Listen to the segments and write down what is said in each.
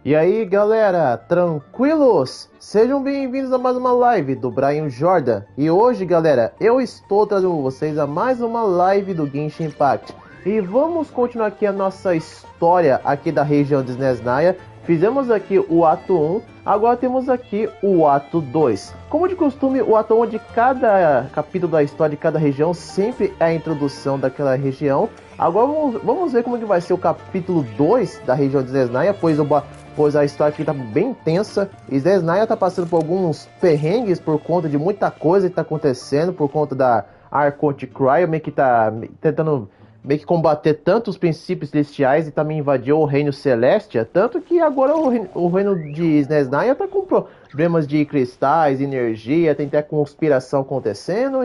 E aí galera, tranquilos? Sejam bem-vindos a mais uma live do Brian Jordan. E hoje galera, eu estou trazendo vocês a mais uma live do Genshin Impact. E vamos continuar aqui a nossa história aqui da região de Snezhnaya. Fizemos aqui o ato 1, agora temos aqui o ato 2. Como de costume, o ato 1 de cada capítulo da história de cada região sempre é a introdução daquela região. Agora vamos ver como que vai ser o capítulo 2 da região de Snezhnaya, pois a história aqui tá bem tensa. Snezhnaya tá passando por alguns perrengues por conta de muita coisa que tá acontecendo, por conta da Archonte Cryo, meio que tá tentando meio que combater tanto os princípios celestiais e também invadiu o reino celeste, tanto que agora o reino de Snezhnaya tá com problemas de cristais, energia, tem até conspiração acontecendo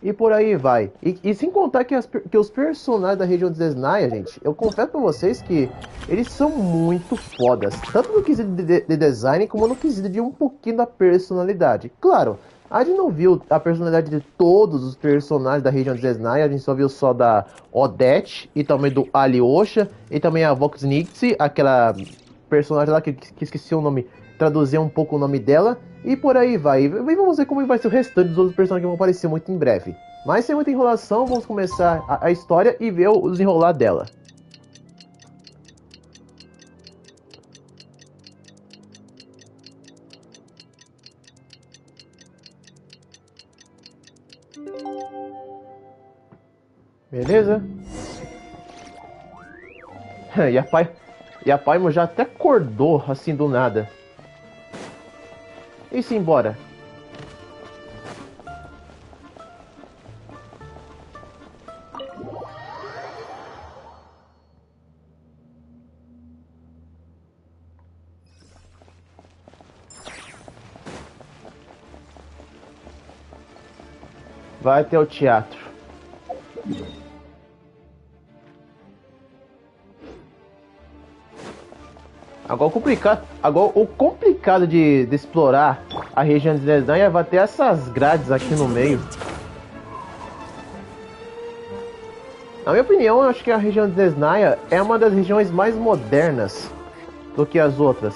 e por aí vai. E sem contar que os personagens da região de Snezhnaya, gente, eu confesso pra vocês que eles são muito fodas, tanto no quesito de design como no quesito de um pouquinho da personalidade. Claro, a gente não viu a personalidade de todos os personagens da região de Snezhnaya, a gente só viu só da Odette e também do Alyosha e também a Voxnitz, aquela personagem lá que esqueci o nome, traduzir um pouco o nome dela e por aí vai. E vamos ver como vai ser o restante dos outros personagens que vão aparecer muito em breve. Mas sem muita enrolação, vamos começar a história e ver o desenrolar dela. Beleza? E a Paimon já até acordou assim do nada. E sim, bora. Vai até o teatro. Agora o complicado de explorar a região de Snezhnaya vai ter essas grades aqui no meio. Na minha opinião, eu acho que a região de Snezhnaya é uma das regiões mais modernas do que as outras.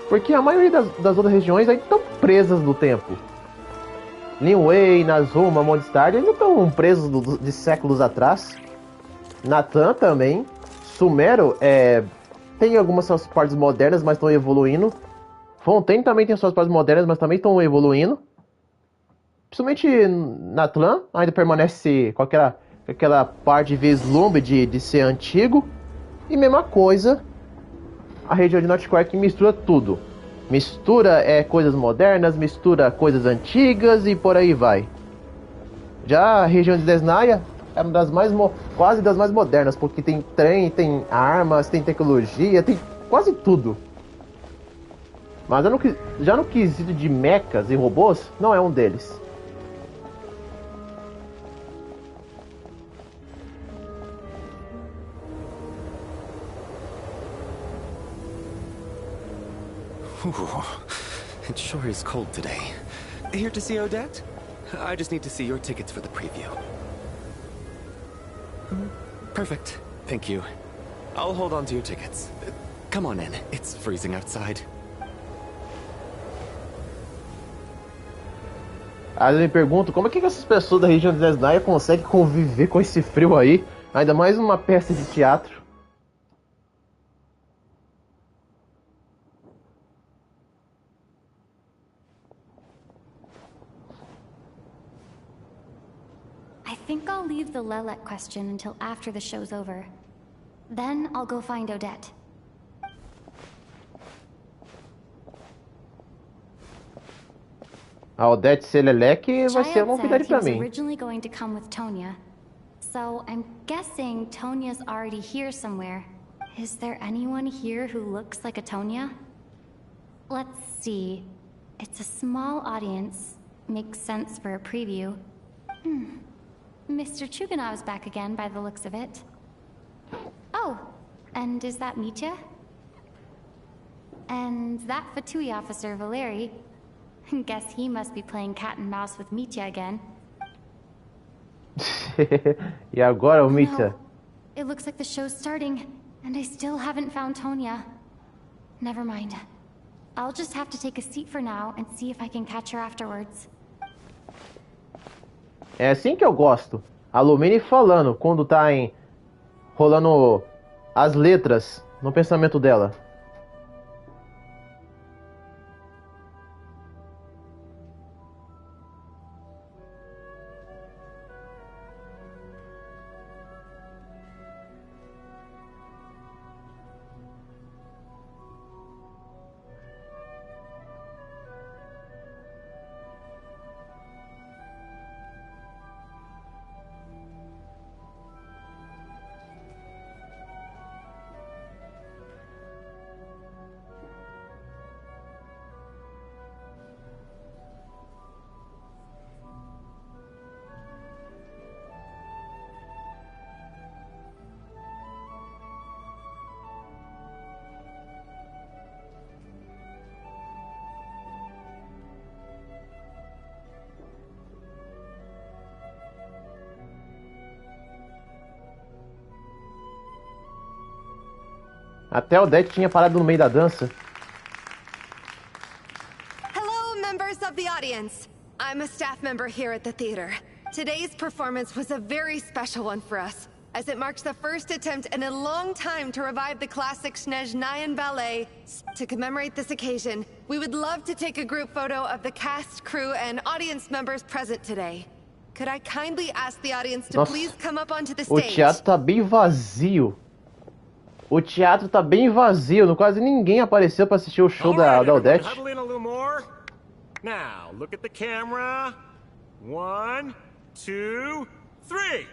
Porque a maioria das outras regiões ainda estão presas no tempo. NINGUÉM, Nazuma, Mondstadt ainda estão presos de séculos atrás. Natan também. Sumero tem algumas suas partes modernas, mas estão evoluindo. Fontaine também tem suas partes modernas, mas também estão evoluindo. Principalmente Natlan ainda permanece com aquela parte de vislumbre de ser antigo. E mesma coisa, a região de Northquark que mistura tudo. Mistura coisas modernas, mistura coisas antigas e por aí vai. Já a região de Snezhnaya é uma das quase das mais modernas, porque tem trem, tem armas, tem tecnologia, tem quase tudo. Mas já no quesito de mechas e robôs, não é um deles. It sure is cold today. Here to see Odette? I just need to see your tickets for the preview. Perfect. Thank you. I'll hold on to your tickets. Come on in. It's freezing outside. Aí eu me pergunto como é que essas pessoas da região de Snezhnaya conseguem conviver com esse frio aí? Ainda mais uma peça de teatro. I think I'll leave the Lelek question until after the show's over. Then I'll go find Odette. A Odette Selelek vai ser uma novidade pra mim. He was originally going to come with Tonya. So I'm guessing Tonya's already here somewhere. Is there anyone here who looks like a Tonya? Let's see. It's a small audience. Makes sense for a preview. Mr. Chuganov's back again by the looks of it. Oh, and is that Mitya? And that Fatui officer, Valeri. Guess he must be playing cat and mouse with Mitya again. E agora o Mitya? No. It looks like the show's starting, and I still haven't found Tonya. Never mind. I'll just have to take a seat for now and see if I can catch her afterwards. É assim que eu gosto. A Lumine falando quando tá rolando as letras no pensamento dela. Até o Deck tinha parado no meio da dança. Hello, members of the audience. I'm a staff member here at the theater. Today's performance was a very special one for us, as it marks the first attempt in a long time to revive the classic Snezhnayan ballet. To commemorate this occasion, we would love to take a group photo of the cast, crew, and audience members present today. Could I kindly ask the audience to please come up onto the O stage? teatro tá bem vazio. O teatro tá bem vazio, quase ninguém apareceu pra assistir o show da Odette. Now, look at the camera. 1, 2, 3.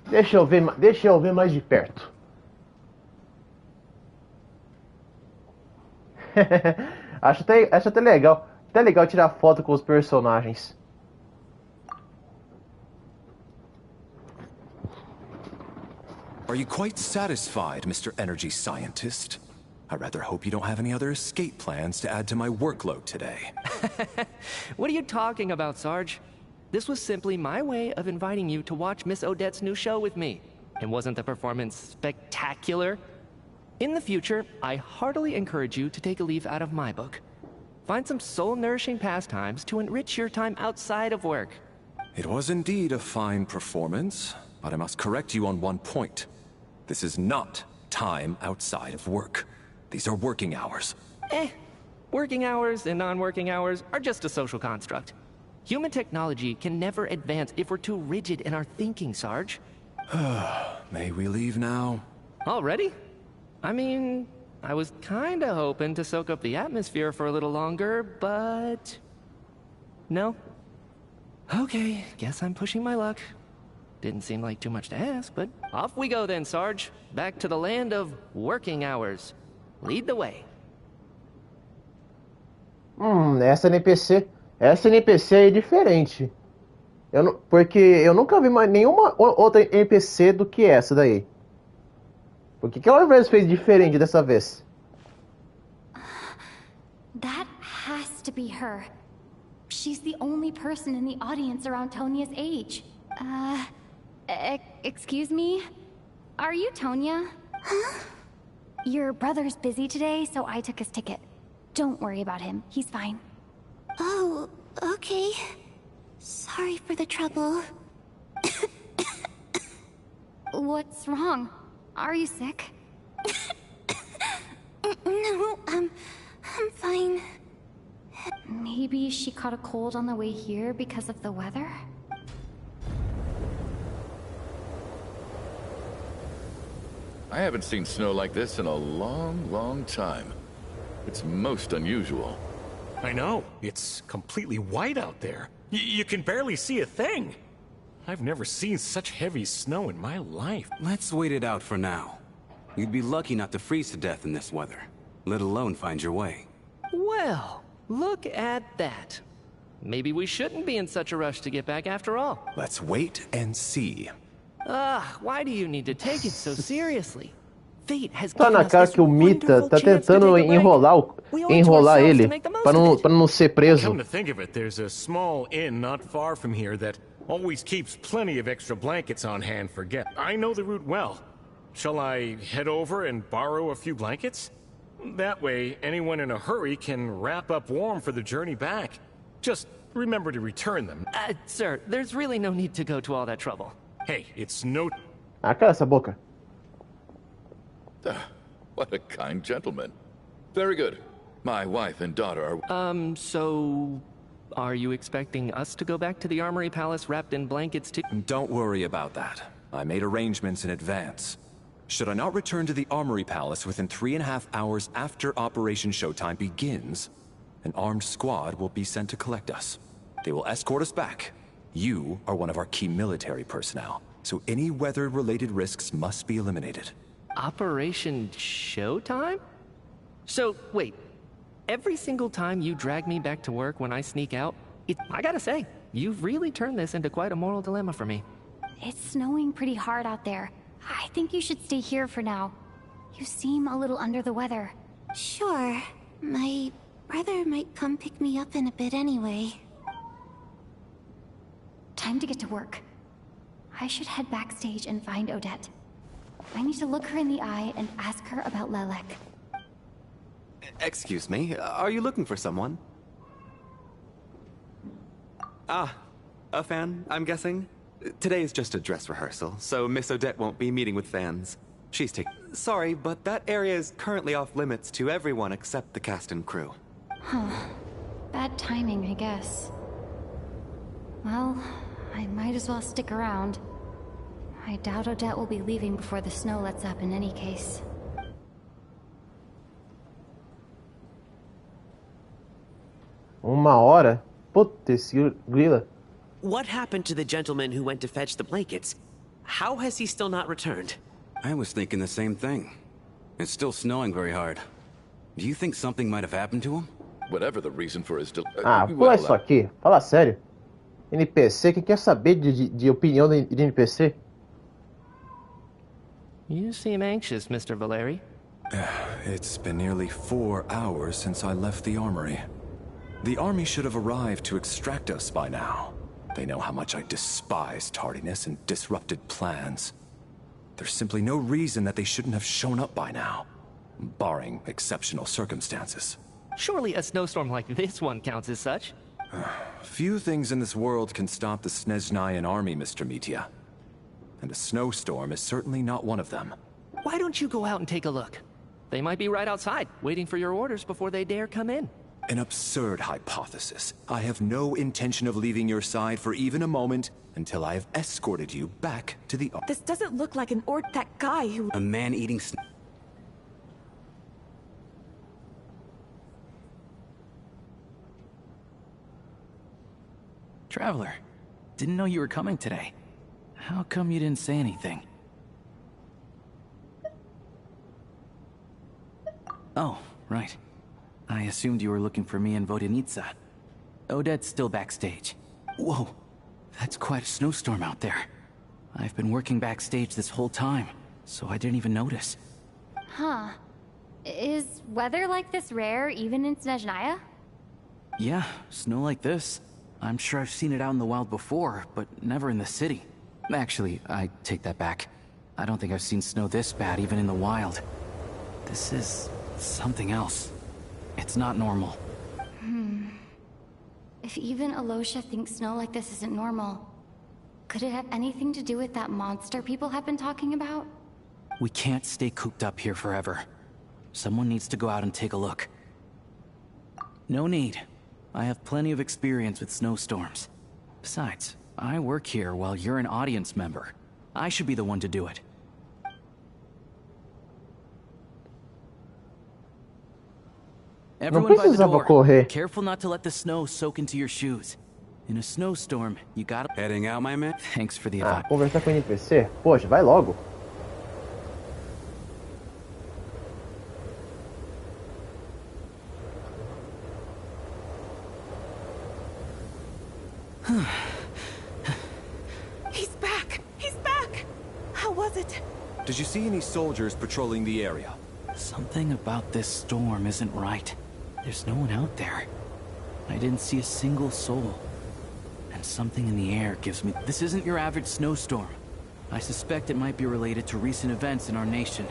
Deixa eu ver mais de perto. acho até legal. Até legal tirar foto com os personagens. Are you quite satisfied, Mr. Energy Scientist? I rather hope you don't have any other escape plans to add to my workload today. What are you talking about, Sarge? This was simply my way of inviting you to watch Miss Odette's new show with me. And wasn't the performance spectacular? In the future, I heartily encourage you to take a leaf out of my book. Find some soul-nourishing pastimes to enrich your time outside of work. It was indeed a fine performance, but I must correct you on one point. This is not time outside of work. These are working hours. Working hours and non-working hours are just a social construct. Human technology can never advance if we're too rigid in our thinking, Sarge. May we leave now? Already? I mean, I was kinda hoping to soak up the atmosphere for a little longer, but... No? Okay, guess I'm pushing my luck. Didn't seem like too much to ask, but off we go then, Sarge. Back to the land of working hours. Lead the way. Essa NPC é diferente. Porque eu nunca vi mais nenhuma outra NPC do que essa daí. Por que ela fez diferente dessa vez? That has to be her. She's the only person in the audience around Tonya's age. Excuse me? Are you Tonya? Huh? Your brother's busy today, so I took his ticket. Don't worry about him. He's fine. Oh, okay. Sorry for the trouble. What's wrong? Are you sick? No, I'm fine. Maybe she caught a cold on the way here because of the weather? I haven't seen snow like this in a long, long time. It's most unusual. I know. It's completely white out there. You can barely see a thing. I've never seen such heavy snow in my life. Let's wait it out for now. You'd be lucky not to freeze to death in this weather, let alone find your way. Well, look at that. Maybe we shouldn't be in such a rush to get back after all. Let's wait and see. Why do you need to take it so seriously? Fate has Tá na cara que o Mita tá tentando enrolar ele para não ser preso. Come to think of it, there's a small inn not far from here that always keeps plenty of extra blankets on hand for guests. I know the route well. Shall I head over and borrow a few blankets? That way, anyone in a hurry can wrap up warm for the journey back. Just remember to return them. Sir, there's really no need to go to all that trouble. Hey, it's no... Ah, cala essa boca. What a kind gentleman. Very good. My wife and daughter are... So... Are you expecting us to go back to the Armory Palace wrapped in blankets too? Don't worry about that. I made arrangements in advance. Should I not return to the Armory Palace within 3.5 hours after Operation Showtime begins, an armed squad will be sent to collect us. They will escort us back. You are one of our key military personnel, so any weather-related risks must be eliminated. Operation Showtime? So, wait. Every single time you drag me back to work when I sneak out, I gotta say, you've really turned this into quite a moral dilemma for me. It's snowing pretty hard out there. I think you should stay here for now. You seem a little under the weather. Sure. My brother might come pick me up in a bit anyway. Time to get to work. I should head backstage and find Odette. I need to look her in the eye and ask her about Lelek. Excuse me, are you looking for someone? Ah, a fan, I'm guessing? Today is just a dress rehearsal, so Miss Odette won't be meeting with fans. She's Sorry, but that area is currently off limits to everyone except the cast and crew. Huh. Bad timing, I guess. Well, I might as well stick around. I doubt Odette will be leaving before the snow lets up in any case. Uma hora? Putz, esse grila. What happened to the gentleman who went to fetch the blankets? How has he still not returned? I was thinking the same thing. It's still snowing very hard. Do you think something might have happened to him? Whatever the reason for his delay... Pula isso aqui. Fala sério. NPC, quem quer saber de opinião de NPC? You seem anxious, Mr. Valeri. It's been nearly 4 hours since I left the armory. The army should have arrived to extract us by now. They know how much I despise tardiness and disrupted plans. There's simply no reason that they shouldn't have shown up by now, barring exceptional circumstances. Surely a snowstorm like this one counts as such. Few things in this world can stop the Snezhnayan army, Mr. Mitya. And a snowstorm is certainly not one of them. Why don't you go out and take a look? They might be right outside, waiting for your orders before they dare come in. An absurd hypothesis. I have no intention of leaving your side for even a moment until I have escorted you back to the... This doesn't look like that guy who... A man-eating Traveler, didn't know you were coming today. How come you didn't say anything? Oh, right. I assumed you were looking for me and Vodinitsa. Odette's still backstage. Whoa, that's quite a snowstorm out there. I've been working backstage this whole time, so I didn't even notice. Huh. Is weather like this rare even in Snezhnaya? Yeah, snow like this. I'm sure I've seen it out in the wild before, but never in the city. Actually, I take that back. I don't think I've seen snow this bad even in the wild. This is something else. It's not normal. If even Alosha thinks snow like this isn't normal, could it have anything to do with that monster people have been talking about? We can't stay cooped up here forever. Someone needs to go out and take a look. No need. I have plenty of experience with snowstorms. Besides, I work here while you're an audience member. I should be the one to do it. Everyone by the door. Careful not to let the snow soak into your shoes. In a snowstorm, you gotta... Heading out, my man? Thanks for the advice. Conversar com o NPC? Poxa, vai logo. He's back! He's back! How was it? Did you see any soldiers patrolling the area? Something about this storm isn't right. There's no one out there. I didn't see a single soul. And something in the air gives me... This isn't your average snowstorm. I suspect it might be related to recent events in our nation.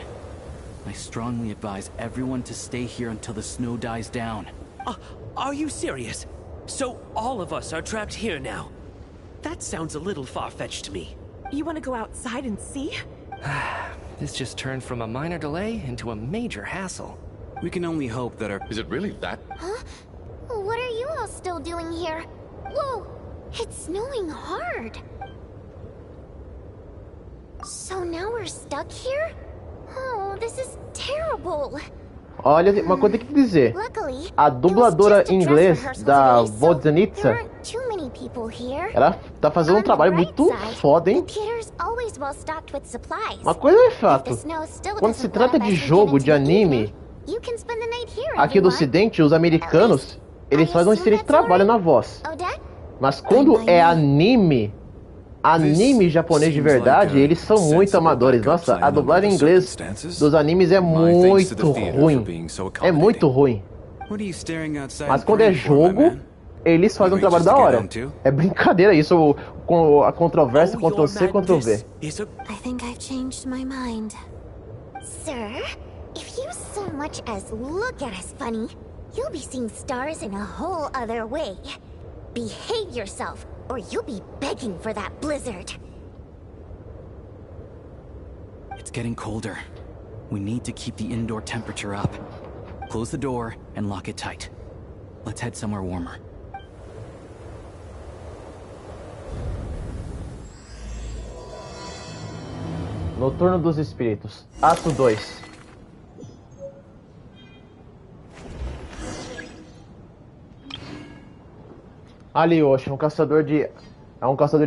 I strongly advise everyone to stay here until the snow dies down. Are you serious? So all of us are trapped here now? That sounds a little far-fetched to me. You want to go outside and see? This just turned from a minor delay into a major hassle. We can only hope that our... Is it really that? Huh? What are you all still doing here? Whoa! It's snowing hard! So now we're stuck here? Oh, this is terrible! Olha, uma coisa que tem que dizer. A dubladora em inglês da Tsaritsa, ela tá fazendo um trabalho muito foda, hein? Uma coisa é fato. Quando se trata de jogo, de anime, aqui do ocidente, os americanos, eles fazem um excelente trabalho na voz. Mas quando é anime japonês de verdade, eles são muito amadores. Nossa, a dublagem em inglês dos animes é muito ruim. É muito ruim. Mas quando é jogo, eles fazem um trabalho da hora. É brincadeira isso, com a controvérsia Ctrl-C, Ctrl-V. I think I've changed my mind. Sir, if you so much as look at us funny, you'll be seeing stars in a whole other way. Behave yourself, or you'll be begging for that blizzard. It's getting colder. We need to keep the indoor temperature up. Close the door and lock it tight. Let's head somewhere warmer. Noturno dos Espíritos, Ato 2. Alyosha, um caçador de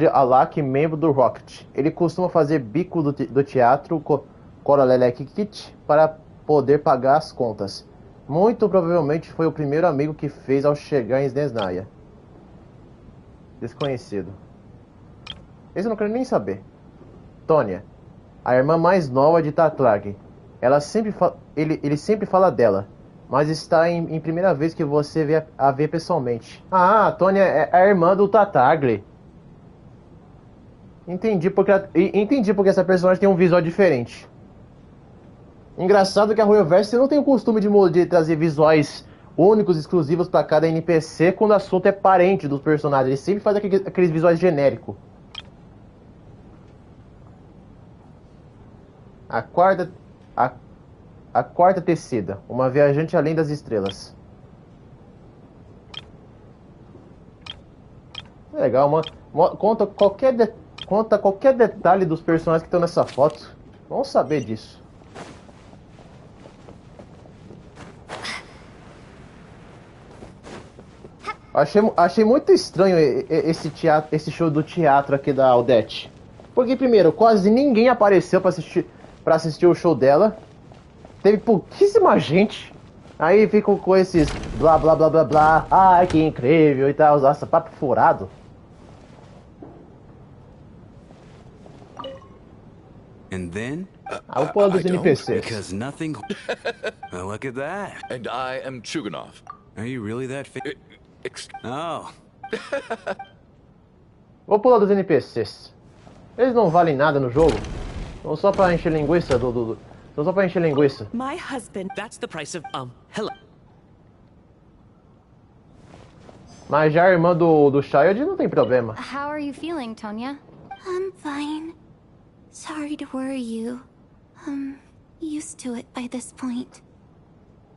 Alak, membro do Rocket. Ele costuma fazer bico do teatro Koralelekit para poder pagar as contas. Muito provavelmente foi o primeiro amigo que fez ao chegar em Snezhnaya. Desconhecido. Esse eu não quero nem saber. Tonya, a irmã mais nova de Tatlag. Ele sempre fala dela, mas está em primeira vez que você a vê pessoalmente. Ah, a Tonya é a irmã do Tatagli. Entendi porque essa personagem tem um visual diferente. Engraçado que a Royoverse não tem o costume de trazer visuais únicos, exclusivos para cada NPC quando o assunto é parente dos personagens. Ele sempre faz aqueles visuais genéricos. A quarta tecida, uma viajante além das estrelas. Legal, mano. Conta qualquer detalhe dos personagens que estão nessa foto. Vamos saber disso. Achei muito estranho esse show do teatro aqui da Odete. Porque, primeiro, quase ninguém apareceu pra assistir o show dela. Teve pouquíssima gente. Aí ficam com esses blá blá blá blá blá. Ai, que incrível e tal. Nossa, papo furado. And then o plano dos NPCs. Because nothing. Oh, look at that. And I am Chuganov. Are you really that Oh. Vou pular dos NPCs. Eles não valem nada no jogo. São só pra encher linguiça São só pra encher linguiça. My husband. That's the price of hello. Mas já a irmã do Child não tem problema. How are you feeling, Tonya? I'm fine. Sorry to worry you. I'm used to it by this point.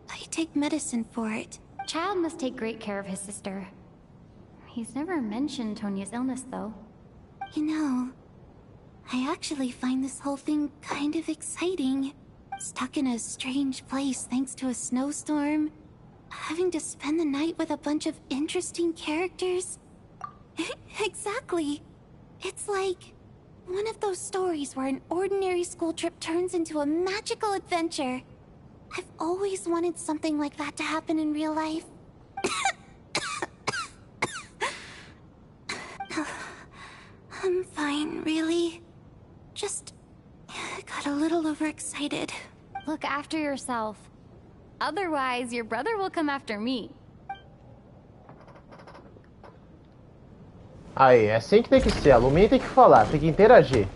I take medicine for it. Child must take great care of his sister. He's never mentioned Tonya's illness, though. You know, I actually find this whole thing kind of exciting. Stuck in a strange place thanks to a snowstorm. Having to spend the night with a bunch of interesting characters. Exactly. It's like one of those stories where an ordinary school trip turns into a magical adventure. I've always wanted something like that to happen in real life. I'm fine, really. Just got a little overexcited. Look after yourself. Otherwise, your brother will come after me. Aí, é assim que tem que ser. A Lumine tem que falar, tem que interagir.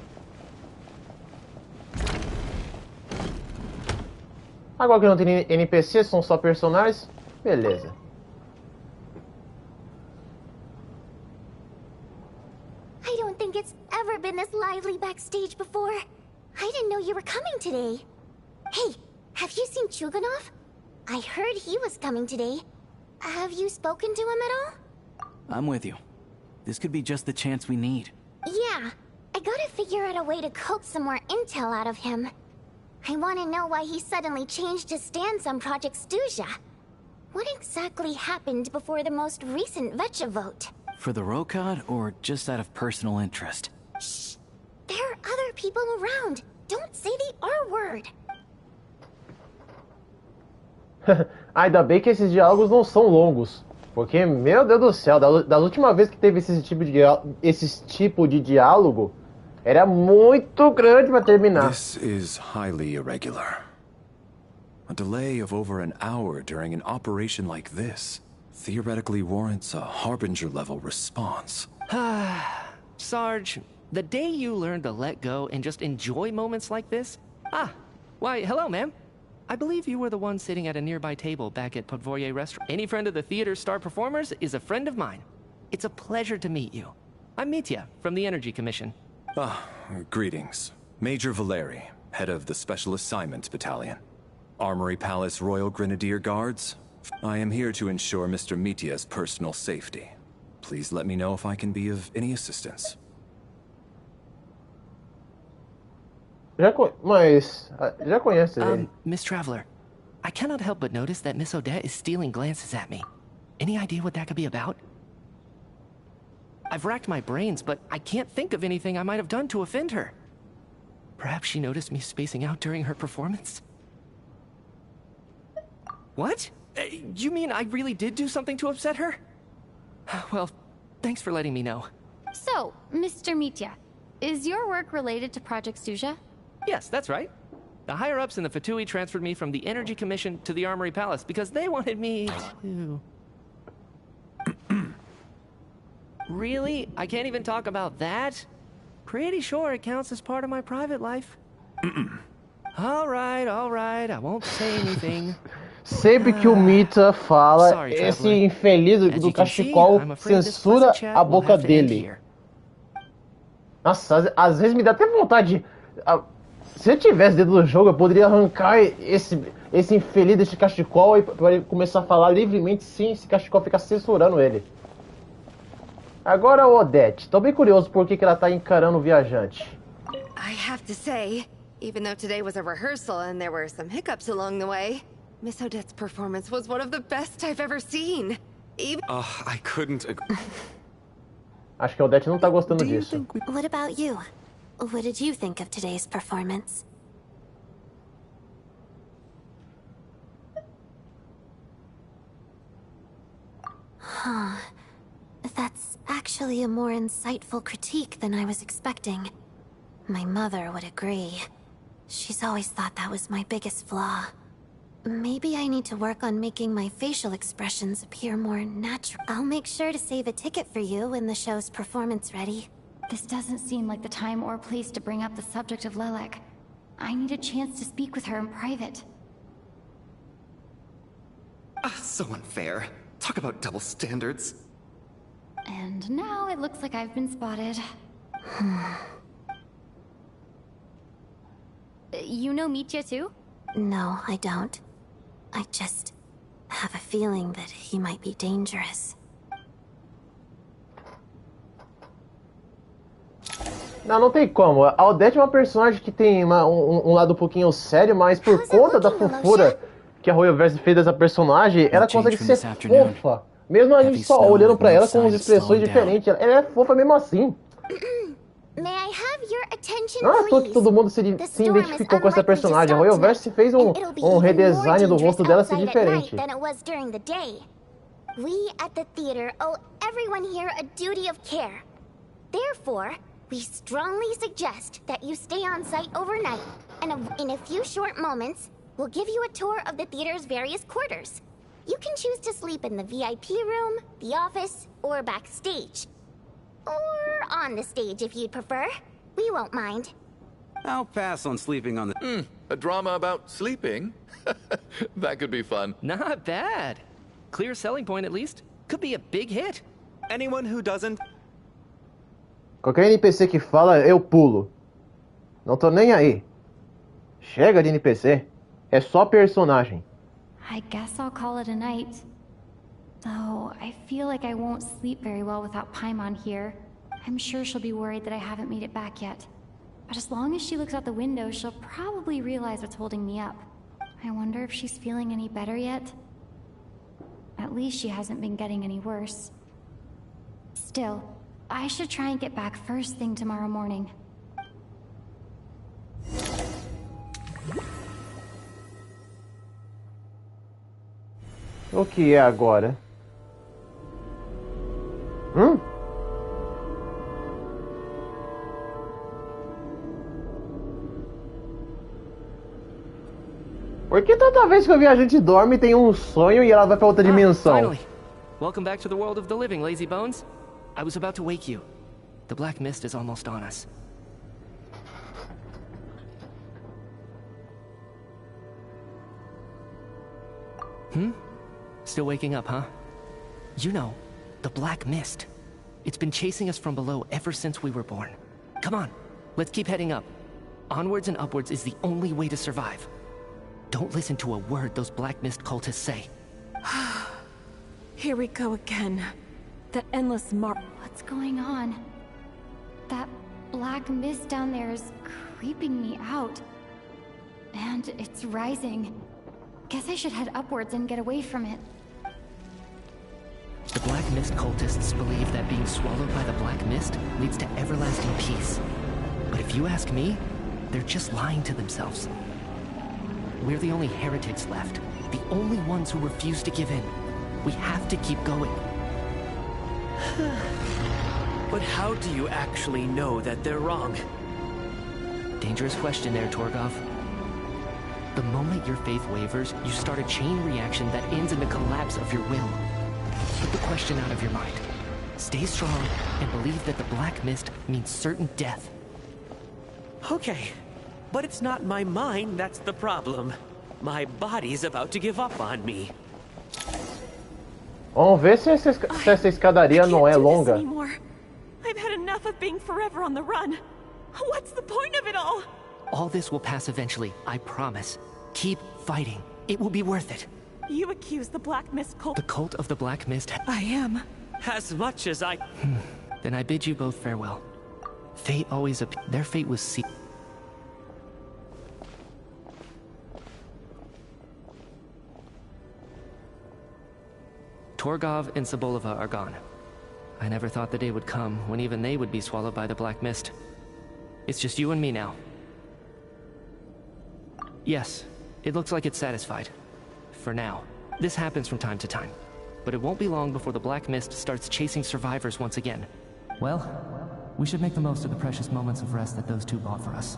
Agora que não tem NPC, são só personagens. Beleza. I don't think it's ever been this lively backstage before. I didn't know you were coming today. Hey, have you seen Chuganov? I heard he was coming today. Have you spoken to him at all? I'm with you. This could be just the chance we need. Yeah, I gotta figure out a way to coax some more intel out of him. I want to know why he suddenly changed his stance on Project Stuja. What exactly happened before the most recent Vecha vote? For the Rokad, or just out of personal interest? Shh! There are other people around. Don't say the R word. Ainda bem que esses diálogos não são longos. Porque, meu Deus do céu, da última vez que teve esse tipo de diálogo, era muito grande para terminar. This is highly irregular. A delay of over an hour during an operation like this theoretically warrants a Harbinger-level response. Sarge, the day you learn to let go and just enjoy moments like this? Why, hello, ma'am. I believe you were the one sitting at a nearby table back at Podvorye Restaurant. Any friend of the theater's star performers is a friend of mine. It's a pleasure to meet you. I'm Mitya, from the Energy Commission. Greetings. Major Valeri, head of the Special Assignments Battalion. Armory Palace Royal Grenadier Guards. I am here to ensure Mr. Mitya's personal safety. Please let me know if I can be of any assistance. Já conhece ele. Miss Traveler, I cannot help but notice that Miss Odette is stealing glances at me. Any idea what that could be about? I've racked my brains, but I can't think of anything I might have done to offend her. Perhaps she noticed me spacing out during her performance? What? You mean I really did do something to upset her? Well, thanks for letting me know. So, Mr. Mitya, is your work related to Project Stuja? Yes, that's right. The higher-ups in the Fatui transferred me from the Energy Commission to the Armory Palace because they wanted me to... Really? I can't even talk about that? Pretty sure it counts as part of my private life. All right, I won't say anything. Sempre que o Mita fala, esse infeliz do cachecol censura a boca dele. Nossa, às vezes me dá até vontade de... Se eu tivesse dentro do jogo, eu poderia arrancar esse infeliz desse cachecol para ele começar a falar livremente sem esse cachecol ficar censurando ele. Agora, Odette, tô bem curioso por que ela tá encarando o viajante. I have to say, even though today was a rehearsal and there were some hiccups along the way, Miss Odette's performance was one of the best I've ever seen. I couldn't agree. Acho que a Odette não tá gostando disso. What about you? What did you think of today's performance? That's actually a more insightful critique than I was expecting. My mother would agree. She's always thought that was my biggest flaw. Maybe I need to work on making my facial expressions appear more natural. I'll make sure to save a ticket for you when the show's performance ready. This doesn't seem like the time or place to bring up the subject of Lelek. I need a chance to speak with her in private. So unfair. Talk about double standards. And now it looks like I've been spotted. You know Mitya too? No, I don't. I just have a feeling that he might be dangerous. Não tem como. A Odette é uma personagem que tem um lado um pouquinho sério, mas por conta da fofura que a Royoverse fez dessa personagem, ela consegue ser fofa. Mesmo a gente só olhando pra ela com as expressões diferentes, ela é fofa mesmo assim. May I have your attention, Não é à toa que todo mundo se identificou com essa personagem. A Royoverse fez um redesign do rosto dela ser diferente. We at the theater owe everyone here a duty of care. Therefore, we strongly suggest that you stay on site overnight, and in a few short moments, we'll give you a tour of the theater's various quarters. You can choose to sleep in the VIP room, the office, or backstage. Or on the stage if you'd prefer. We won't mind. I'll pass on sleeping on the... A drama about sleeping? That could be fun. Not bad. Clear selling point at least. Could be a big hit. Anyone who doesn't... Qualquer NPC que fala, eu pulo. Não tô nem aí. Chega de NPC. É só personagem. I guess I'll call it a night. Though, I feel like I won't sleep very well without Paimon here. I'm sure she'll be worried that I haven't made it back yet. But as long as she looks out the window, she'll probably realize what's holding me up. I wonder if she's feeling any better yet? At least she hasn't been getting any worse. Still, I should try and get back first thing tomorrow morning. O que é agora? Por que toda vez que o viajante dorme tem um sonho e ela vai pra outra dimensão? Finally. Welcome back to the world of the living, lazy bones. I was about to wake you. The black mist is almost on us. Still waking up, huh? You know, the black mist. It's been chasing us from below ever since we were born. Come on, let's keep heading up. Onwards and upwards is the only way to survive. Don't listen to a word those black mist cultists say. Here we go again. That endless What's going on? That black mist down there is creeping me out. And it's rising. Guess I should head upwards and get away from it. The black mist cultists believe that being swallowed by the black mist leads to everlasting peace. But if you ask me, they're just lying to themselves. We're the only heretics left. The only ones who refuse to give in. We have to keep going. But how do you actually know that they're wrong? Dangerous question there, Torgov. The moment your faith wavers, you start a chain reaction that ends in the collapse of your will. Put the question out of your mind. Stay strong and believe that the black mist means certain death. Okay, but it's not my mind that's the problem. My body's about to give up on me. Vamos ver se essa escadaria não é longa. I've had enough of being forever on the run. What's the point of it all? All this will pass eventually, I promise. Keep fighting. It will be worth it. You accuse the Black Mist cult. The cult of the Black Mist. I am. As much as I... Then I bid you both farewell. Fate always their fate was Torgov and Sobolova are gone. I never thought the day would come when even they would be swallowed by the black mist. It's just you and me now. Yes, it looks like it's satisfied. For now. This happens from time to time. But it won't be long before the black mist starts chasing survivors once again. Well, we should make the most of the precious moments of rest that those two bought for us.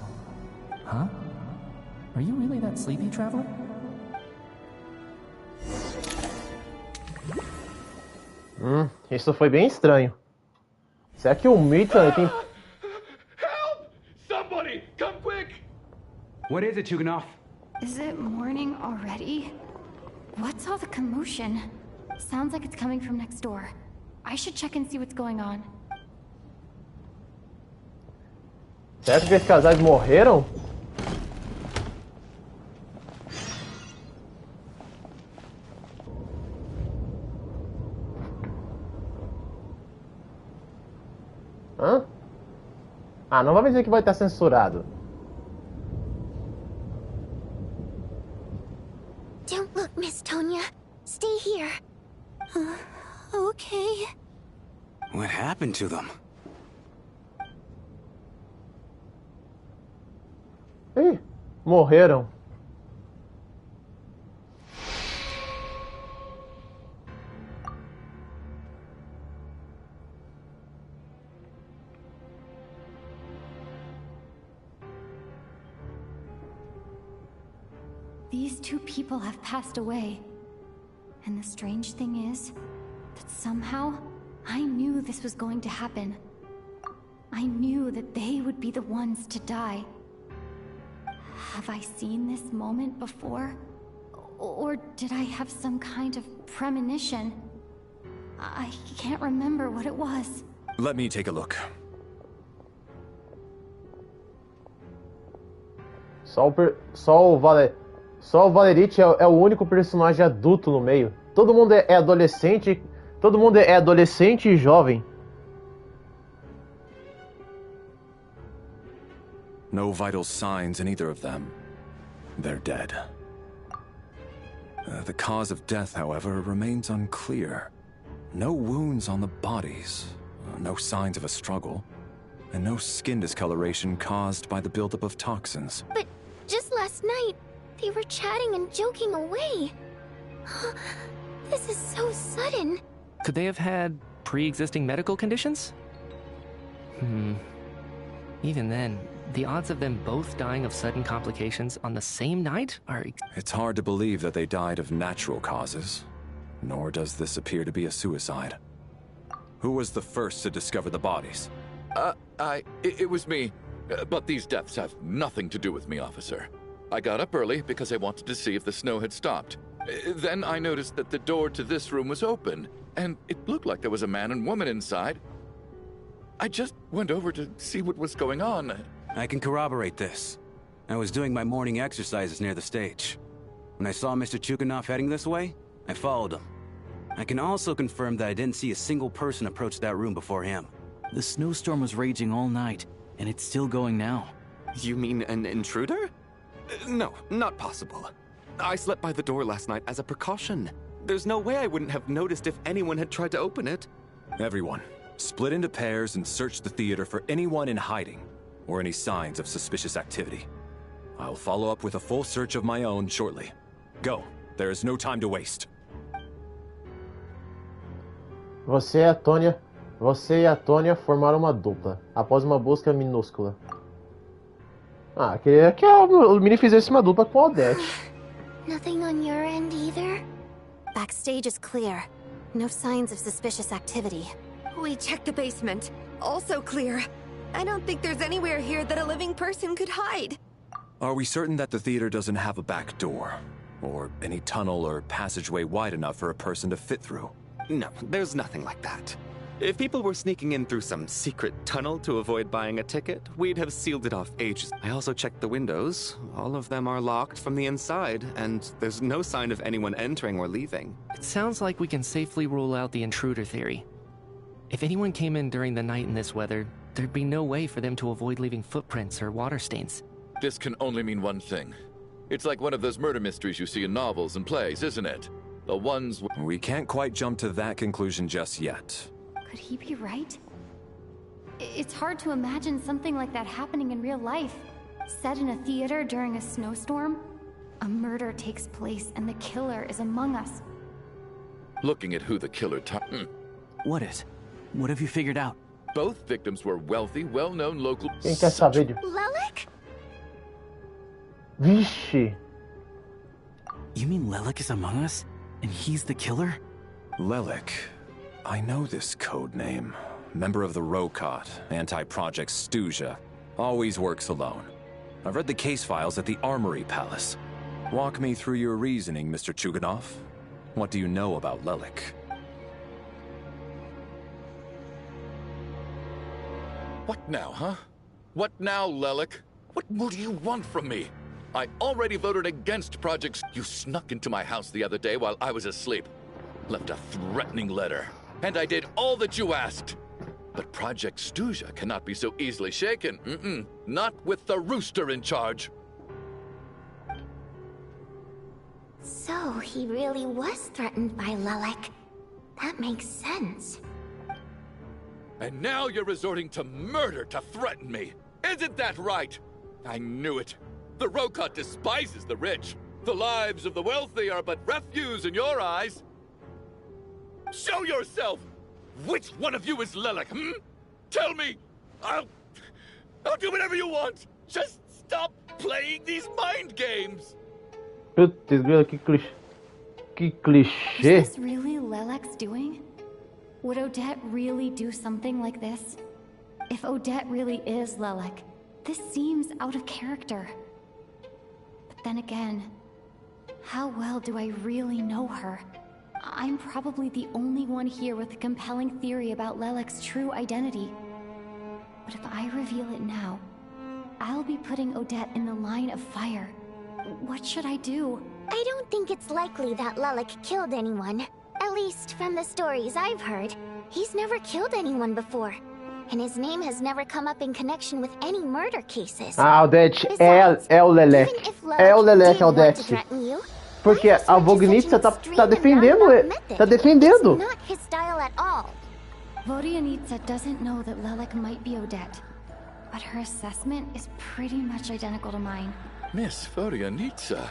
Huh? Are you really that sleepy, traveler? Isso foi bem estranho. Será que o Mita tem... Help! Somebody, come quick! What is it, Tuganov? Is it morning already? What's all the commotion? Sounds like it's coming from next door. I should check and see what's going on. Será que aqueles casais morreram? Hã? Ah, não vai dizer que vai estar censurado. Don't look, Miss Tonya. Stay here. Okay. What happened to them? Ih, morreram. These two people have passed away. And the strange thing is that somehow I knew this was going to happen. I knew that they would be the ones to die. Have I seen this moment before? Or did I have some kind of premonition? I can't remember what it was. Let me take a look. Só o Valerite é o único personagem adulto no meio. Todo mundo é adolescente. Todo mundo é adolescente e jovem. No vital signs in either of them. They're dead. The cause of death, however, remains unclear. No wounds on the bodies, no signs of a struggle, and no skin discoloration caused by the buildup of toxins. But just last night, they were chatting and joking away. This is so sudden. Could they have had pre-existing medical conditions? Even then, the odds of them both dying of sudden complications on the same night are... It's hard to believe that they died of natural causes, nor does this appear to be a suicide. Who was the first to discover the bodies? It was me. But these deaths have nothing to do with me, officer. I got up early because I wanted to see if the snow had stopped. Then I noticed that the door to this room was open, and it looked like there was a man and woman inside. I just went over to see what was going on. I can corroborate this. I was doing my morning exercises near the stage. When I saw Mr. Chuganov heading this way, I followed him. I can also confirm that I didn't see a single person approach that room before him. The snowstorm was raging all night, and it's still going now. You mean an intruder? No, not possible. I slept by the door last night as a precaution. There's no way I wouldn't have noticed if anyone had tried to open it. Everyone, split into pairs and search the theater for anyone in hiding, or any signs of suspicious activity. I'll follow up with a full search of my own shortly. Go. There is no time to waste. Você e a Tônia formaram uma dupla, após uma busca minúscula. Queria que o Mini fizesse uma dupla com a Odette. Nothing on your end either? Backstage is clear. No signs of suspicious activity. We checked the basement. Also clear. I don't think there's anywhere here that a living person could hide. Are we certain that the theater doesn't have a back door? Or any tunnel or passageway wide enough for a person to fit through? No, there's nothing like that. If people were sneaking in through some secret tunnel to avoid buying a ticket, we'd have sealed it off ages. I also checked the windows. All of them are locked from the inside, and there's no sign of anyone entering or leaving. It sounds like we can safely rule out the intruder theory. If anyone came in during the night in this weather, there'd be no way for them to avoid leaving footprints or water stains. This can only mean one thing. It's like one of those murder mysteries you see in novels and plays, isn't it? The ones... We can't quite jump to that conclusion just yet. Could he be right? It's hard to imagine something like that happening in real life. Set in a theater during a snowstorm, a murder takes place and the killer is among us. Looking at who the killer What is? What have you figured out? Both victims were wealthy, well-known local... Quem quer saber de... Lelek? Vixe! You mean Lelek is among us? And he's the killer? Lelek. I know this code name. Member of the Rokot, anti-Project Stuja. Always works alone. I've read the case files at the Armory Palace. Walk me through your reasoning, Mr. Chuganov. What do you know about Lelek? What now, huh? What now, Lelek? What more do you want from me? I already voted against projects. You snuck into my house the other day while I was asleep. Left a threatening letter. And I did all that you asked. But Project Stuja cannot be so easily shaken. Not with the rooster in charge. So he really was threatened by Lelek. That makes sense. And now you're resorting to murder to threaten me. Isn't that right? I knew it. The Rokot despises the rich. The lives of the wealthy are but refuse in your eyes. Show yourself! Which one of you is Lelek, Tell me! I'll do whatever you want! Just stop playing these mind games! Putz, que clichê. Is this really Lelek's doing? Would Odette really do something like this? If Odette really is Lelek, this seems out of character. then again, how well do I really know her? I'm probably the only one here with a compelling theory about Lelek's true identity. But if I reveal it now, I'll be putting Odette in the line of fire. What should I do? I don't think it's likely that Lelek killed anyone. At least from the stories I've heard. He's never killed anyone before. And his name has never come up in connection with any murder cases. Ah, Odette é o Lelek. É o Lelek, Odette. Porque a Vognitsa tá defendendo ele. Tá defendendo. Not his style at all. Vodianitsa doesn't know that Lelek might be Odette. But her assessment is pretty much identical to mine. Miss Vodianitsa,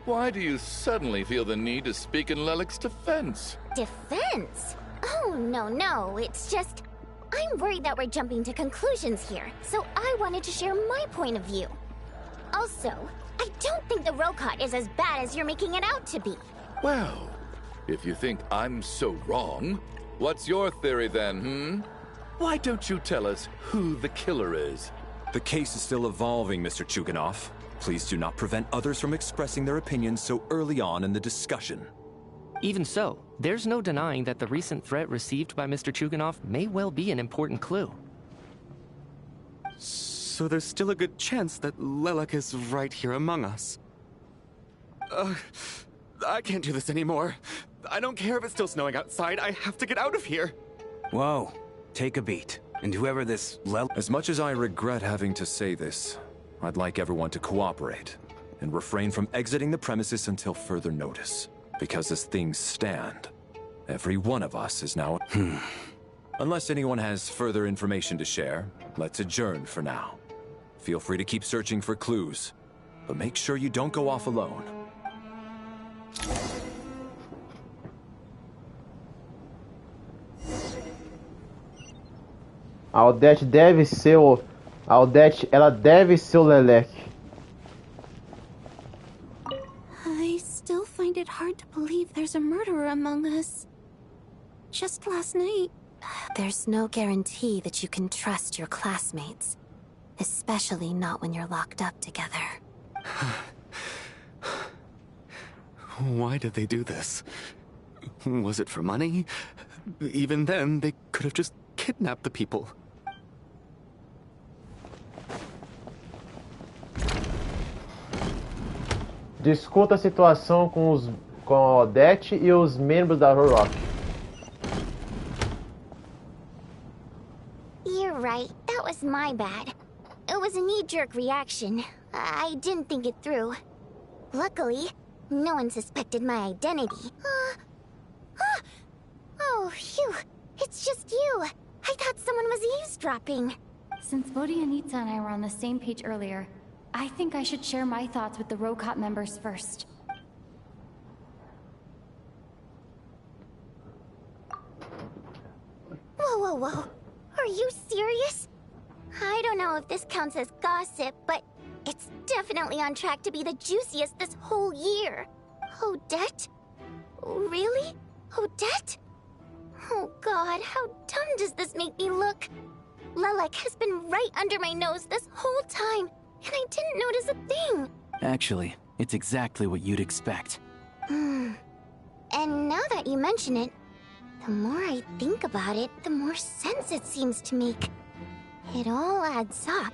why do you suddenly feel the need to speak in Lelek's defense? Defense? Oh, no, it's just... I'm worried that we're jumping to conclusions here, so I wanted to share my point of view. Also, I don't think the Rokot is as bad as you're making it out to be. Well, if you think I'm so wrong, what's your theory then, Why don't you tell us who the killer is? The case is still evolving, Mr. Chuganov. Please do not prevent others from expressing their opinions so early on in the discussion. Even so, there's no denying that the recent threat received by Mr. Chuganov may well be an important clue. So there's still a good chance that Lelek is right here among us. I can't do this anymore. I don't care if it's still snowing outside, I have to get out of here. Whoa, take a beat. And whoever this As much as I regret having to say this, I'd like everyone to cooperate and refrain from exiting the premises until further notice. Because as things stand, every one of us is now... Unless anyone has further information to share, let's adjourn for now. Feel free to keep searching for clues, but make sure you don't go off alone. A Odette deve ser o... A Odette, ela deve ser o Lelek. I still find it hard to believe there's a murderer among us. Just last night... There's no guarantee that you can trust your classmates. Especially not when you're locked up together. Why did they do this? Was it for money? Even then, they could have just kidnapped the people. Discuta a situação com a Odette e os membros da Rock. You're right. That was my bad. It was a knee-jerk reaction. I didn't think it through. Luckily, no one suspected my identity. Oh, phew. It's just you. I thought someone was eavesdropping. Since Vodianitsa and I were on the same page earlier, I think I should share my thoughts with the Rokot members first. Whoa. Are you serious? I don't know if this counts as gossip, but it's definitely on track to be the juiciest this whole year. Odette? Really? Odette? Oh god, how dumb does this make me look? Lelek has been right under my nose this whole time, and I didn't notice a thing. Actually, it's exactly what you'd expect. And now that you mention it, the more I think about it, the more sense it seems to make. It all adds up.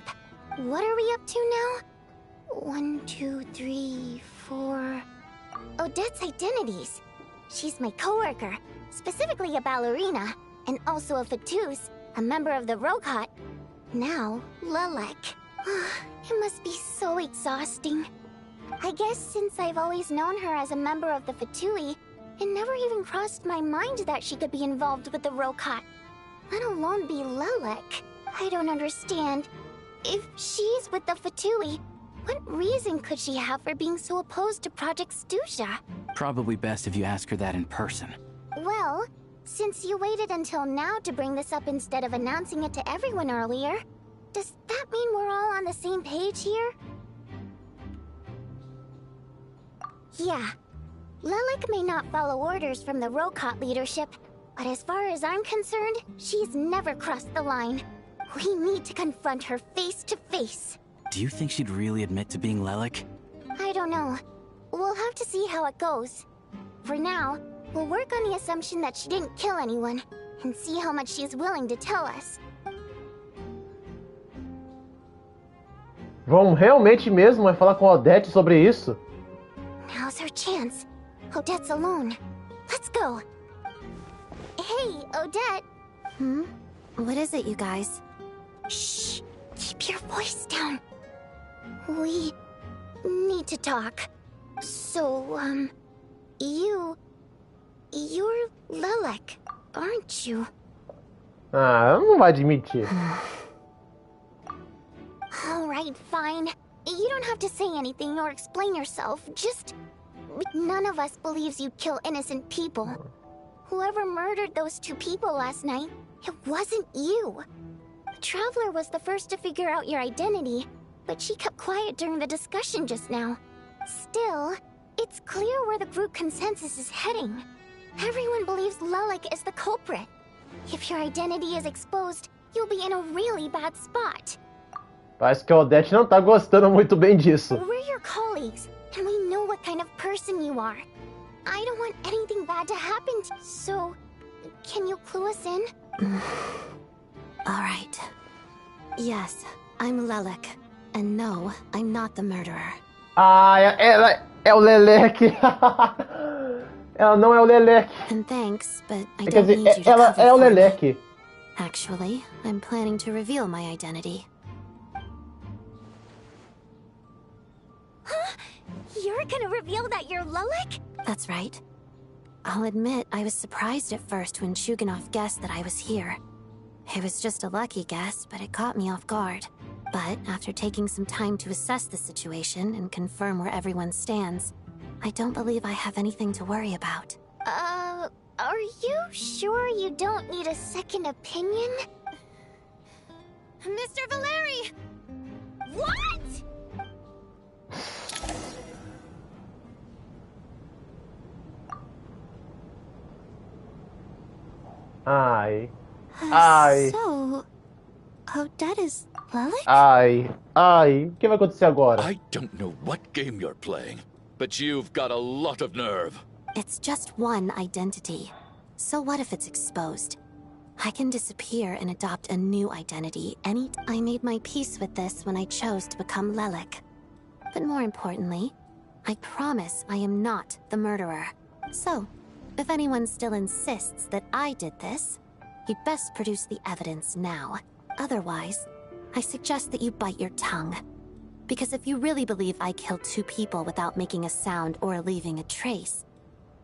What are we up to now? 1, 2, 3, 4... Odette's identities. She's my coworker, specifically a ballerina, and also a Fatuz, a member of the Rokot. Now, Lelek. It must be so exhausting. I guess since I've always known her as a member of the Fatui, it never even crossed my mind that she could be involved with the Rokot, let alone be Lelek. I don't understand. If she's with the Fatui, what reason could she have for being so opposed to Project Stusha? Probably best if you ask her that in person. Well, since you waited until now to bring this up instead of announcing it to everyone earlier, does that mean we're all on the same page here? Yeah. Lelek may not follow orders from the Rokot leadership, but as far as I'm concerned, she's never crossed the line. We need to confront her face to face. Do you think she'd really admit to being Lelek? I don't know. We'll have to see how it goes. For now, we'll work on the assumption that she didn't kill anyone, and see how much she's willing to tell us. Vamos realmente mesmo vai falar com a Odette sobre isso? Now's her chance. Odette's alone. Let's go. Hey, Odette. What is it, you guys? Shh. Keep your voice down. We need to talk. So, you're Lelek, aren't you? Ah, ela não vai admitir. Alright, fine. You don't have to say anything or explain yourself. Just... none of us believes you'd kill innocent people. Whoever murdered those 2 people last night, it wasn't you. The Traveler was the first to figure out your identity, but she kept quiet during the discussion just now. Still, it's clear where the group consensus is heading. Everyone believes Lelek is the culprit. If your identity is exposed, you'll be in a really bad spot. Parece que a Odette não tá gostando muito bem disso. We're your colleagues, and we know what kind of person you are. I don't want anything bad to happen to you, so can you clue us in? Alright. Yes, I'm Lelek. And no, I'm not the murderer. Ah, ela é o Lelek. Ela não é o Lelek. And thanks, but I Quer don't dizer, need you to ela cover é o for me. Lelek. Actually, I'm planning to reveal my identity. You're gonna reveal that you're Lelek? That's right. I'll admit I was surprised at first when Chuganov guessed that I was here. It was just a lucky guess, but it caught me off guard. But after taking some time to assess the situation and confirm where everyone stands, I don't believe I have anything to worry about. Are you sure you don't need a second opinion? Mr. Valeri! What? Ai. Ai. So, Odette is Lelek? Ai. Ai. O que vai acontecer agora? I don't know what game you're playing, but you've got a lot of nerve. It's just one identity. So what if it's exposed? I can disappear and adopt a new identity I made my peace with this when I chose to become Lelek. But more importantly, I promise I am not the murderer. So, if anyone still insists that I did this, you'd best produce the evidence now. Otherwise, I suggest that you bite your tongue. Because if you really believe I killed 2 people without making a sound or leaving a trace,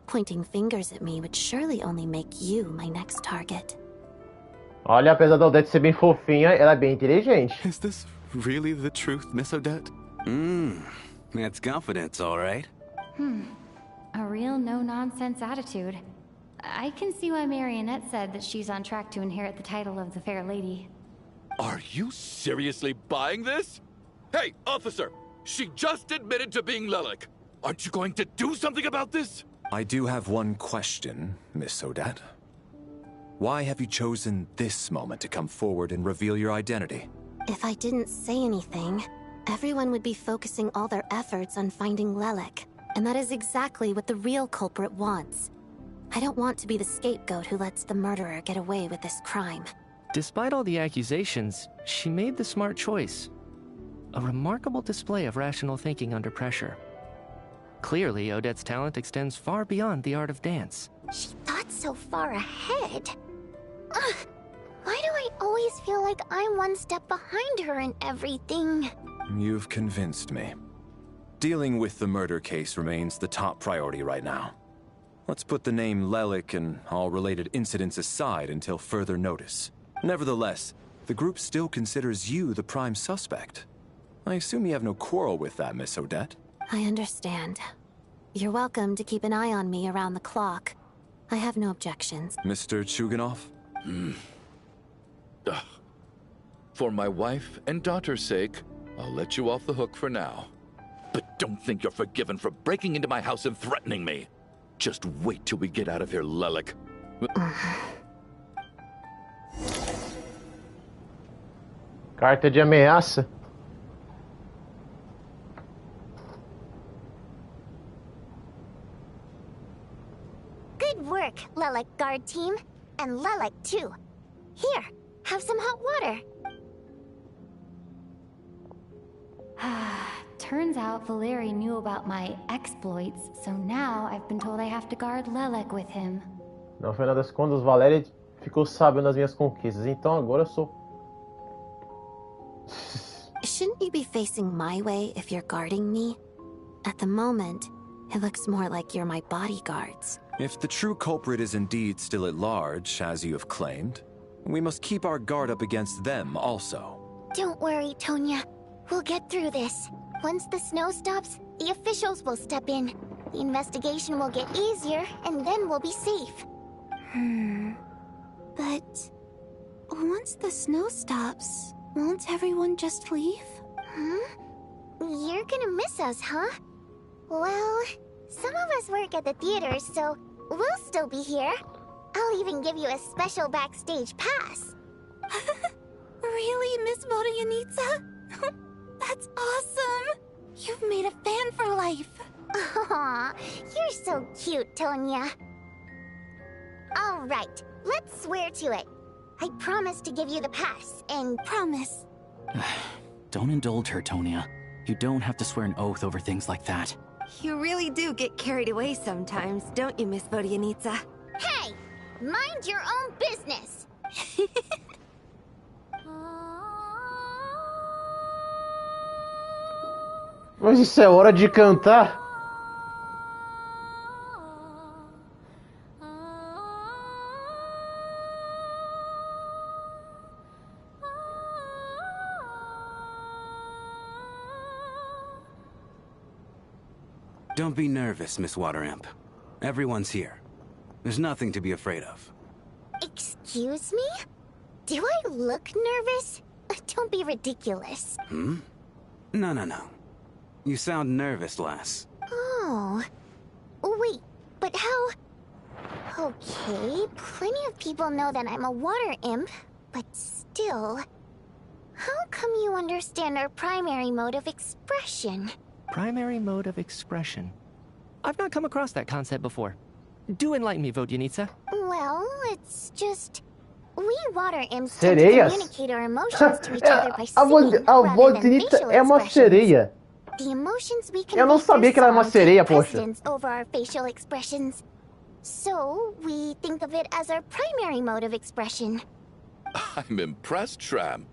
pointing fingers at me would surely only make you my next target. Olha, apesar da Odette ser bem fofinha, ela é bem inteligente. Is this really the truth, Miss Odette? That's confidence, all right. A real no-nonsense attitude. I can see why Marionette said that she's on track to inherit the title of the Fair Lady. Are you seriously buying this? Hey, officer! She just admitted to being Lelek. Aren't you going to do something about this? I do have one question, Miss Odette. Why have you chosen this moment to come forward and reveal your identity? If I didn't say anything, everyone would be focusing all their efforts on finding Lelek. And that is exactly what the real culprit wants. I don't want to be the scapegoat who lets the murderer get away with this crime. Despite all the accusations, she made the smart choice. A remarkable display of rational thinking under pressure. Clearly, Odette's talent extends far beyond the art of dance. She thought so far ahead. Ugh, why do I always feel like I'm one step behind her in everything? You've convinced me. Dealing with the murder case remains the top priority right now. Let's put the name Lelek and all related incidents aside until further notice. Nevertheless, the group still considers you the prime suspect. I assume you have no quarrel with that, Miss Odette? I understand. You're welcome to keep an eye on me around the clock. I have no objections. Mr. Chuganov? For my wife and daughter's sake, I'll let you off the hook for now. But don't think you're forgiven for breaking into my house and threatening me. Just wait till we get out of here, Lelek. Carta de ameaça. guard team, and Lelek too. Here, have some hot water. Turns out Valeri knew about my exploits, so now I've been told I have to guard Lelek with him. No final das contas, Valeri ficou sabendo das minhas conquistas, então agora eu sou... Shouldn't you be facing my way if you're guarding me? At the moment, it looks more like you're my bodyguards. If the true culprit is indeed still at large, as you have claimed, we must keep our guard up against them also. Don't worry, Tonya. We'll get through this. Once the snow stops, the officials will step in. The investigation will get easier, and then we'll be safe. But once the snow stops, won't everyone just leave? You're gonna miss us, huh? Well, some of us work at the theater, so we'll still be here. I'll even give you a special backstage pass. Really, Miss Vodyanitsa? That's awesome! You've made a fan for life. Aw, you're so cute, Tonya. All right, let's swear to it. I promise to give you the pass, and promise. Don't indulge her, Tonya. You don't have to swear an oath over things like that. You really do get carried away sometimes, don't you, Miss Vodyanitsa? Hey! Mind your own business! Mas isso é hora de cantar? Don't be nervous, Miss Water Imp. Everyone's here. There's nothing to be afraid of. Excuse me? Do I look nervous? Don't be ridiculous. No. You sound nervous, lass. Oh. Wait, but how... Okay, plenty of people know that I'm a water imp, but still... How come you understand our primary mode of expression? Primary mode of expression. I've not come across that concept before. Do enlighten me, Vodyanitsa. Well, it's just... We water imps tend to communicate our emotions to each other by singing rather than facial é uma sereia. The emotions we Eu não sabia que ela era uma sereia, poxa. over our facial expressions. So, we think of it as our primary mode of expression. I'm impressed, Shram.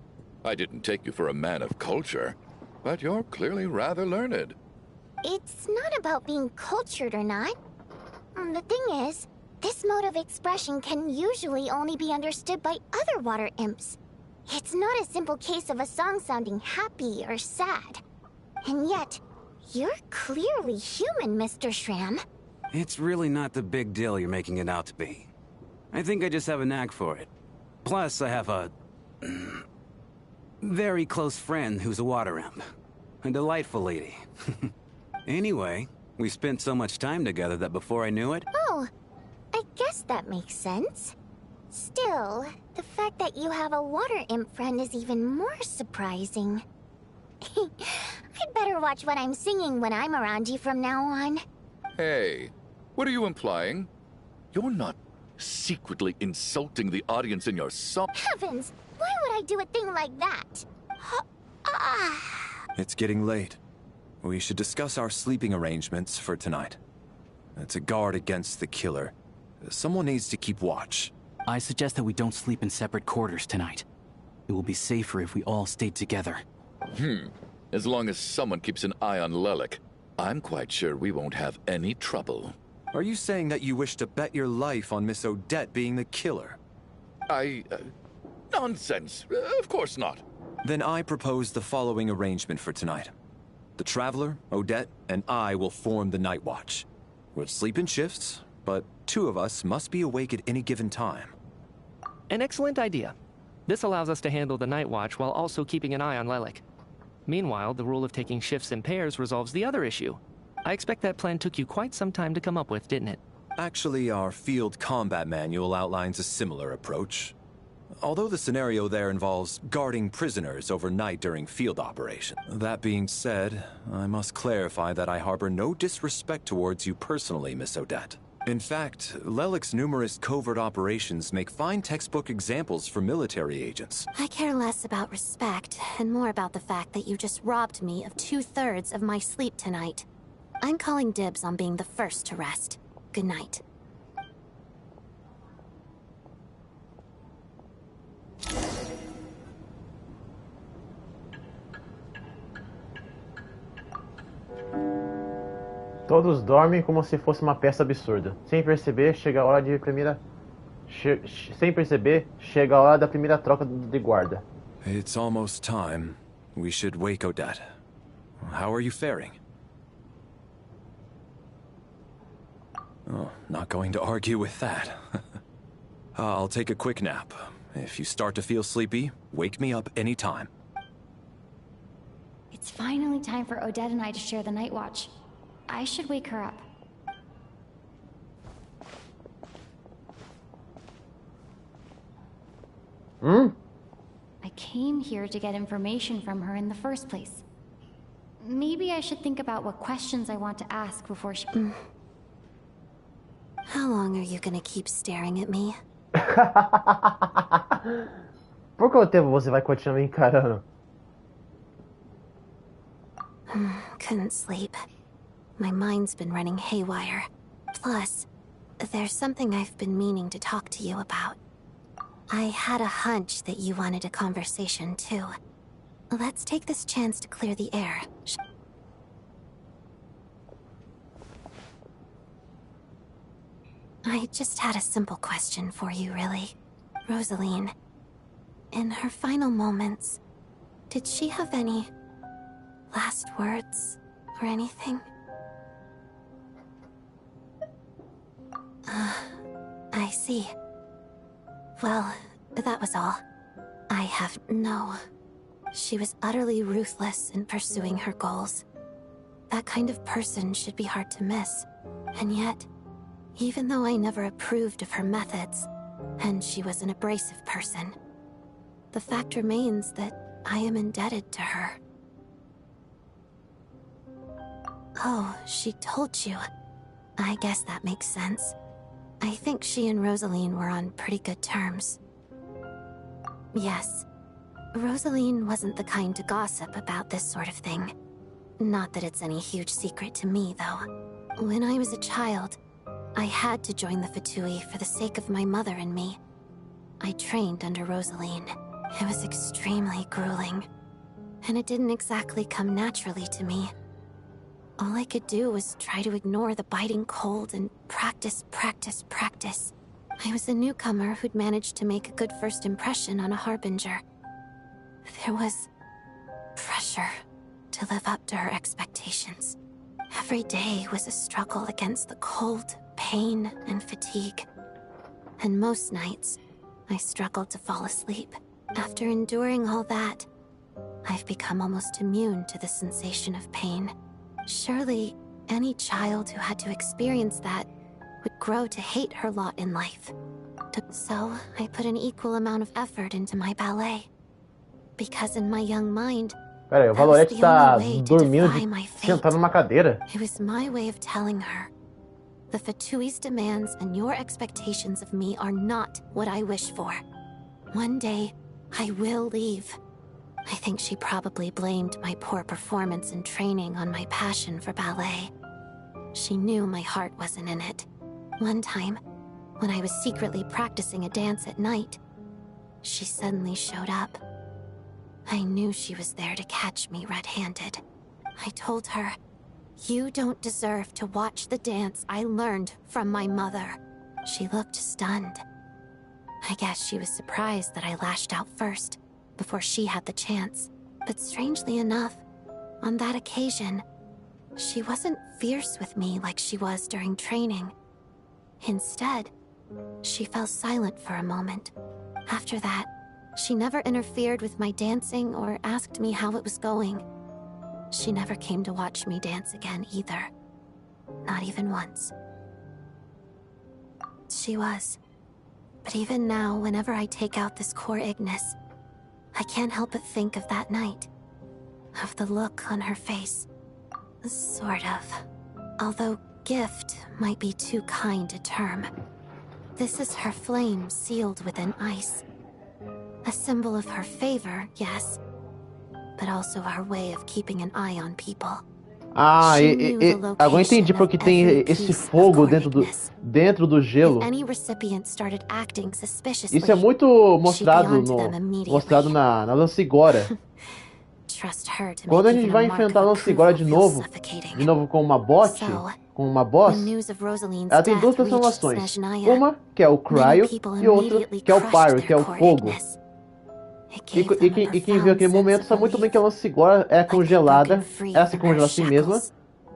I didn't take you for a man of culture, but you're clearly rather learned. It's not about being cultured or not. The thing is, this mode of expression can usually only be understood by other water imps. It's not a simple case of a song sounding happy or sad. And yet, you're clearly human, Mr. Shram. It's really not the big deal you're making it out to be. I think I just have a knack for it. Plus, I have a... very close friend who's a water imp. A delightful lady. Anyway, we spent so much time together that before I knew it... Oh, I guess that makes sense. Still, the fact that you have a water imp friend is even more surprising. I'd better watch what I'm singing when I'm around you from now on. Hey, what are you implying? You're not secretly insulting the audience in your song. Heavens! Why would I do a thing like that? It's getting late. We should discuss our sleeping arrangements for tonight. To guard against the killer, someone needs to keep watch. I suggest that we don't sleep in separate quarters tonight. It will be safer if we all stay together. As long as someone keeps an eye on Lelek, I'm quite sure we won't have any trouble. Are you saying that you wish to bet your life on Miss Odette being the killer? Nonsense. Of course not. Then I propose the following arrangement for tonight. The Traveler, Odette, and I will form the Night Watch. We'll sleep in shifts, but two of us must be awake at any given time. An excellent idea. This allows us to handle the Night Watch while also keeping an eye on Lelek. Meanwhile, the rule of taking shifts in pairs resolves the other issue. I expect that plan took you quite some time to come up with, didn't it? Actually, our field combat manual outlines a similar approach. Although the scenario there involves guarding prisoners overnight during field operation. That being said, I must clarify that I harbor no disrespect towards you personally, Miss Odette. In fact, Lelik's numerous covert operations make fine textbook examples for military agents. I care less about respect and more about the fact that you just robbed me of 2/3 of my sleep tonight. I'm calling dibs on being the first to rest. Good night. Todos dormem como se fosse uma peça absurda. Sem perceber, chega a hora de chega a hora da primeira troca de guarda. It's almost time. We should wake Odette. How are you faring? Oh, not going to argue with that. I'll take a quick nap. If you start to feel sleepy, wake me up anytime. It's finally time for Odette and I to share the night watch. I should wake her up. I came here to get information from her in the first place. Maybe I should think about what questions I want to ask before she... How long are you gonna keep staring at me? Por quanto tempo você vai continuar me encarando? Couldn't sleep. My mind's been running haywire. Plus, there's something I've been meaning to talk to you about. I had a hunch that you wanted a conversation too. Let's take this chance to clear the air. I just had a simple question for you, really. Rosaline, in her final moments, did she have any last words or anything? I see. Well, that was all. I have no... She was utterly ruthless in pursuing her goals. That kind of person should be hard to miss. And yet, even though I never approved of her methods, and she was an abrasive person, the fact remains that I am indebted to her. Oh, she told you. I guess that makes sense. I think she and Rosaline were on pretty good terms. Yes. Rosaline wasn't the kind to gossip about this sort of thing. Not that it's any huge secret to me, though. When I was a child, I had to join the Fatui for the sake of my mother and me. I trained under Rosaline. It was extremely grueling. And it didn't exactly come naturally to me. All I could do was try to ignore the biting cold and practice. I was a newcomer who'd managed to make a good first impression on a harbinger. There was pressure to live up to her expectations. Every day was a struggle against the cold, pain, and fatigue. And most nights, I struggled to fall asleep. After enduring all that, I've become almost immune to the sensation of pain. Surely, any child who had to experience that would grow to hate her lot in life. So, I put an equal amount of effort into my ballet. Because in my young mind, Pera aí, o Valorette tá dormindo sentado numa cadeira. It was my way of telling her, the Fatui's demands and your expectations of me are not what I wish for. One day, I will leave. I think she probably blamed my poor performance in training on my passion for ballet. She knew my heart wasn't in it. One time, when I was secretly practicing a dance at night, she suddenly showed up. I knew she was there to catch me red-handed. I told her, "You don't deserve to watch the dance I learned from my mother." She looked stunned. I guess she was surprised that I lashed out first, before she had the chance. But strangely enough, on that occasion, she wasn't fierce with me like she was during training. Instead, she fell silent for a moment. After that, she never interfered with my dancing or asked me how it was going. She never came to watch me dance again either. Not even once. She was. But even now, whenever I take out this core Ignis, I can't help but think of that night. Of the look on her face. Sort of. Although Gift might be too kind a term. This is her flame sealed within ice. A symbol of her favor, yes, but also her way of keeping an eye on people. Ah, agora entendi porque tem esse fogo dentro do gelo. Isso é muito mostrado na Lancigora. Quando a gente vai enfrentar a Lancigora de novo com uma boss, ela tem duas transformações. Uma que é o Cryo e outra que é o Pyro, que é o fogo. E quem viu aquele momento sabe muito bem que a Lancigora é congelada, ela se congela assim mesma,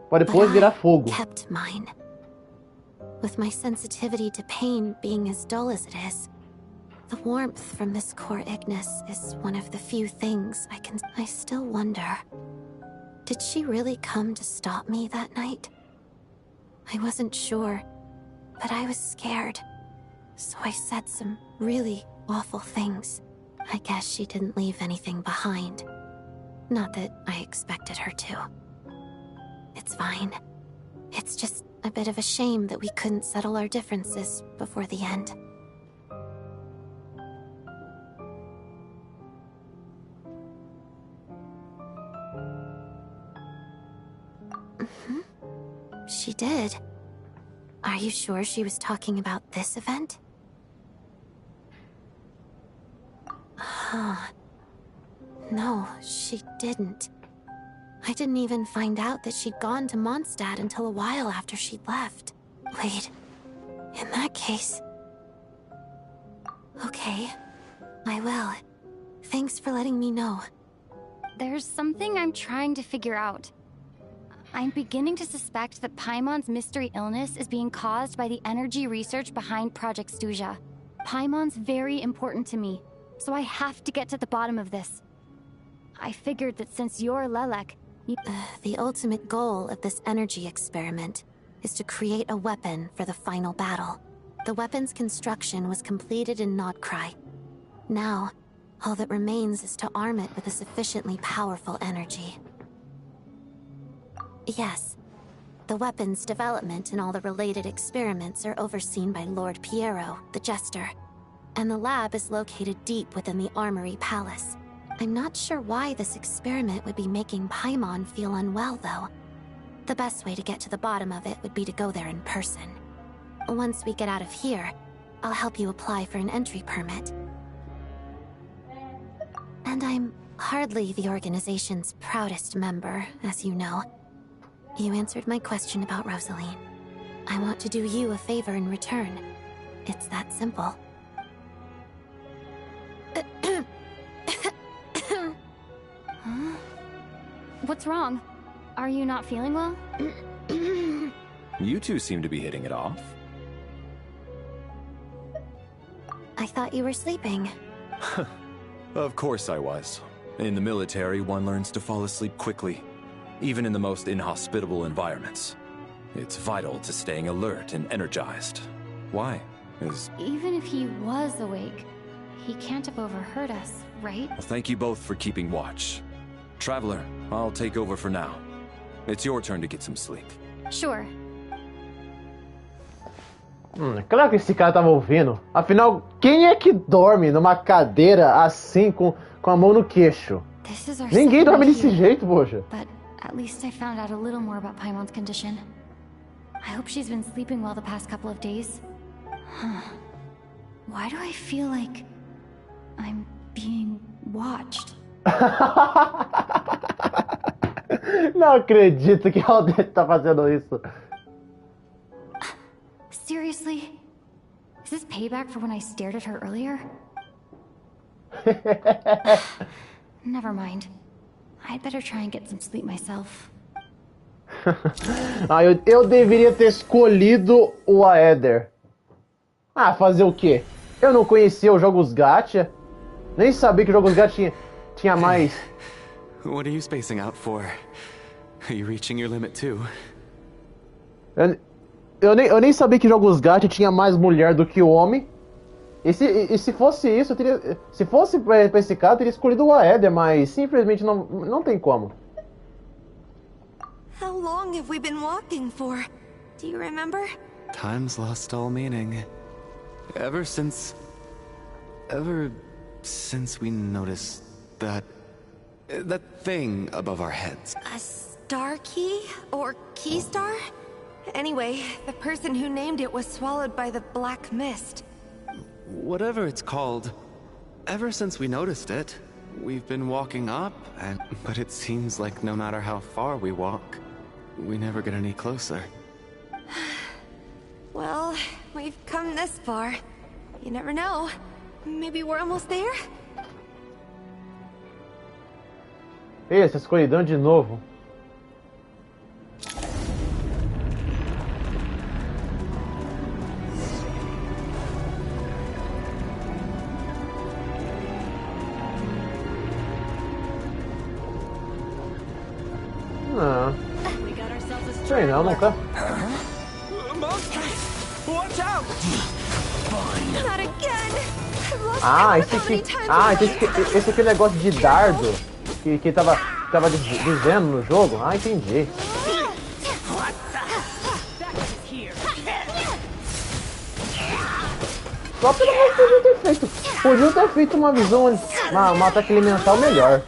para depois virar fogo. With my sensitivity to pain being as dull as it is, the warmth from this core Ignis is one of the few things I still wonder. Did she really come to stop me that night? I wasn't sure, but I was scared, so I said some really awful things. I guess she didn't leave anything behind. Not that I expected her to. It's fine. It's just a bit of a shame that we couldn't settle our differences before the end. She did. Are you sure she was talking about this event? No, she didn't. I didn't even find out that she'd gone to Mondstadt until a while after she'd left. Wait, in that case... Okay, I will. Thanks for letting me know. There's something I'm trying to figure out. I'm beginning to suspect that Paimon's mystery illness is being caused by the energy research behind Project Stuja. Paimon's very important to me, so I have to get to the bottom of this. I figured that since you're Lelek, the ultimate goal of this energy experiment is to create a weapon for the final battle. The weapon's construction was completed in Nodcry. Now, all that remains is to arm it with a sufficiently powerful energy. Yes, the weapon's development and all the related experiments are overseen by Lord Piero, the Jester, and the lab is located deep within the Armory Palace. I'm not sure why this experiment would be making Paimon feel unwell, though. The best way to get to the bottom of it would be to go there in person. Once we get out of here, I'll help you apply for an entry permit. And I'm hardly the organization's proudest member, as you know. You answered my question about Rosaline. I want to do you a favor in return. It's that simple. Huh? What's wrong? Are you not feeling well? You two seem to be hitting it off. I thought you were sleeping. Of course I was. In the military, one learns to fall asleep quickly, even in the most inhospitable environments. It's vital to staying alert and energized. Why? Even if he was awake, he can't have overheard us, right? Well, thank you both for keeping watch. Traveler, I'll take over for now. It's your turn to get some sleep. Sure. Claro que esse cara tava ouvindo. Afinal, quem é que dorme numa cadeira assim com a mão no queixo? Ninguém dorme desse jeito, poxa. But at least I found out a little more about Paimon's condition. I hope she's been sleeping well the past couple of days. Huh. Why do I feel like I'm being watched? Não acredito que a Odette tá fazendo isso. Seriously? Is this payback for when I stared at her earlier? Never mind. I'd better try and get some sleep myself. Eu deveria ter escolhido o Aether. Fazer o quê? Eu não conhecia os jogos gacha. Nem sabia que os jogos gacha tinha mais. What are you spacing out for? Are you reaching your limit too? Eu nem sabia que jogos gacha tinha mais mulher do que o homem. E se fosse isso, eu teria, se fosse pra esse cara, eu teria escolhido o Aether, mas simplesmente não tem como. How long have we been walking for? Do you remember? Time's lost all meaning. Ever since we noticed that thing above our heads. A star key? Or key star? Anyway, the person who named it was swallowed by the black mist. Whatever it's called, ever since we noticed it, we've been walking up, but it seems like no matter how far we walk, we never get any closer. Well, we've come this far. You never know. Maybe we're almost there? Ei, essa escuridão de novo. Não. Sei não, não tá. Ah, esse aqui é o negócio de dardo que tava dizendo no jogo. Ah, entendi. Só pelo menos podiam ter feito uma visão, uma ataque elemental melhor.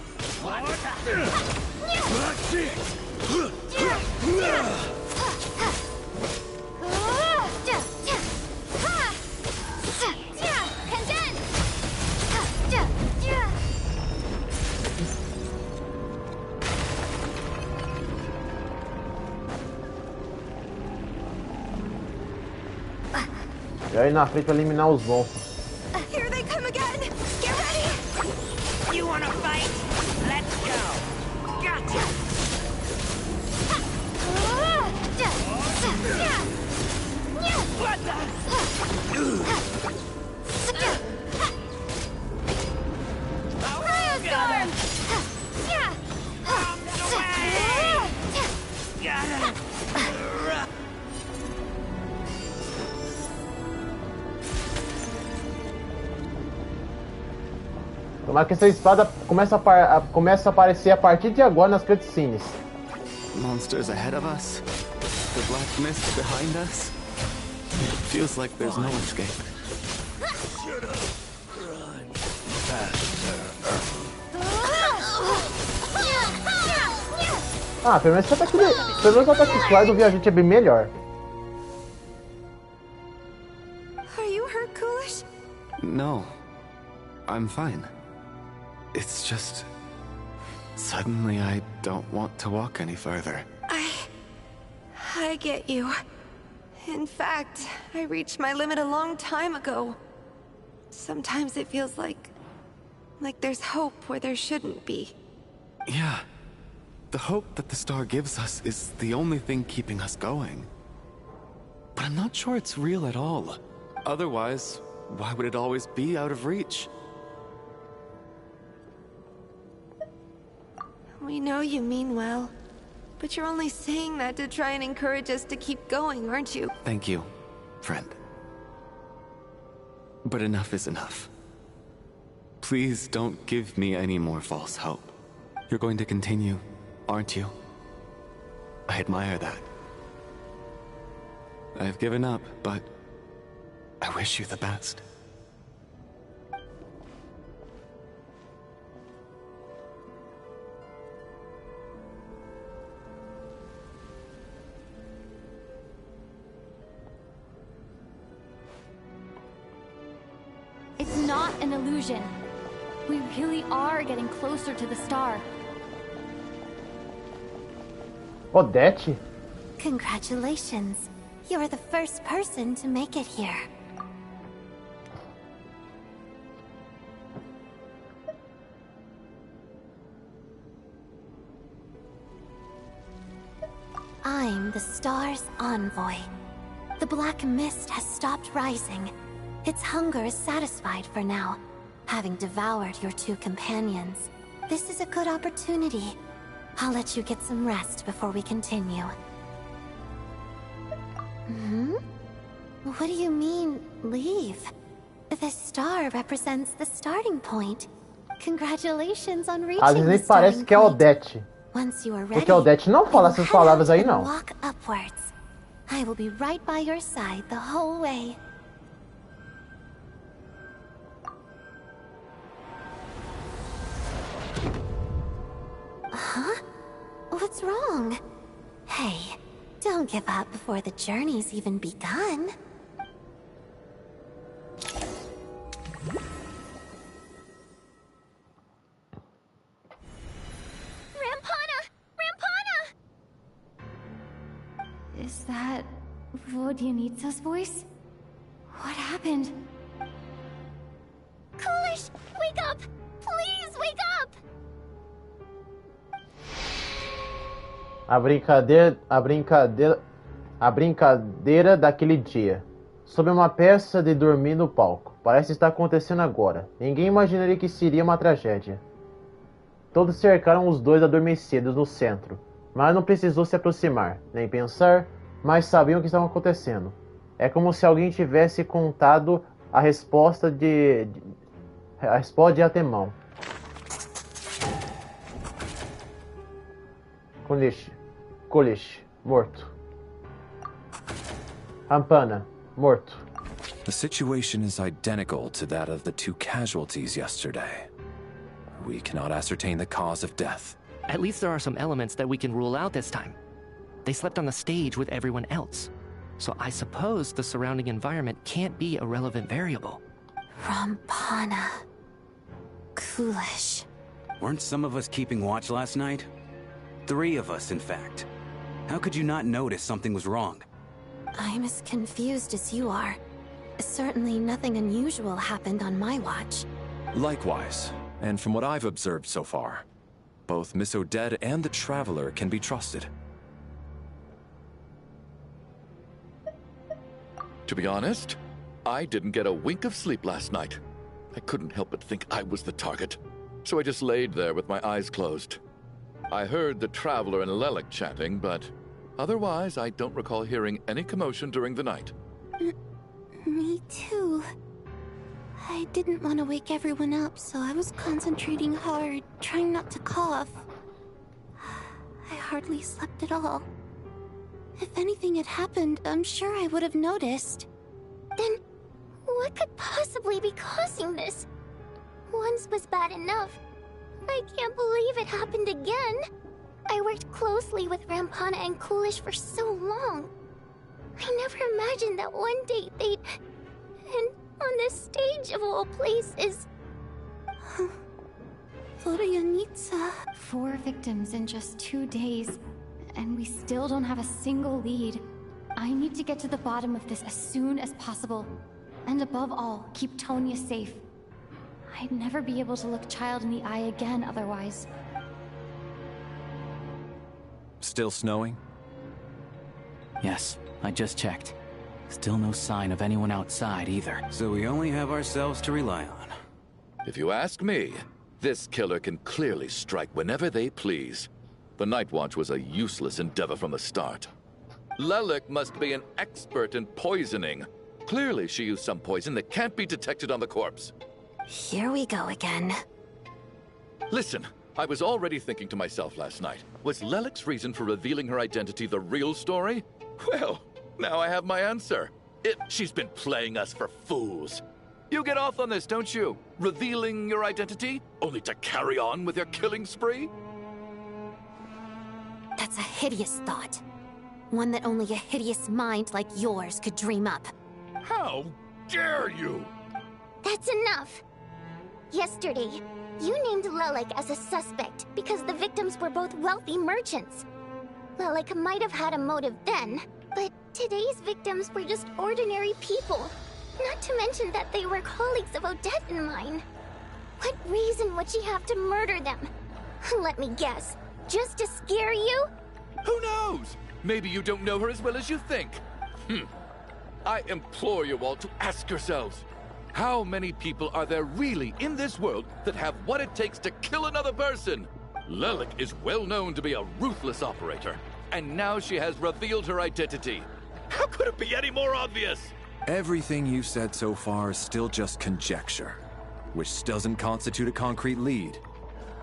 E aí na frente pra eliminar os monstros. Here they come again. Get ready. You wanna fight? Let's go. Gotcha. What the? Tomara que essa espada comece a aparecer a partir de agora nas cutscenes. Monsters ahead of us. The black mist behind us. It feels like there's no escape. Ah, pelo menos o ataque claro do Viajante é bem melhor. Are you hurt, Coolish? No. I'm fine. It's just... suddenly I don't want to walk any further. I get you. In fact, I reached my limit a long time ago. Sometimes it feels like there's hope where there shouldn't be. Yeah. The hope that the star gives us is the only thing keeping us going. But I'm not sure it's real at all. Otherwise, why would it always be out of reach? We know you mean well, but you're only saying that to try and encourage us to keep going, aren't you? Thank you, friend. But enough is enough. Please don't give me any more false hope. You're going to continue, aren't you? I admire that. I've given up, but I wish you the best. It's not an illusion. We really are getting closer to the star. Odette? Congratulations. You're the first person to make it here. I'm the star's envoy. The black mist has stopped rising. Its hunger is satisfied for now, having devoured your two companions. This is a good opportunity. I'll let you get some rest before we continue. What do you mean, leave? The star represents the starting point. Congratulations on reaching Às vezes nem parece que é Odette. Once you are ready, Porque a Odette não fala essas palavras aí, não. walk upwards. I will be right by your side the whole way. Huh? What's wrong? Hey, don't give up before the journey's even begun. Is that Vodyanitsa's voice? What happened? Coolish, wake up! Please wake up! A brincadeira daquele dia. Sob uma peça de dormir no palco. Parece estar acontecendo agora. Ninguém imaginaria que seria uma tragédia. Todos cercaram os dois adormecidos no centro. Mas não precisou se aproximar, nem pensar, mas sabiam o que estava acontecendo. É como se alguém tivesse contado a resposta de antemão. Coliche, morto. Rampana, morto. The situation is identical to that of the 2 casualties yesterday. We cannot ascertain the cause of death. At least there are some elements that we can rule out this time. They slept on the stage with everyone else. So I suppose the surrounding environment can't be a relevant variable. Rampana. Coolish. Weren't some of us keeping watch last night? 3 of us, in fact. How could you not notice something was wrong? I'm as confused as you are. Certainly nothing unusual happened on my watch. Likewise, and from what I've observed so far, both Miss Odette and the Traveler can be trusted. To be honest, I didn't get a wink of sleep last night. I couldn't help but think I was the target, so I just laid there with my eyes closed. I heard the Traveler and Lelik chatting, but otherwise I don't recall hearing any commotion during the night. Me too. I didn't want to wake everyone up, so I was concentrating hard, trying not to cough. I hardly slept at all. If anything had happened, I'm sure I would have noticed. Then, what could possibly be causing this? Once was bad enough. I can't believe it happened again. I worked closely with Rampana and Coolish for so long. I never imagined that one day they'd... And on the stage of all places... Vodyanitsa. 4 victims in just 2 days, and we still don't have a single lead. I need to get to the bottom of this as soon as possible. And above all, keep Tonya safe. I'd never be able to look Child in the eye again otherwise. Still snowing? Yes, I just checked. Still no sign of anyone outside either. So we only have ourselves to rely on. If you ask me, this killer can clearly strike whenever they please. The Night Watch was a useless endeavor from the start. Lelik must be an expert in poisoning. Clearly she used some poison that can't be detected on the corpse. Here we go again. Listen, I was already thinking to myself last night, was Lelik's reason for revealing her identity the real story? Well, now I have my answer. She's been playing us for fools. You get off on this, don't you? Revealing your identity, only to carry on with your killing spree? That's a hideous thought. One that only a hideous mind like yours could dream up. How dare you! That's enough! Yesterday, you named Lelik as a suspect because the victims were both wealthy merchants. Lelik might have had a motive then, but today's victims were just ordinary people. Not to mention that they were colleagues of Odette and mine. What reason would she have to murder them? Let me guess. Just to scare you? Who knows? Maybe you don't know her as well as you think. I implore you all to ask yourselves, how many people are there really in this world that have what it takes to kill another person? Lelik is well known to be a ruthless operator, and now she has revealed her identity. How could it be any more obvious? Everything you've said so far is still just conjecture, which doesn't constitute a concrete lead.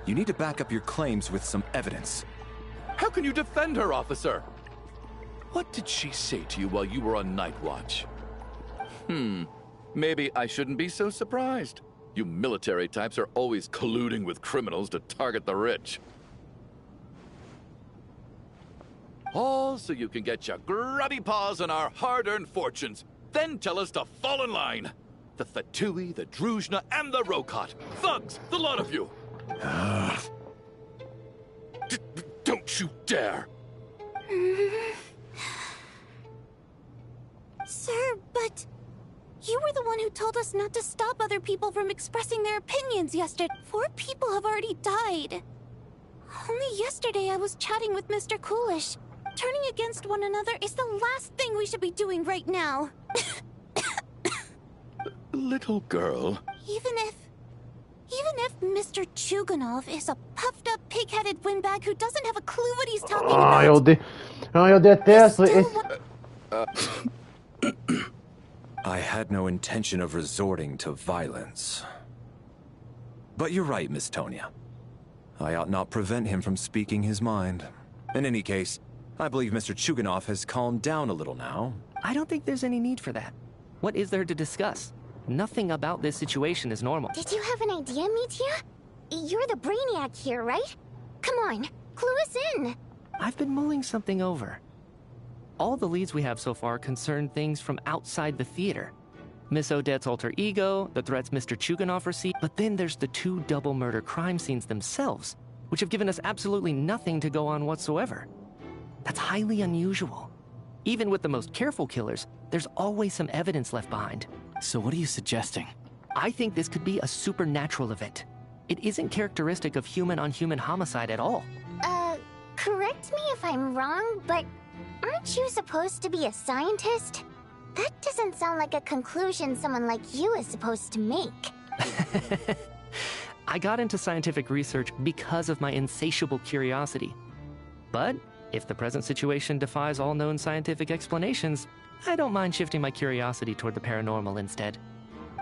You need to back up your claims with some evidence. How can you defend her, officer? What did she say to you while you were on night watch? Maybe I shouldn't be so surprised. You military types are always colluding with criminals to target the rich. All so you can get your grubby paws on our hard-earned fortunes. Then tell us to fall in line. The Fatui, the Druzhna, and the Rokot. Thugs, the lot of you. Don't you dare. Sir, but you were the one who told us not to stop other people from expressing their opinions yesterday. 4 people have already died. Only yesterday I was chatting with Mr. Coolish. Turning against one another is the last thing we should be doing right now. Little girl. Even if Mr. Chuganov is a puffed-up, pig-headed windbag who doesn't have a clue what he's talking about. Eu detesto esse... I had no intention of resorting to violence. But you're right, Miss Tonya. I ought not prevent him from speaking his mind. In any case, I believe Mr. Chuganov has calmed down a little now. I don't think there's any need for that. What is there to discuss? Nothing about this situation is normal. Did you have an idea, Mitya? You're the brainiac here, right? Come on, clue us in. I've been mulling something over. All the leads we have so far concern things from outside the theater. Miss Odette's alter ego, the threats Mr. Chuganov received, but then there's the 2 double murder crime scenes themselves, which have given us absolutely nothing to go on whatsoever. That's highly unusual. Even with the most careful killers, there's always some evidence left behind. So what are you suggesting? I think this could be a supernatural event. It isn't characteristic of human-on-human homicide at all. Correct me if I'm wrong, but aren't you supposed to be a scientist? That doesn't sound like a conclusion someone like you is supposed to make. I got into scientific research because of my insatiable curiosity. But if the present situation defies all known scientific explanations, I don't mind shifting my curiosity toward the paranormal instead.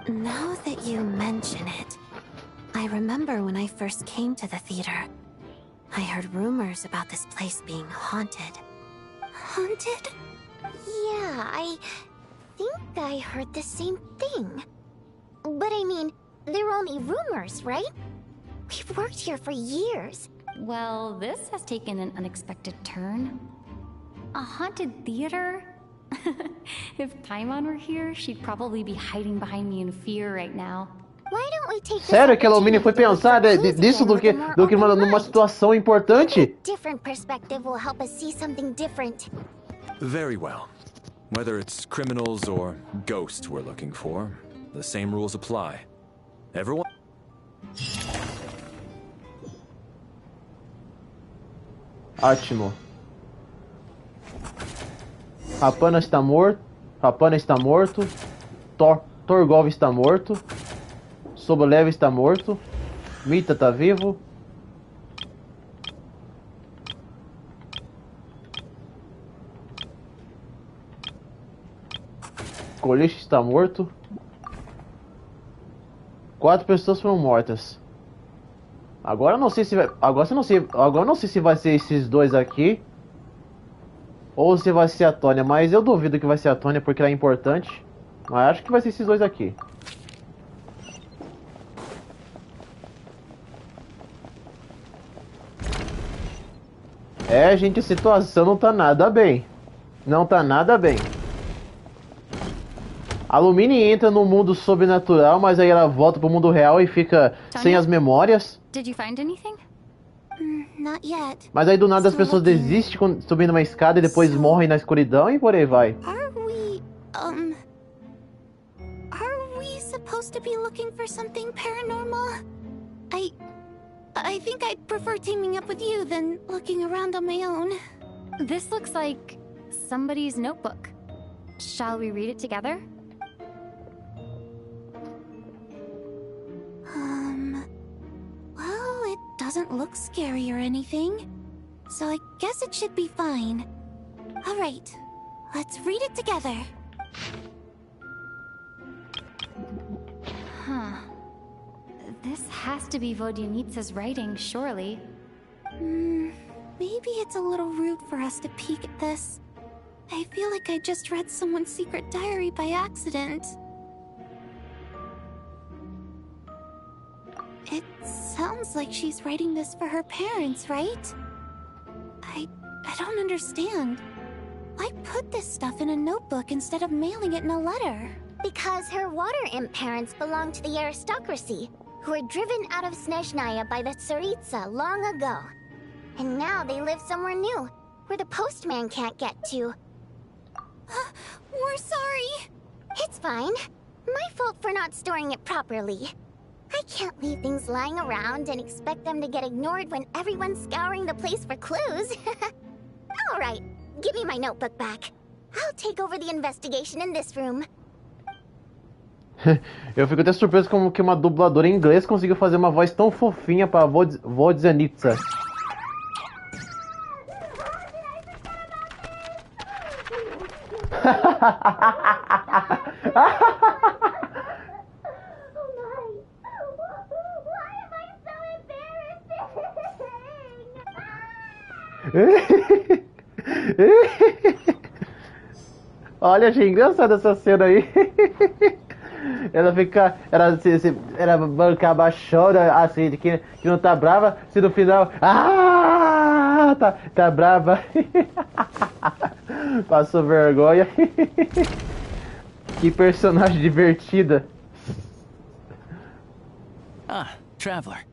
Now that you mention it, I remember when I first came to the theater. I heard rumors about this place being haunted. Haunted? Yeah, I think I heard the same thing. But I mean, they're only rumors, right? We've worked here for years. Well, this has taken an unexpected turn. A haunted theater? If Paimon were here, she'd probably be hiding behind me in fear right now. Why don't we take Sério que a Lumine foi pensar disso do que numa situação importante? Different perspective will help us see something different. Very well. Whether it's criminals or ghosts we're looking for, the same rules apply. Everyone... Ótimo. Rapana está morto. Rapana está morto. Torgov está morto. Sobolev está morto. Mita está vivo. Coliche está morto. 4 pessoas foram mortas. Agora eu não sei se vai, agora eu não sei se vai ser esses 2 aqui ou se vai ser a Tônia, mas eu duvido que vai ser a Tônia porque ela é importante. Mas acho que vai ser esses 2 aqui. É, gente, a situação não tá nada bem. Não tá nada bem. A Lumine entra no mundo sobrenatural, mas aí ela volta pro mundo real e fica sem as memórias. Did you find anything? Not yet. Mas aí do nada as pessoas desistem subindo uma escada e depois morrem na escuridão e por aí vai. Are we supposed to be looking for something paranormal? I think I'd prefer teaming up with you than looking around on my own. This looks like somebody's notebook. Shall we read it together? Well, it doesn't look scary or anything, so I guess it should be fine. All right, let's read it together. Huh. This has to be Vodyanitsa's writing, surely. Maybe it's a little rude for us to peek at this. I feel like I just read someone's secret diary by accident. It sounds like she's writing this for her parents, right? I don't understand. Why put this stuff in a notebook instead of mailing it in a letter? Because her water imp parents belong to the aristocracy, who were driven out of Snezhnaya by the Tsaritsa long ago. And now they live somewhere new, where the postman can't get to. We're sorry. It's fine. My fault for not storing it properly. I can't leave things lying around and expect them to get ignored when everyone's scouring the place for clues. Alright, give me my notebook back. I'll take over the investigation in this room. Eu fico até surpreso como que uma dubladora em inglês conseguiu fazer uma voz tão fofinha pra vó de Tsaritsa. Olha, achei engraçada essa cena aí. Ela fica. Ela bancar baixando assim, de que não tá brava, se no final. Tá brava. Passou vergonha. Que personagem divertida. Ah, Traveler.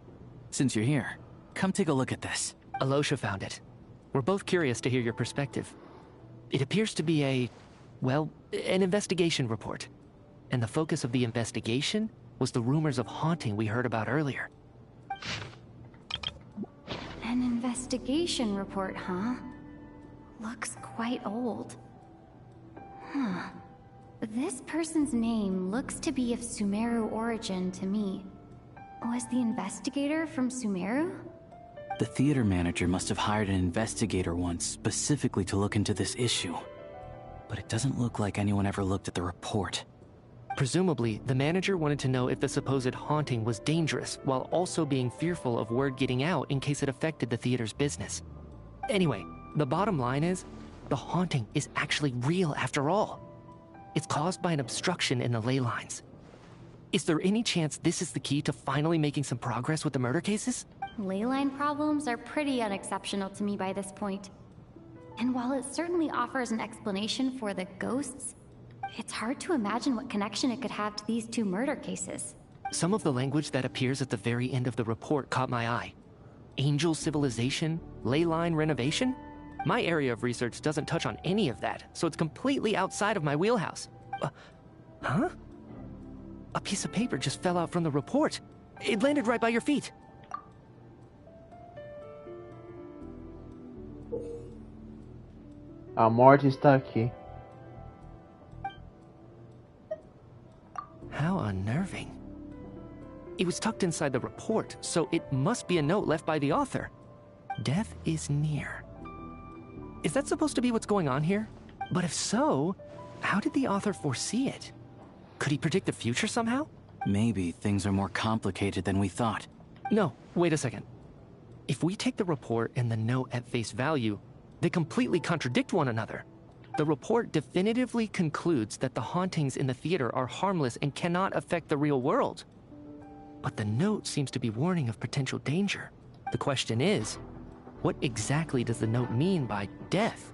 Since you're here, come take a look at this. Alosha found it. We're both curious to hear your perspective. It appears to be an investigation report. And the focus of the investigation was the rumors of haunting we heard about earlier. An investigation report, huh? Looks quite old. Huh. This person's name looks to be of Sumeru origin to me. Was the investigator from Sumeru? The theater manager must have hired an investigator once specifically to look into this issue. But it doesn't look like anyone ever looked at the report. Presumably, the manager wanted to know if the supposed haunting was dangerous, while also being fearful of word getting out in case it affected the theater's business. Anyway, the bottom line is, the haunting is actually real after all. It's caused by an obstruction in the ley lines. Is there any chance this is the key to finally making some progress with the murder cases? Ley line problems are pretty unexceptional to me by this point. And while it certainly offers an explanation for the ghosts, it's hard to imagine what connection it could have to these two murder cases. Some of the language that appears at the very end of the report caught my eye. Angel civilization, ley line renovation? My area of research doesn't touch on any of that, so it's completely outside of my wheelhouse. Huh? A piece of paper just fell out from the report. It landed right by your feet. A morte está aqui. How unnerving. It was tucked inside the report, so it must be a note left by the author. Death is near. Is that supposed to be what's going on here? But if so, how did the author foresee it? Could he predict the future somehow? Maybe things are more complicated than we thought. No, wait a second. If we take the report and the note at face value, they completely contradict one another. The report definitively concludes that the hauntings in the theater are harmless and cannot affect the real world. But the note seems to be warning of potential danger. The question is, what exactly does the note mean by death?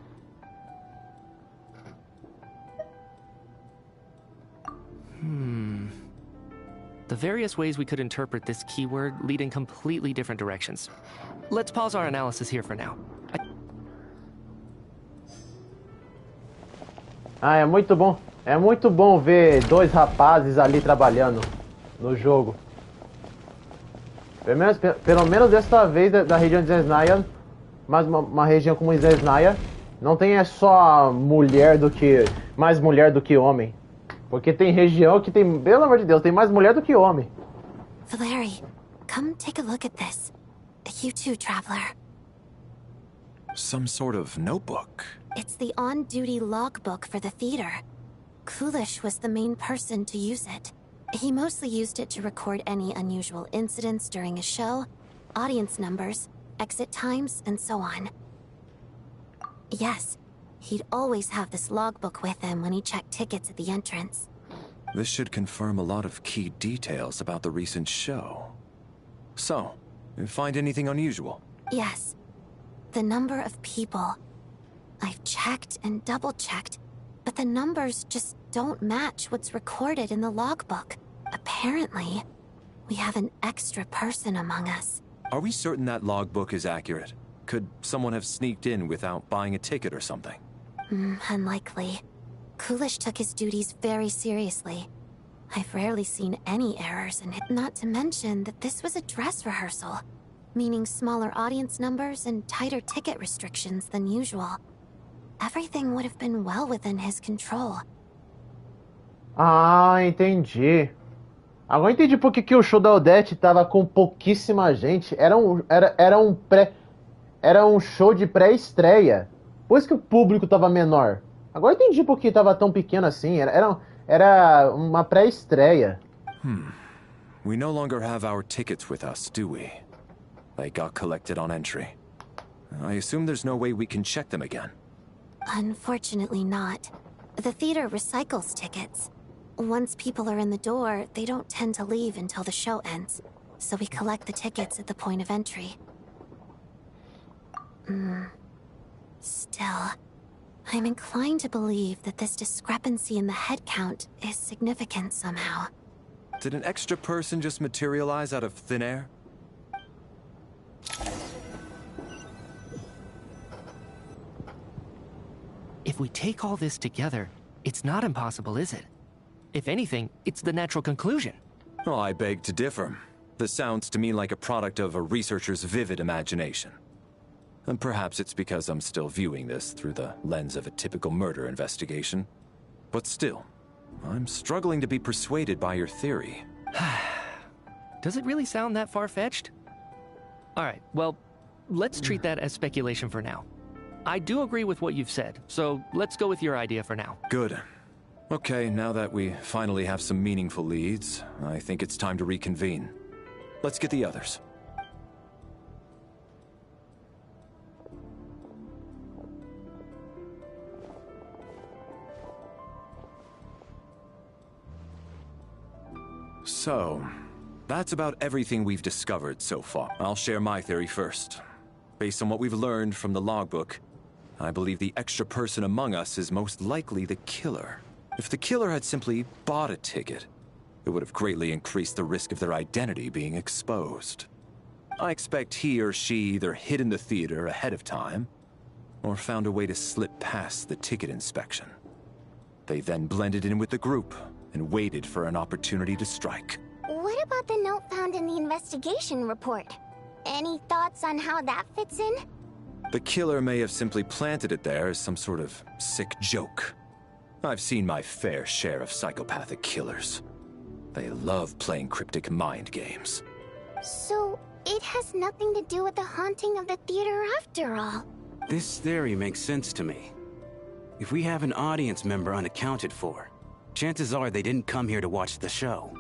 The various ways we could interpret this keyword lead in completely different directions. Let's pause our analysis here for now. É muito bom. É muito bom ver dois rapazes ali trabalhando no jogo. Pelo menos dessa vez da região de Snezhnaya, mas uma região como Snezhnaya, não tem só mais mulher do que homem. Porque tem região que tem, pelo amor de Deus, tem mais mulher do que homem. Valeri, come take a look at this. You too, Traveler. Some sort of notebook. It's the on-duty logbook for the theater. Kulish was the main person to use it. He mostly used it to record any unusual incidents during a show, audience numbers, exit times, and so on. Yes, He'd always have this logbook with him when he checked tickets at the entrance. This should confirm a lot of key details about the recent show. So, you find anything unusual? Yes. The number of people. I've checked and double-checked, but the numbers just don't match what's recorded in the logbook. Apparently, we have an extra person among us. Are we certain that logbook is accurate? Could someone have sneaked in without buying a ticket or something? Unlikely. Coolish took his duties very seriously. I've rarely seen any errors in it, not to mention that this was a dress rehearsal, meaning smaller audience numbers and tighter ticket restrictions than usual. Everything would have been well within his control. Ah, entendi. Agora entendi por que o show da Odete tava com pouquíssima gente. Era um show de pré-estreia. Por isso que o público tava menor. Agora entendi por que tava tão pequeno assim. Era uma pré-estreia. We no longer have our tickets with us, do we? They got collected on entry. I assume there's no way we can check them again. Unfortunately not. The theater recycles tickets. Once people are in the door, they don't tend to leave until the show ends. So we collect the tickets at the point of entry. Still, I'm inclined to believe that this discrepancy in the head count is significant somehow. Did an extra person just materialize out of thin air? If we take all this together, it's not impossible, is it? If anything, it's the natural conclusion. Well, I beg to differ. This sounds to me like a product of a researcher's vivid imagination. And perhaps it's because I'm still viewing this through the lens of a typical murder investigation. But still, I'm struggling to be persuaded by your theory. Does it really sound that far-fetched? Alright, well, let's treat that as speculation for now. I do agree with what you've said, so let's go with your idea for now. Good. Okay, now that we finally have some meaningful leads, I think it's time to reconvene. Let's get the others. So, that's about everything we've discovered so far. I'll share my theory first. Based on what we've learned from the logbook, I believe the extra person among us is most likely the killer. If the killer had simply bought a ticket, it would have greatly increased the risk of their identity being exposed. I expect he or she either hid in the theater ahead of time, or found a way to slip past the ticket inspection. They then blended in with the group and waited for an opportunity to strike. What about the note found in the investigation report? Any thoughts on how that fits in? The killer may have simply planted it there as some sort of sick joke. I've seen my fair share of psychopathic killers. They love playing cryptic mind games. So, it has nothing to do with the haunting of the theater after all. This theory makes sense to me. If we have an audience member unaccounted for, chances are they didn't come here to watch the show.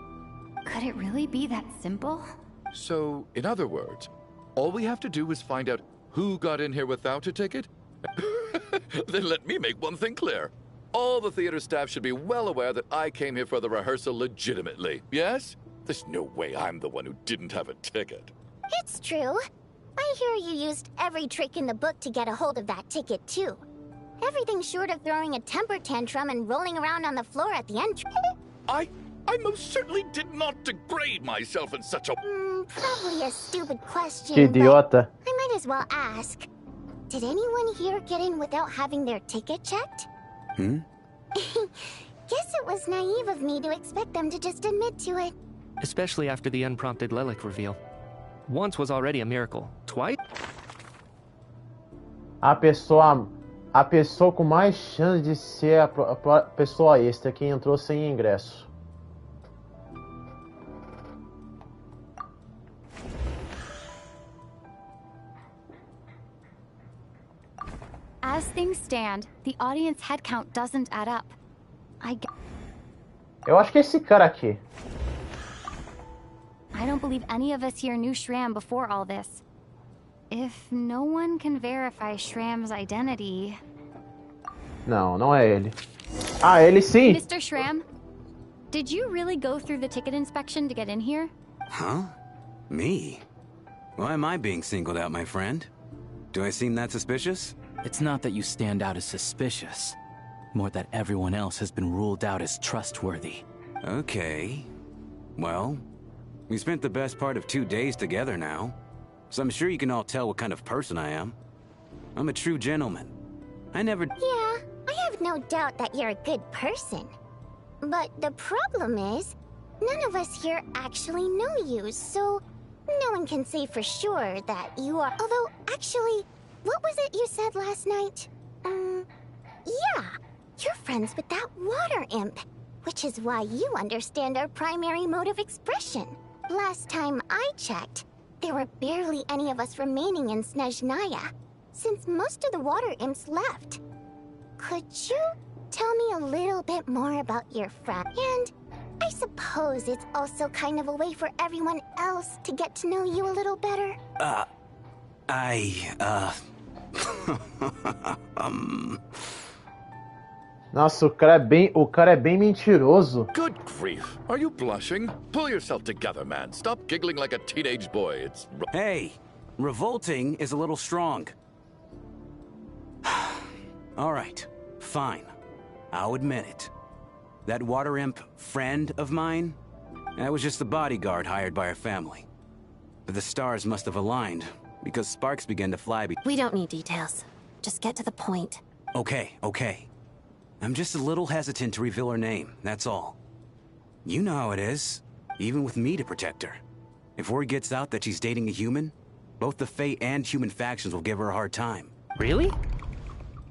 Could it really be that simple? So, in other words, all we have to do is find out who got in here without a ticket? Then let me make one thing clear. All the theater staff should be well aware that I came here for the rehearsal legitimately, yes? There's no way I'm the one who didn't have a ticket. It's true. I hear you used every trick in the book to get a hold of that ticket, too. Everything short of throwing a temper tantrum and rolling around on the floor at the entrance. I most certainly did not degrade myself in such a... Probably a stupid question, Que idiota. but I might as well ask. Did anyone here get in without having their ticket checked? Guess it was naive of me to expect them to just admit to it. Especially after the unprompted Lelik reveal. Once was already a miracle. Twice? A pessoa com mais chance de ser a pessoa extra que entrou sem ingresso. As things stand, the audience head count doesn't add up. Eu acho que é esse cara aqui. I don't believe any of us here knew Shram before all this. If no one can verify Shram's identity... Não, não é ele. Ah, ele sim! Mr. Schramm, did you really go through the ticket inspection to get in here? Huh? Me? Why am I being singled out, my friend? Do I seem that suspicious? It's not that you stand out as suspicious. More that everyone else has been ruled out as trustworthy. Okay. Well, we spent the best part of 2 days together now. So I'm sure you can all tell what kind of person I am. I'm a true gentleman. I never... Yeah, I have no doubt that you're a good person. But the problem is, none of us here actually know you, so no one can say for sure that you are... Although, actually, what was it you said last night? Yeah, you're friends with that water imp, which is why you understand our primary mode of expression. Last time I checked, there were barely any of us remaining in Snezhnaya, since most of the water imps left. Could you tell me a little bit more about your friend? And I suppose it's also kind of a way for everyone else to get to know you a little better. Nossa, o cara é bem mentiroso. Good grief. Are you blushing? Pull yourself together, man. Stop giggling like a teenage boy. It's... Hey, revolting is a little strong. All right, fine. I'll admit it. That water imp friend of mine, that was just the bodyguard hired by our family. But the stars must have aligned, because sparks began to fly. We don't need details. Just get to the point. Okay. I'm just a little hesitant to reveal her name, that's all. You know how it is, even with me to protect her. If word gets out that she's dating a human, both the Fae and human factions will give her a hard time. Really?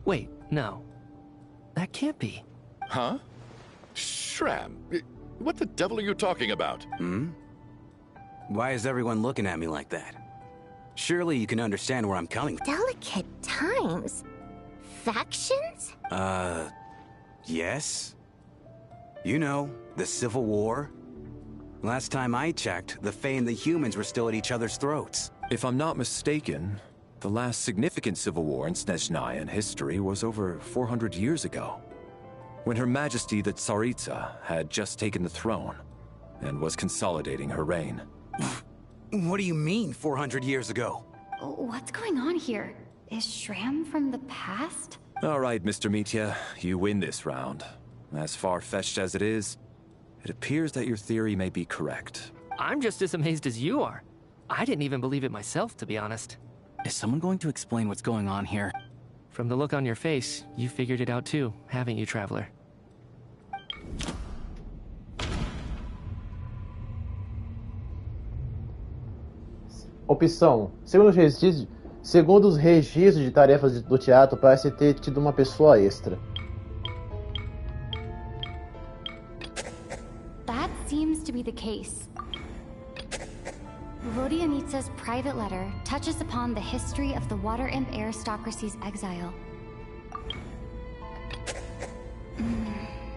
Wait, no. That can't be. Huh? Schramm, what the devil are you talking about? Why is everyone looking at me like that? Surely you can understand where I'm coming from. Delicate times? Factions? Yes? You know, the Civil War? Last time I checked, the Fae and the humans were still at each other's throats. If I'm not mistaken, the last significant civil war in Snezhnaya history was over 400 years ago, when Her Majesty the Tsaritsa had just taken the throne and was consolidating her reign. What do you mean, 400 years ago? What's going on here? Is Schramm from the past? All right, Mr. Mitya, you win this round. As far-fetched as it is, it appears that your theory may be correct. I'm just as amazed as you are. I didn't even believe it myself, to be honest. Is someone going to explain what's going on here? From the look on your face, you figured it out too, haven't you, Traveler? Opção. Segundo os registros de tarefas do teatro, parece ter tido uma pessoa extra. That seems to be the case. Vodianitsa's private letter touches upon the history of the Water Imp aristocracy's exile.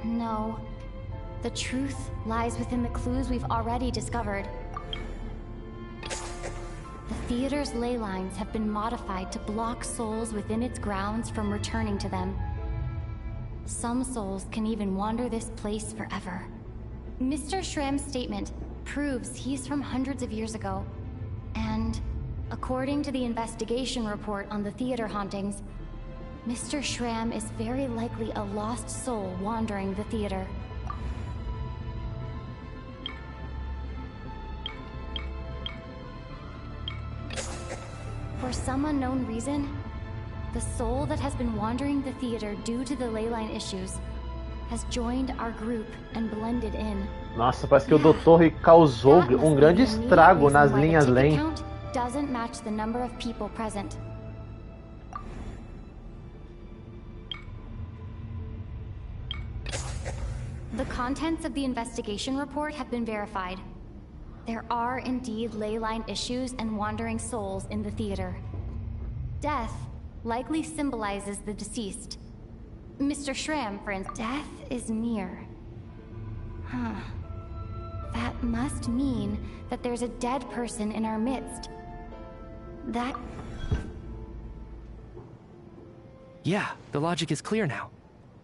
No. The truth lies within the clues we've already discovered. The theater's ley lines have been modified to block souls within its grounds from returning to them. Some souls can even wander this place forever. Mr. Schramm's statement proves he's from hundreds of years ago. And according to the investigation report on the theater hauntings, Mr. Schramm is very likely a lost soul wandering the theater. For some unknown reason, the soul that has been wandering the theater due to the leyline issues has joined our group and blended in. Nossa, parece que o Doutor causou grande estrago nas linhas lei. Doesn't match the number of people present. The contents of the investigation report have been verified. There are indeed leyline issues and wandering souls in the theater. Death likely symbolizes the deceased. Mr. Schramm, for instance. Death is near. Huh. That must mean that there's a dead person in our midst. That... Yeah, the logic is clear now.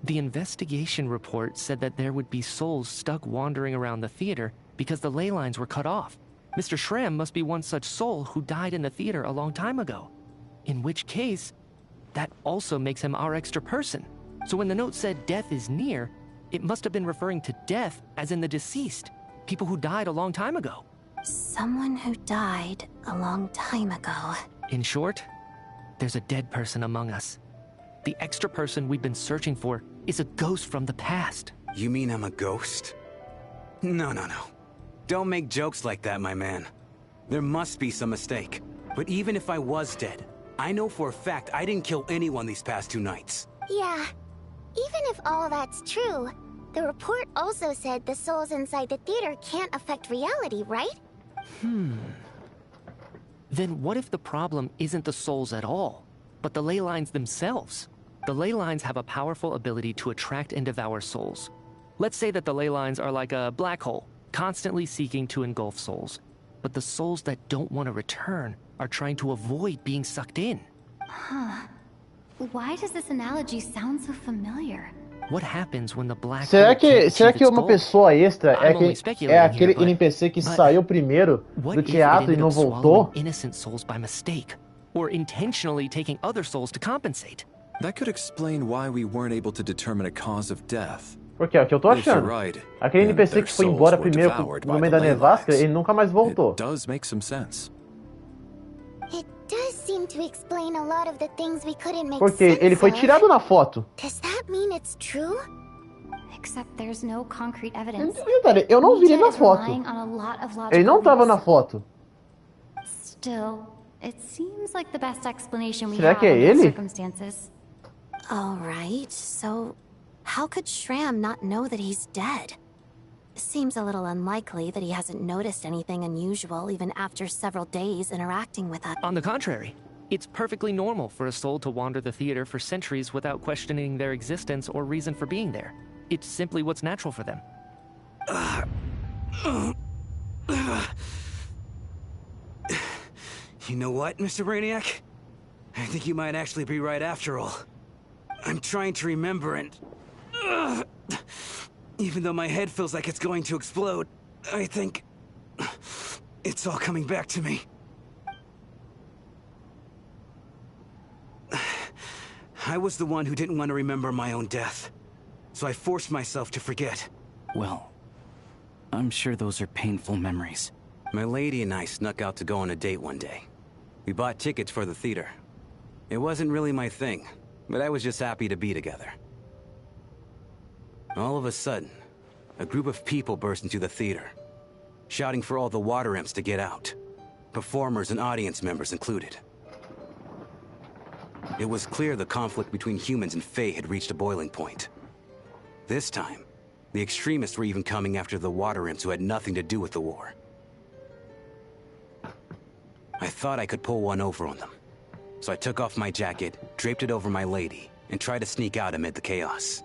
The investigation report said that there would be souls stuck wandering around the theater because the ley lines were cut off. Mr. Schramm must be one such soul who died in the theater a long time ago. In which case, that also makes him our extra person. So when the note said death is near, it must have been referring to death as in the deceased, people who died a long time ago. Someone who died a long time ago. In short, there's a dead person among us. The extra person we've been searching for is a ghost from the past. You mean I'm a ghost? No. Don't make jokes like that, my man. There must be some mistake. But even if I was dead, I know for a fact I didn't kill anyone these past 2 nights. Yeah. Even if all that's true, the report also said the souls inside the theater can't affect reality, right? Then what if the problem isn't the souls at all, but the ley lines themselves? The ley lines have a powerful ability to attract and devour souls. Let's say that the ley lines are like a black hole, constantly seeking to engulf souls. But the souls that don't want to return are trying to avoid being sucked in. Huh. Why does this analogy sound so familiar? What happens when the black Será hole can't que achieve its uma goal? pessoa extra I'm only speculating é aquele here, but NPC que saiu primeiro what do if it teatro e ended não up swallowing voltou? innocent souls by mistake, or intentionally taking other souls to compensate? That could explain why we weren't able to determine a cause of death. Porque é o que eu tô If you're achando. right, Aquele and NPC their que foi souls embora were primeiro devoured no by meio the da ley nevasca, lines. ele nunca mais voltou. It does make some sense. It does seem to explain a lot of the things we couldn't make Porque sense ele foi of. tirado na foto. Does that mean it's true? Except there's no concrete evidence. Detalhe, eu não vi ele Nietzsche na is foto. relying on a lot of logical Ele não tava na evidence. foto. Still, it seems like the best explanation we Será have que é under the ele? circumstances. Alright, so how could Schramm not know that he's dead? Seems a little unlikely that he hasn't noticed anything unusual even after several days interacting with us. On the contrary, it's perfectly normal for a soul to wander the theater for centuries without questioning their existence or reason for being there. It's simply what's natural for them. You know what, Mr. Brainiac? I think you might actually be right after all. I'm trying to remember and... even though my head feels like it's going to explode, I think... it's all coming back to me. I was the one who didn't want to remember my own death, so I forced myself to forget. Well, I'm sure those are painful memories. My lady and I snuck out to go on a date one day. We bought tickets for the theater. It wasn't really my thing, but I was just happy to be together. All of a sudden, a group of people burst into the theater, shouting for all the water imps to get out, performers and audience members included. It was clear the conflict between humans and Fae had reached a boiling point. This time, the extremists were even coming after the water imps who had nothing to do with the war. I thought I could pull one over on them. So I took off my jacket, draped it over my lady, and tried to sneak out amid the chaos.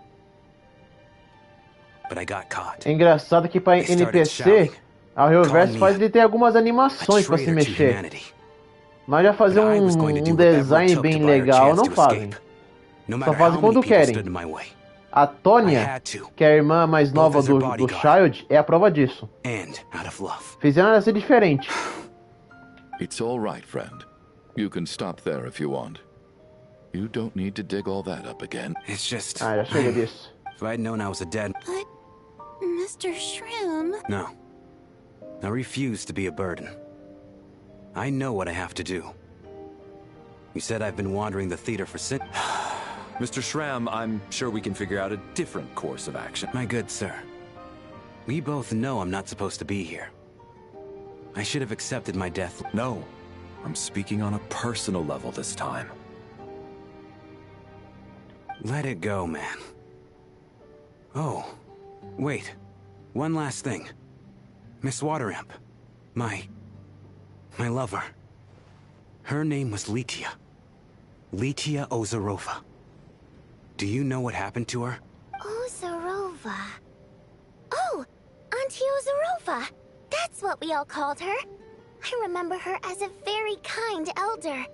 But I got caught. É engraçado que para NPC, a Reverse faz ele ter algumas animações para se mexer. Mas já fazer um design bem legal não fazem. Só fazem quando querem. A Tonya, que é a irmã mais nova do Child, é a prova disso. Fizeram ela ser diferente. It's all right, friend. You can stop there if you want. You don't need to dig all that up again. It's just... já chega disso. If I'd known I was a dead... But, Mr. Schramm... No. I refuse to be a burden. I know what I have to do. You said I've been wandering the theater for sin... Mr. Schramm, I'm sure we can figure out a different course of action. My good sir. We both know I'm not supposed to be here. I should have accepted my death. No. I'm speaking on a personal level this time. Let it go, man. Oh, wait. One last thing. Miss Waterimp. My lover. Her name was Litia. Litia Ozarova. Do you know what happened to her? Ozarova. Oh, Auntie Ozarova. That's what we all called her. I remember her as a very kind elder.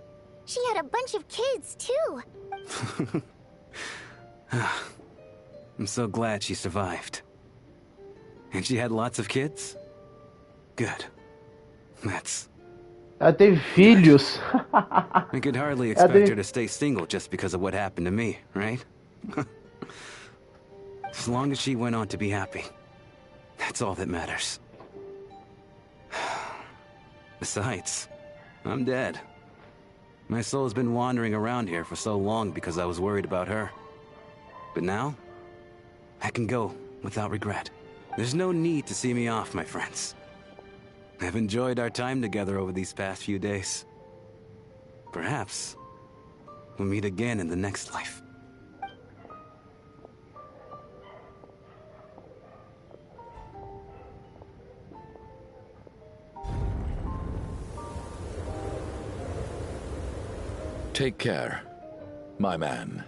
She had a bunch of kids, too. I'm so glad she survived. And she had lots of kids? Good. That's... Ela teve filhos. I could hardly expect her to stay single just because of what happened to me, right? As long as she went on to be happy. That's all that matters. Besides, I'm dead. My soul's been wandering around here for so long because I was worried about her. But now, I can go without regret. There's no need to see me off, my friends. I've enjoyed our time together over these past few days. Perhaps we'll meet again in the next life. Take care, my man.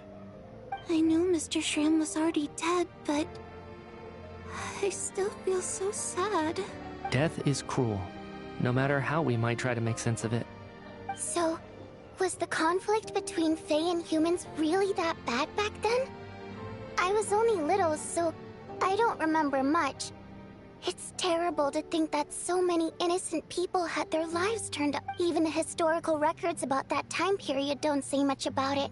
I knew Mr. Shram was already dead, but I still feel so sad. Death is cruel, no matter how we might try to make sense of it. So, was the conflict between Fae and humans really that bad back then? I was only little, so I don't remember much. It's terrible to think that so many innocent people had their lives turned up. Even the historical records about that time period don't say much about it.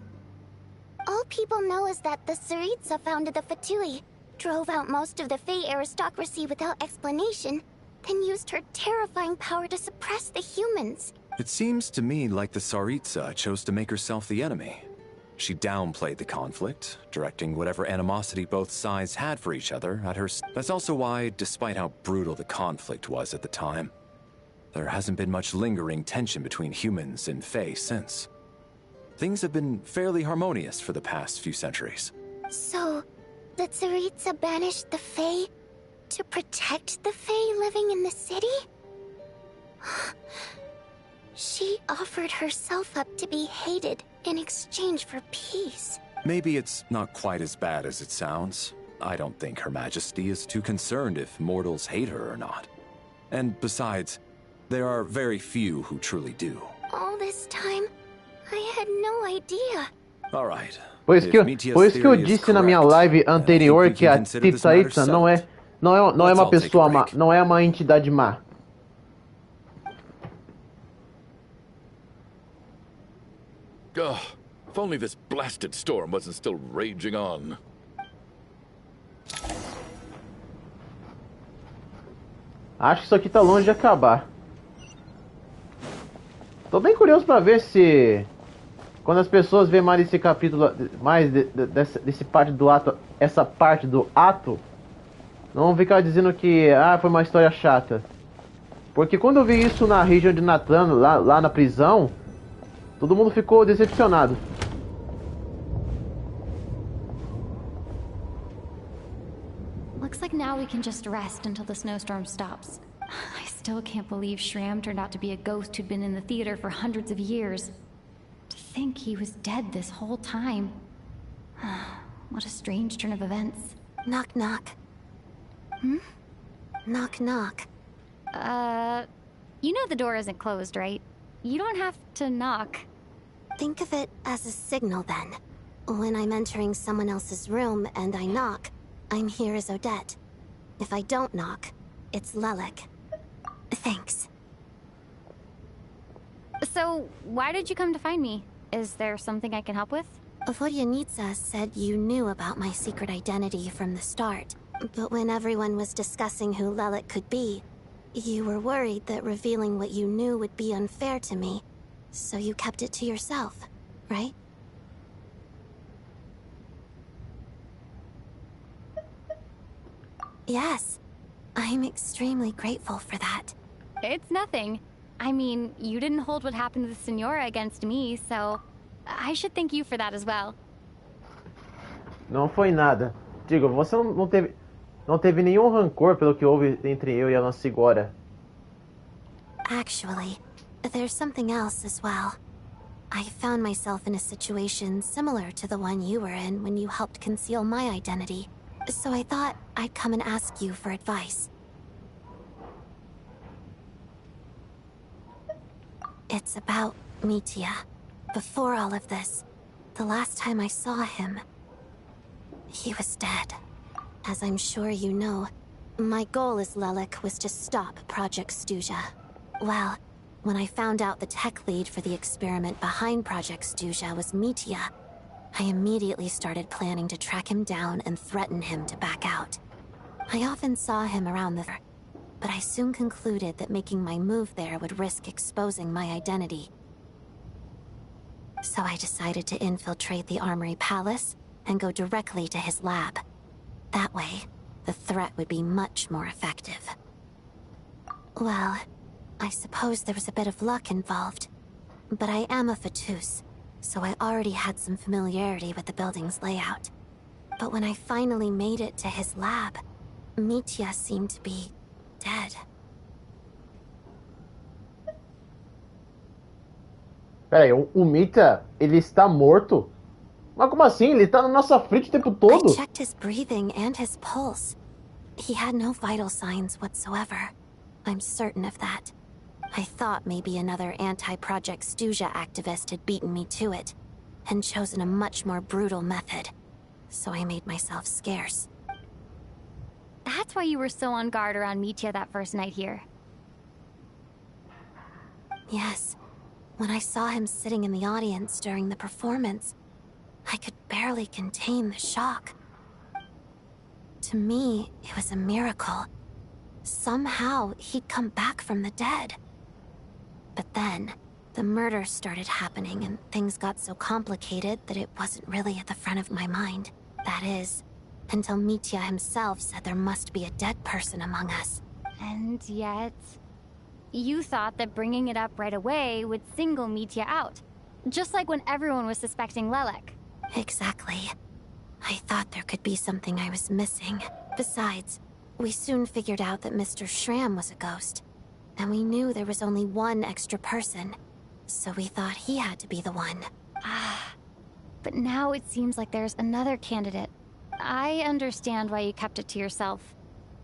All people know is that the Tsaritsa founded the Fatui, drove out most of the Fae aristocracy without explanation, then used her terrifying power to suppress the humans. It seems to me like the Tsaritsa chose to make herself the enemy. She downplayed the conflict, directing whatever animosity both sides had for each other at her. That's also why, despite how brutal the conflict was at the time, there hasn't been much lingering tension between humans and Fae since. Things have been fairly harmonious for the past few centuries. So, the Tsaritsa banished the Fae to protect the Fae living in the city? She offered herself up to be hated in exchange for peace. Maybe it's not quite as bad as it sounds. I don't think Her Majesty is too concerned if mortals hate her or not. And besides, there are very few who truly do. All this time, I had no idea. All right. Por isso que eu disse na minha live anterior que a Tsaritsa não é uma pessoa má, não é uma entidade má. Ugh, if only this blasted storm wasn't still raging on. Acho que isso aqui tá longe de acabar. Tô bem curioso pra ver se... Quando as pessoas verem mais esse capítulo, mais desse parte do ato, essa parte do ato, não vão ficar dizendo que foi uma história chata. Porque quando eu vi isso na região de Nathan, lá na prisão, todo mundo ficou decepcionado. Looks like now we can just rest until the snowstorm stops. I still can't believe Shram turned out to be a ghost who'd been in the theater for hundreds of years. To think he was dead this whole time. What a strange turn of events. Knock, knock. Hmm? Knock, knock. You know the door isn't closed, right? You don't have to knock. Think of it as a signal, then. When I'm entering someone else's room and I knock, I'm here as Odette. If I don't knock, it's Lelik. Thanks. So, why did you come to find me? Is there something I can help with? Vodyanitsa said you knew about my secret identity from the start. But when everyone was discussing who Lelik could be, you were worried that revealing what you knew would be unfair to me. So you kept it to yourself, right? Yes. I'm extremely grateful for that. It's nothing. I mean, you didn't hold what happened to the Senora against me, so I should thank you for that as well. Não foi nada. Digo, você não teve nenhum rancor pelo que houve entre eu e a nossa Sigora. Actually, there's something else as well. I found myself in a situation similar to the one you were in when you helped conceal my identity. So I thought I'd come and ask you for advice. It's about Mitya. Before all of this, the last time I saw him, he was dead. As I'm sure you know, my goal as Lelik was to stop Project Stuja. Well, when I found out the tech lead for the experiment behind Project Stuja was Mitya, I immediately started planning to track him down and threaten him to back out. I often saw him around the... but I soon concluded that making my move there would risk exposing my identity. So I decided to infiltrate the Armory Palace and go directly to his lab. That way, the threat would be much more effective. Well, I suppose there was a bit of luck involved, but I am a Fatus, so I already had some familiarity with the building's layout. But when I finally made it to his lab, Mitya seemed to be dead. Pera aí, o Mitya, ele está morto? Mas como assim? Ele tá na nossa frente o tempo todo? I checked his breathing and his pulse. He had no vital signs whatsoever. I'm certain of that. I thought maybe another anti-Project Stuja activist had beaten me to it, and chosen a much more brutal method. So I made myself scarce. That's why you were so on guard around Mitya that first night here. Yes. When I saw him sitting in the audience during the performance, I could barely contain the shock. To me, it was a miracle. Somehow, he'd come back from the dead. But then, the murders started happening and things got so complicated that it wasn't really at the front of my mind. That is, until Mitya himself said there must be a dead person among us. And yet... you thought that bringing it up right away would single Mitya out. Just like when everyone was suspecting Lelik. Exactly. I thought there could be something I was missing. Besides, we soon figured out that Mr. Shram was a ghost. And we knew there was only one extra person. So we thought he had to be the one. But now it seems like there's another candidate. I understand why you kept it to yourself.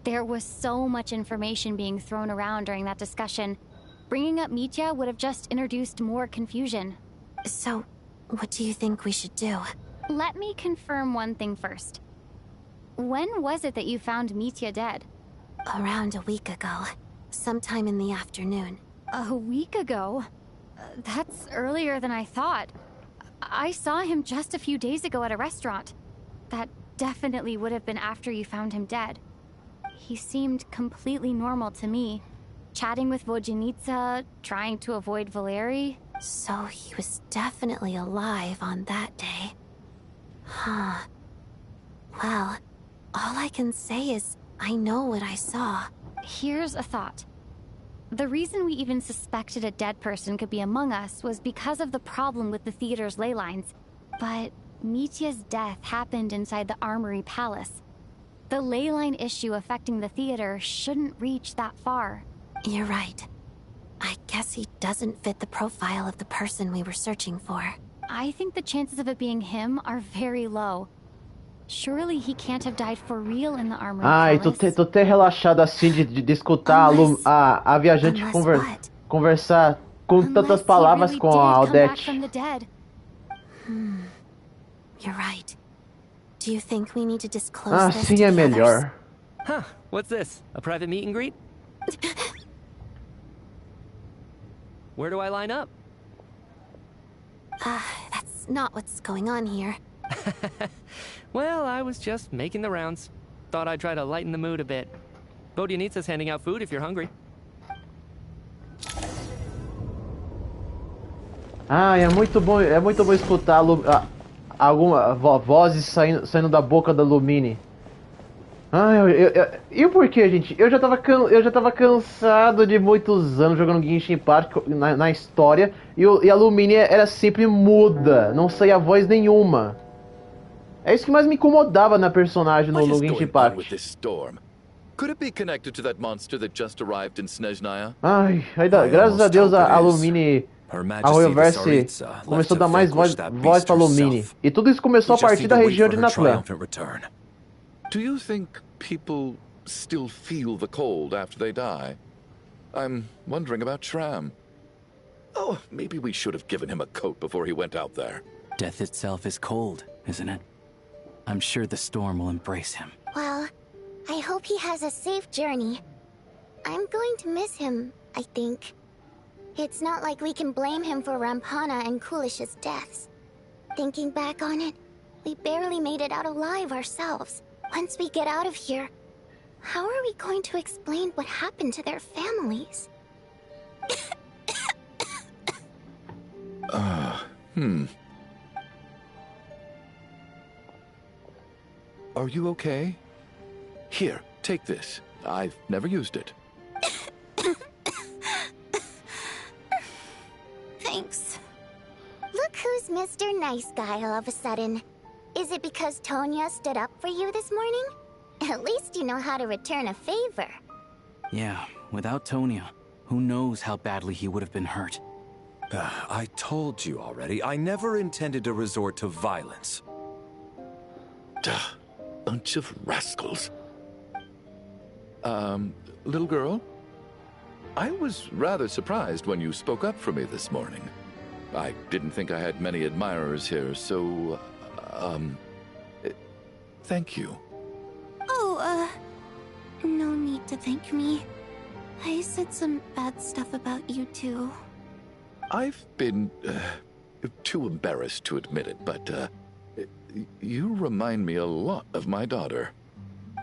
There was so much information being thrown around during that discussion. Bringing up Mitya would have just introduced more confusion. So, what do you think we should do? Let me confirm one thing first. When was it that you found Mitya dead? Around a week ago. Sometime in the afternoon. A week ago? That's earlier than I thought. I saw him just a few days ago at a restaurant. That definitely would have been after you found him dead. He seemed completely normal to me. Chatting with Vodjanitsa, trying to avoid Valeri. So he was definitely alive on that day. Huh. Well, all I can say is I know what I saw. Here's a thought. The reason we even suspected a dead person could be among us was because of the problem with the theater's ley lines. But Mitya's death happened inside the Armory Palace. The ley line issue affecting the theater shouldn't reach that far. You're right. I guess he doesn't fit the profile of the person we were searching for. I think the chances of it being him are very low. Surely he can't have died for real in the Armory Palace. Tô até relaxado assim de escutar a viajante conversar com tantas palavras com a Odette. You're right. Do you think we need to disclose this to sim, é the melhor. Huh, what's this? A private meet and greet? Where do I line up? That's not what's going on here. Well, I was just making the rounds. Thought I'd try to lighten the mood a bit. Vodjanitsa's handing out food if you're hungry. É muito bom escutar algumas vozes saindo da boca da Lumine. E por que, gente? Eu já tava cansado de muitos anos jogando Genshin Impact na história e a Lumine era sempre muda, não saía voz nenhuma. É isso que mais me incomodava na personagem no Genshin Impact. Could it be connected to that monster that just arrived in Snezhnaya? Graças a Deus a Lumine, a Royalverse começou a dar mais voz pra Lumine. E tudo isso começou a partir da região de Natlan. Do you think people still feel the cold after they die? I'm wondering about Shram. Oh, maybe we should have given him a coat before he went out there. Death itself is cold, isn't it? I'm sure the storm will embrace him. Well, I hope he has a safe journey. I'm going to miss him, I think. It's not like we can blame him for Rampana and Kulish's deaths. Thinking back on it, we barely made it out alive ourselves. Once we get out of here, how are we going to explain what happened to their families? Are you okay? Here, take this. I've never used it. Thanks. Look who's Mr. Nice Guy all of a sudden. Is it because Tonya stood up for you this morning? At least you know how to return a favor. Yeah, without Tonya, who knows how badly he would have been hurt. I told you already, I never intended to resort to violence. Duh, bunch of rascals. Little girl? I was rather surprised when you spoke up for me this morning. I didn't think I had many admirers here, so, thank you. Oh, no need to thank me. I said some bad stuff about you too. I've been, too embarrassed to admit it, but, you remind me a lot of my daughter.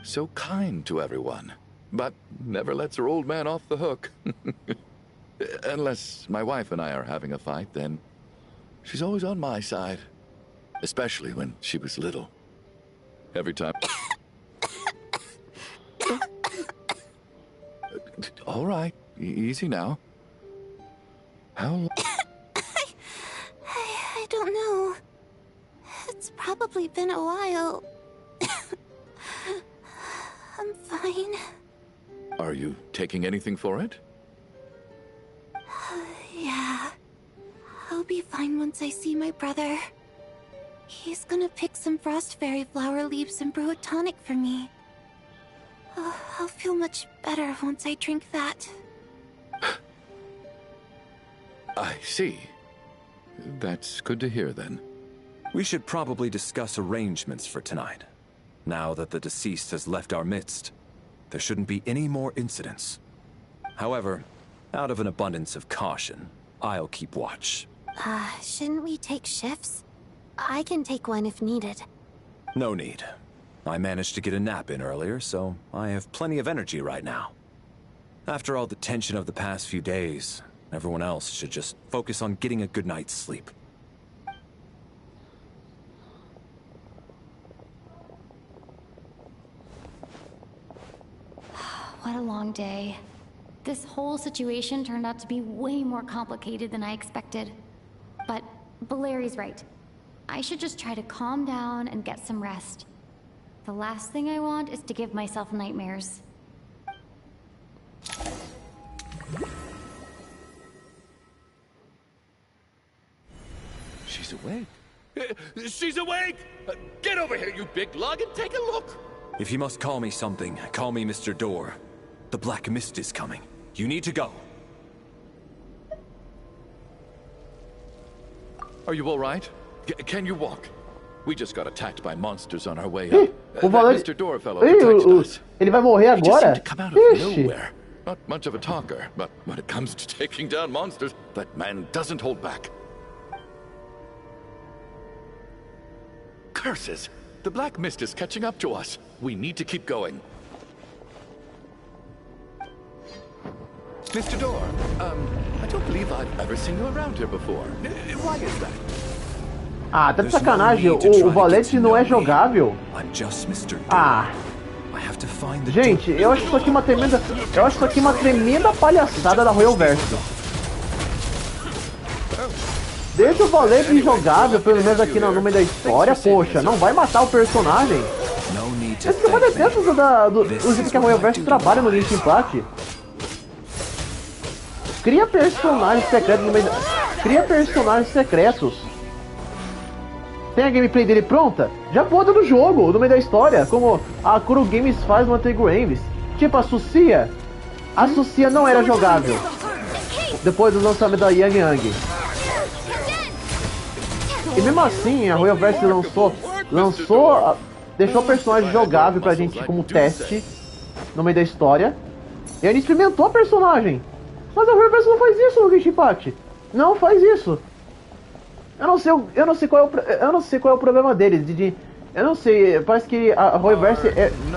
So kind to everyone, but never lets her old man off the hook. Unless my wife and I are having a fight, then she's always on my side. Especially when she was little. Every time... All right, easy now. How long... I don't know. It's probably been a while. I'm fine. Are you taking anything for it? Yeah. I'll be fine once I see my brother. He's gonna pick some frost fairy flower leaves and brew a tonic for me. I'll feel much better once I drink that. I see. That's good to hear, then. We should probably discuss arrangements for tonight. Now that the deceased has left our midst, there shouldn't be any more incidents. However, out of an abundance of caution, I'll keep watch. Shouldn't we take shifts? I can take one if needed. No need. I managed to get a nap in earlier, so I have plenty of energy right now. After all the tension of the past few days, everyone else should just focus on getting a good night's sleep. What a long day. This whole situation turned out to be way more complicated than I expected. But Valeri's right. I should just try to calm down and get some rest. The last thing I want is to give myself nightmares. She's awake. She's awake! Get over here, you big lug, and take a look! If you must call me something, call me Mr. Door. The Black Mist is coming. You need to go. Are you all right? Can you walk? We just got attacked by monsters on our way up. O Valente... Mr. Door fellow protected us. Ele vai morrer He just agora? seemed to come out of nowhere. Not much of a talker, but when it comes to taking down monsters, that man doesn't hold back. Curses! The Black Mist is catching up to us. We need to keep going. Mr. Door, I don't believe I've ever seen you around here before. Why is that? Ah, tá de sacanagem. O Valente não é jogável. Ah. Gente, eu acho isso aqui uma tremenda. Eu acho isso aqui uma tremenda palhaçada da Royal Verso. Deixa o Valente injogável, pelo menos aqui no meio da história, poxa, não vai matar o personagem. Esse que eu detesto do jeito que a Royal Verso trabalha no Genshin Impact. Cria personagens secretos no meio da... Cria personagens secretos. Tem a gameplay dele pronta? Já bota no jogo, no meio da história, como a Kuro Games faz no NINGUÉM. Tipo a Sucia. A Sucia não era jogável depois do lançamento da Yang. E mesmo assim, a Royal Verse lançou deixou o personagem jogável pra gente como teste no meio da história. E a gente experimentou a personagem. Mas a Reverse não faz isso no Genshin Impact. Não faz isso. Eu não sei qual é o problema deles. Eu não sei, parece que a Reverse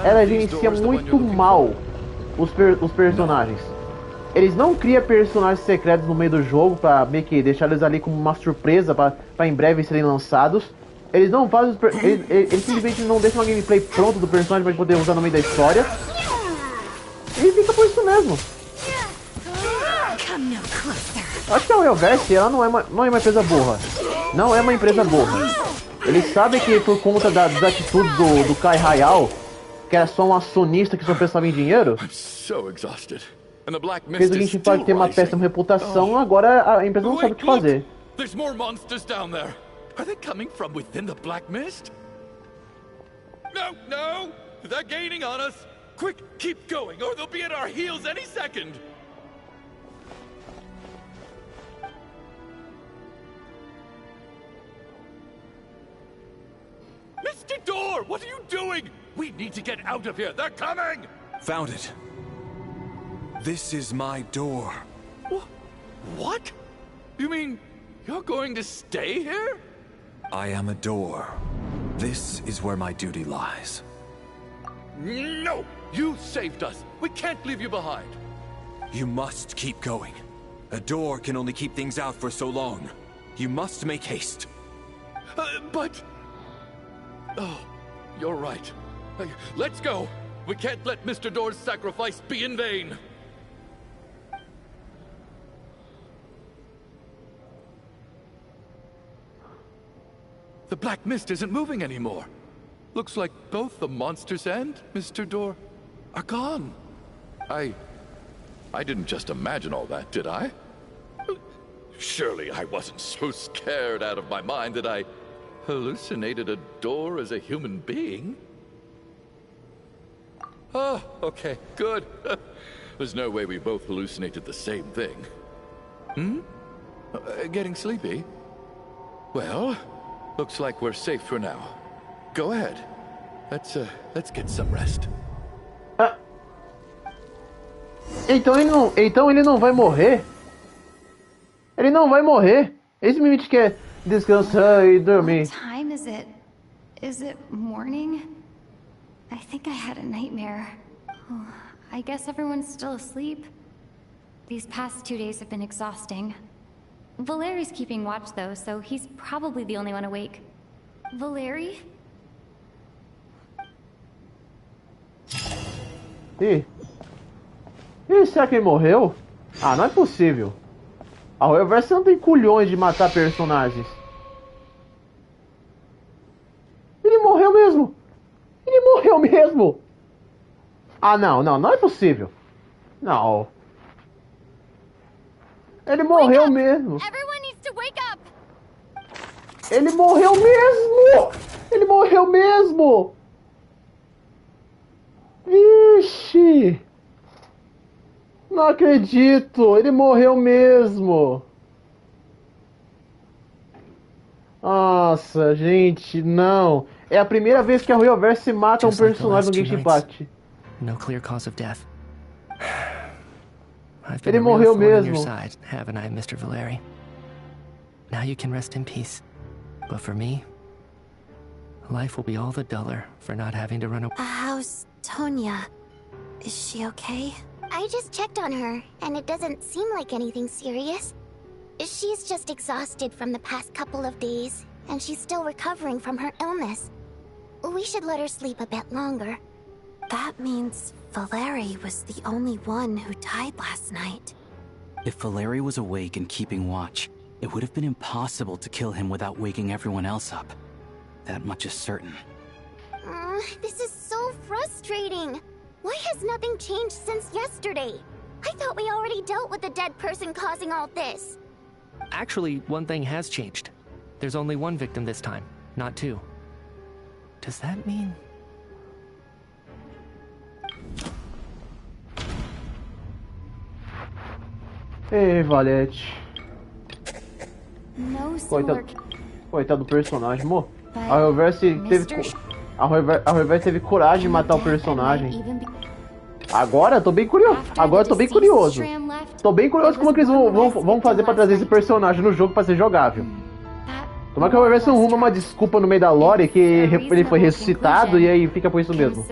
ela gerencia muito mal os personagens. Eles não criam personagens secretos no meio do jogo pra meio que deixar eles ali como uma surpresa pra em breve serem lançados. Eles não fazem eles simplesmente não deixam uma gameplay pronta do personagem pra poder usar no meio da história. E fica por isso mesmo. Acho que a Reverse ela não é uma empresa burra. Não é uma empresa burra. Eles sabem que por conta das atitudes do Kai Hayao, que era só um acionista que só pensava em dinheiro, fez o Genshin Impact ter uma péssima reputação, agora a empresa não sabe o que fazer. There's more monsters down there. Are they coming from within the black mist? No! They're gaining on us. Quick, keep going, or they'll be at our heels any second. Mr. Door, what are you doing? We need to get out of here. They're coming! Found it. This is my door. What? You mean you're going to stay here? I am a door. This is where my duty lies. No! You saved us. We can't leave you behind. You must keep going. A door can only keep things out for so long. You must make haste. But... Oh, you're right. Let's go. We can't let Mr. Door's sacrifice be in vain. The black mist isn't moving anymore. Looks like both the monsters and Mr. Door are gone. I didn't just imagine all that, did I? Surely I wasn't so scared out of my mind that I hallucinated a door as a human being. Oh, okay, good. There's no way we both hallucinated the same thing. Getting sleepy? Well, looks like we're safe for now. Go ahead. Let's get some rest. Então ele não vai morrer? Ele não vai morrer. Esse Mimit quer descansar e dormir. What time is it? Is it morning? I think I had a nightmare. Oh, I guess everyone's still asleep. These past 2 days have been exhausting. Valeri's keeping watch though, so he's probably the only one awake. Valeri? Será que ele morreu? Ah, não é possível. A Reverse não tem culhões de matar personagens. Ele morreu mesmo. Ele morreu mesmo. Ah, não é possível. Não. Ele morreu mesmo. Everyone needs to wake up. Ele morreu mesmo. Ele morreu mesmo. Vixe. Não acredito, ele morreu mesmo. Nossa, gente, não. É a primeira vez que a Reverse mata um personagem no Genshin Impact. No clear cause of death. I've been Ele a real morreu thorn in your mesmo. side, haven't I, Mr. Valeri? Now you can rest in peace. But for me, life will be all the duller for not having to run away. How's Tonya? Is she okay? I just checked on her, and it doesn't seem like anything serious. She's just exhausted from the past couple of days, and she's still recovering from her illness. We should let her sleep a bit longer. That means Valeri was the only one who died last night. If Valeri was awake and keeping watch, it would have been impossible to kill him without waking everyone else up. That much is certain. This is so frustrating. Why has nothing changed since yesterday? I thought we already dealt with the dead person causing all this. Actually, one thing has changed. There's only one victim this time, not two. Does that mean... Ei, Valete. No Coitado do personagem, mo. But A Reverse teve... Mr. A Reverse teve coragem de matar o personagem. Agora eu tô bem curioso. Agora eu tô bem curioso. Tô bem curioso como é que eles vão fazer pra trazer esse personagem no jogo pra ser jogável. Tomara que a Reverse não arruma uma desculpa no meio da lore que ele foi ressuscitado e aí fica por isso mesmo.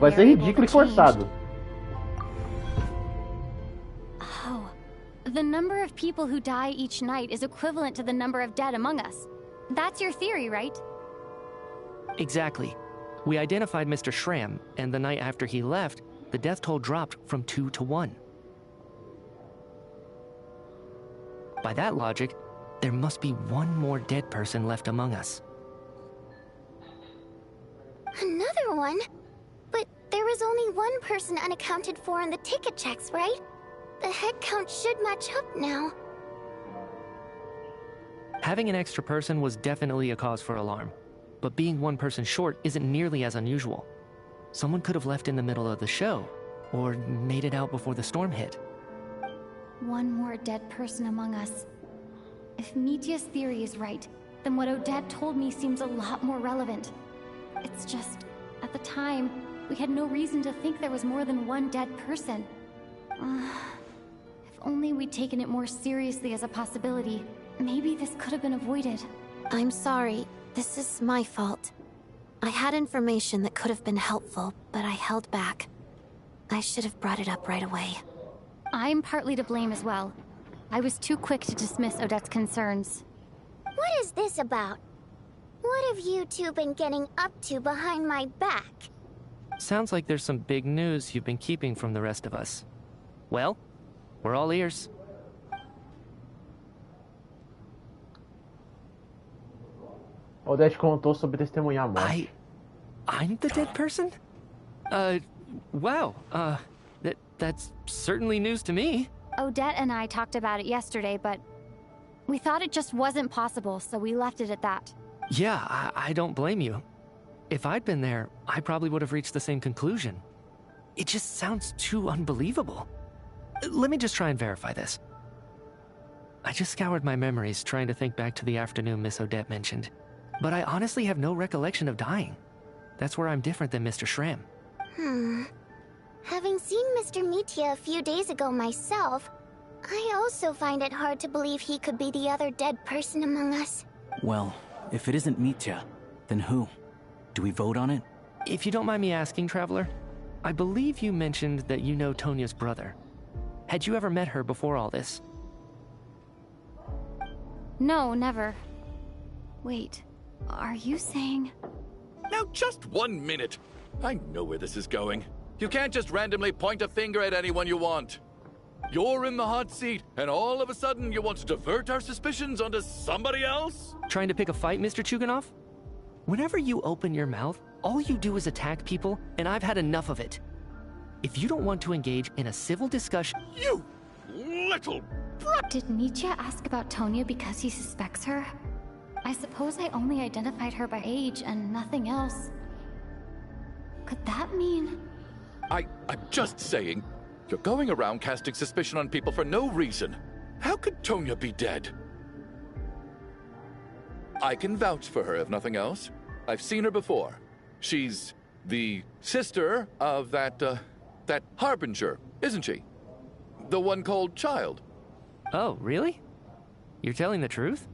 Vai ser ridículo e forçado. The number of people who die each night is equivalent to the number of dead among us. That's your theory, right? Exactly. We identified Mr. Schramm, and the night after he left, the death toll dropped from 2 to 1. By that logic, there must be one more dead person left among us. Another one? But there was only one person unaccounted for in the ticket checks, right? The head count should match up now. Having an extra person was definitely a cause for alarm, but being one person short isn't nearly as unusual. Someone could have left in the middle of the show, or made it out before the storm hit. One more dead person among us. If Mitya's theory is right, then what Odette told me seems a lot more relevant. It's just, at the time, we had no reason to think there was more than one dead person. If only we'd taken it more seriously as a possibility, maybe this could have been avoided. I'm sorry. This is my fault. I had information that could have been helpful, but I held back. I should have brought it up right away. I'm partly to blame as well. I was too quick to dismiss Odette's concerns. What is this about? What have you two been getting up to behind my back? Sounds like there's some big news you've been keeping from the rest of us. Well, we're all ears. Odette contou sobre testemunhar a morte. I'm the dead person? Wow. That's certainly news to me. Odette and I talked about it yesterday, but we thought it just wasn't possible, so we left it at that. Yeah, I don't blame you. If I'd been there, I probably would have reached the same conclusion. It just sounds too unbelievable. Let me just try and verify this. I just scoured my memories trying to think back to the afternoon Miss Odette mentioned, but I honestly have no recollection of dying. That's where I'm different than Mr. Schramm. Having seen Mr. Mitya a few days ago myself, I also find it hard to believe he could be the other dead person among us. Well, if it isn't Mitya, then who? Do we vote on it? If you don't mind me asking, Traveler, I believe you mentioned that you know Tonya's brother. Had you ever met her before all this? No, never. Wait, are you saying... Now just 1 minute. I know where this is going. You can't just randomly point a finger at anyone you want. You're in the hot seat, and all of a sudden you want to divert our suspicions onto somebody else? Trying to pick a fight, Mr. Chuganov? Whenever you open your mouth, all you do is attack people, and I've had enough of it. If you don't want to engage in a civil discussion... You little brat! Did Mitya ask about Tonya because he suspects her? I suppose I only identified her by age and nothing else. Could that mean... I'm just saying, you're going around casting suspicion on people for no reason. How could Tonya be dead? I can vouch for her if nothing else. I've seen her before. She's the sister of that Harbinger, isn't she? The one called Child. Oh, really? You're telling the truth?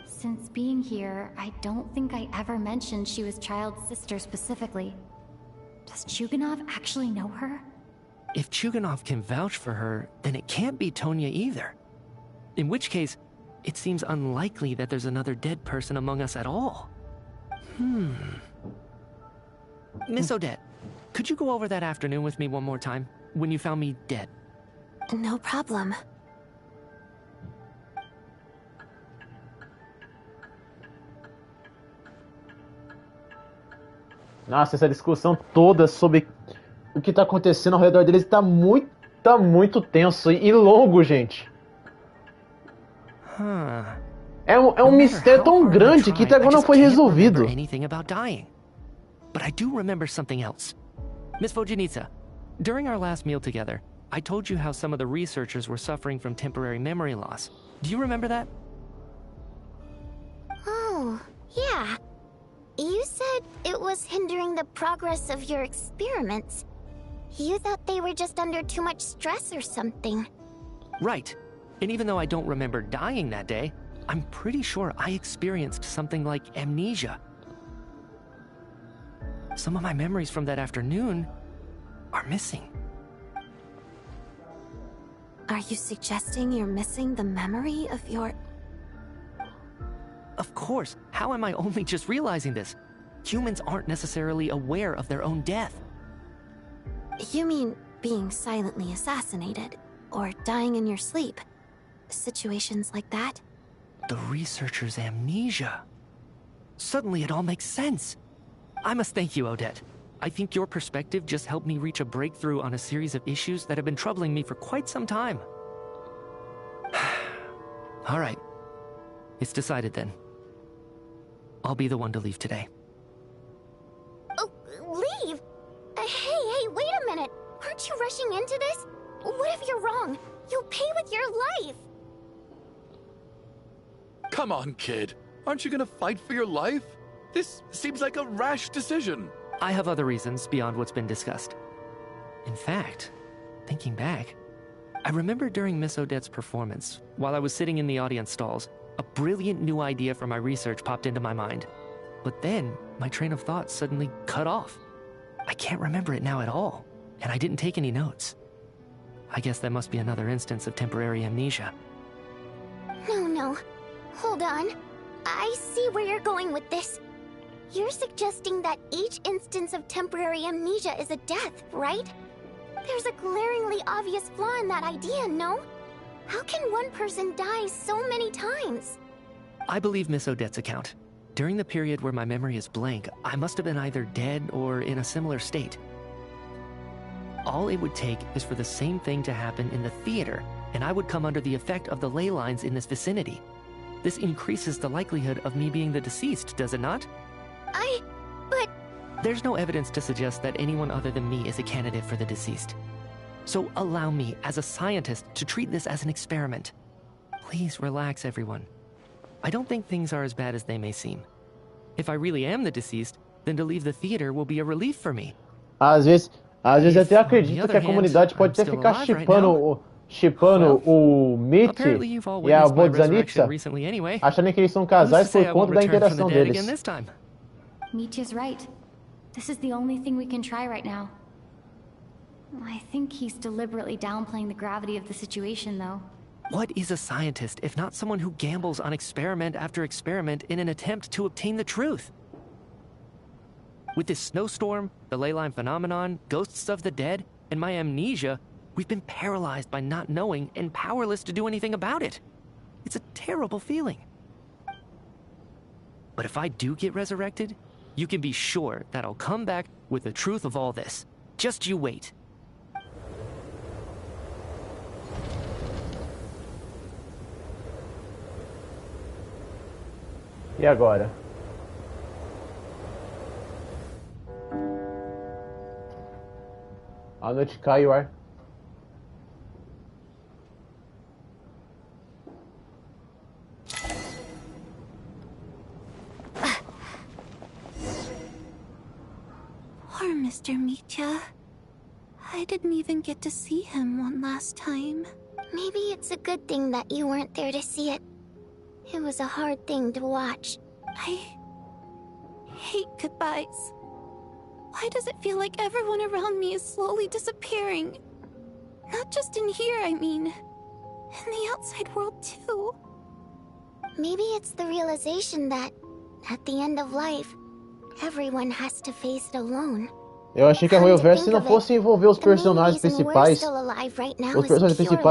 Since being here, I don't think I ever mentioned she was Child's sister specifically. Does Chuganov actually know her? If Chuganov can vouch for her, then it can't be Tonya either. In which case, it seems unlikely that there's another dead person among us at all. Miss Odette, could you go over that afternoon with me one more time, when you found me dead? No problem. Nossa, essa discussão toda sobre o que tá acontecendo ao redor deles tá muito tenso e longo, gente. É um mistério tão grande que até agora não foi resolvido. But I do remember something else. Miss Vojanitsa, during our last meal together, I told you how some of the researchers were suffering from temporary memory loss. Do you remember that? Oh, yeah. You said it was hindering the progress of your experiments. You thought they were just under too much stress or something. Right. And even though I don't remember dying that day, I'm pretty sure I experienced something like amnesia. Some of my memories from that afternoon are missing. Are you suggesting you're missing the memory of your... Of course. How am I only just realizing this? Humans aren't necessarily aware of their own death. You mean being silently assassinated, or dying in your sleep? Situations like that? The researcher's amnesia. Suddenly it all makes sense. I must thank you, Odette. I think your perspective just helped me reach a breakthrough on a series of issues that have been troubling me for quite some time. All right. It's decided then. I'll be the one to leave today. Oh, leave? Hey, wait a minute. Aren't you rushing into this? What if you're wrong? You'll pay with your life. Come on, kid. Aren't you gonna fight for your life? This seems like a rash decision. I have other reasons beyond what's been discussed. In fact, thinking back, I remember during Miss Odette's performance, while I was sitting in the audience stalls, a brilliant new idea for my research popped into my mind. But then, my train of thought suddenly cut off. I can't remember it now at all, and I didn't take any notes. I guess that must be another instance of temporary amnesia. No. Hold on. I see where you're going with this. You're suggesting that each instance of temporary amnesia is a death, right? There's a glaringly obvious flaw in that idea, no? How can one person die so many times? I believe Miss Odette's account. During the period where my memory is blank, I must have been either dead or in a similar state. All it would take is for the same thing to happen in the theater, and I would come under the effect of the ley lines in this vicinity. This increases the likelihood of me being the deceased, does it not? But... There's no evidence to suggest that anyone other than me is a candidate for the deceased. So allow me, as a scientist, to treat this as an experiment. Please relax, everyone. I don't think things are as bad as they may seem. If I really am the deceased, then to leave the theater will be a relief for me. Às vezes até acredito que a comunidade pode até ficar shippando o Mitch e a Tsaritsa, achando que eles são casais por conta da interação deles. Mitch's right. This is the only thing we can try right now. I think he's deliberately downplaying the gravity of the situation, though. What is a scientist if not someone who gambles on experiment after experiment in an attempt to obtain the truth? With this snowstorm, the ley line phenomenon, ghosts of the dead, and my amnesia, we've been paralyzed by not knowing and powerless to do anything about it. It's a terrible feeling. But if I do get resurrected, you can be sure that I'll come back with the truth of all this. Just you wait. E agora? A noite cai o ar. Poor Mr. Mitya. I didn't even get to see him one last time. Maybe it's a good thing that you weren't there to see it. It was a hard thing to watch. I hate goodbyes. Why does it feel like everyone around me is slowly disappearing? Not just in here, I mean. In the outside world, too. Maybe it's the realization that, at the end of life, everyone has to face it alone. Eu achei que a Reverse, se não fosse envolver os personagens principais,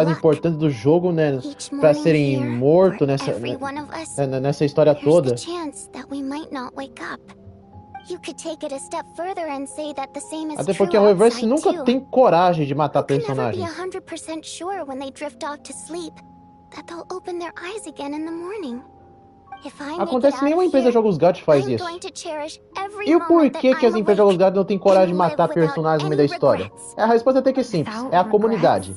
importantes do jogo, né, para serem mortos nessa história toda. Até porque a Reverse nunca tem coragem de matar personagens. Acontece nenhuma empresa de jogos gatos faz isso. E o porquê que as empresas de jogos gatos não têm coragem de matar personagens no meio da história? A resposta até que é simples, é a comunidade.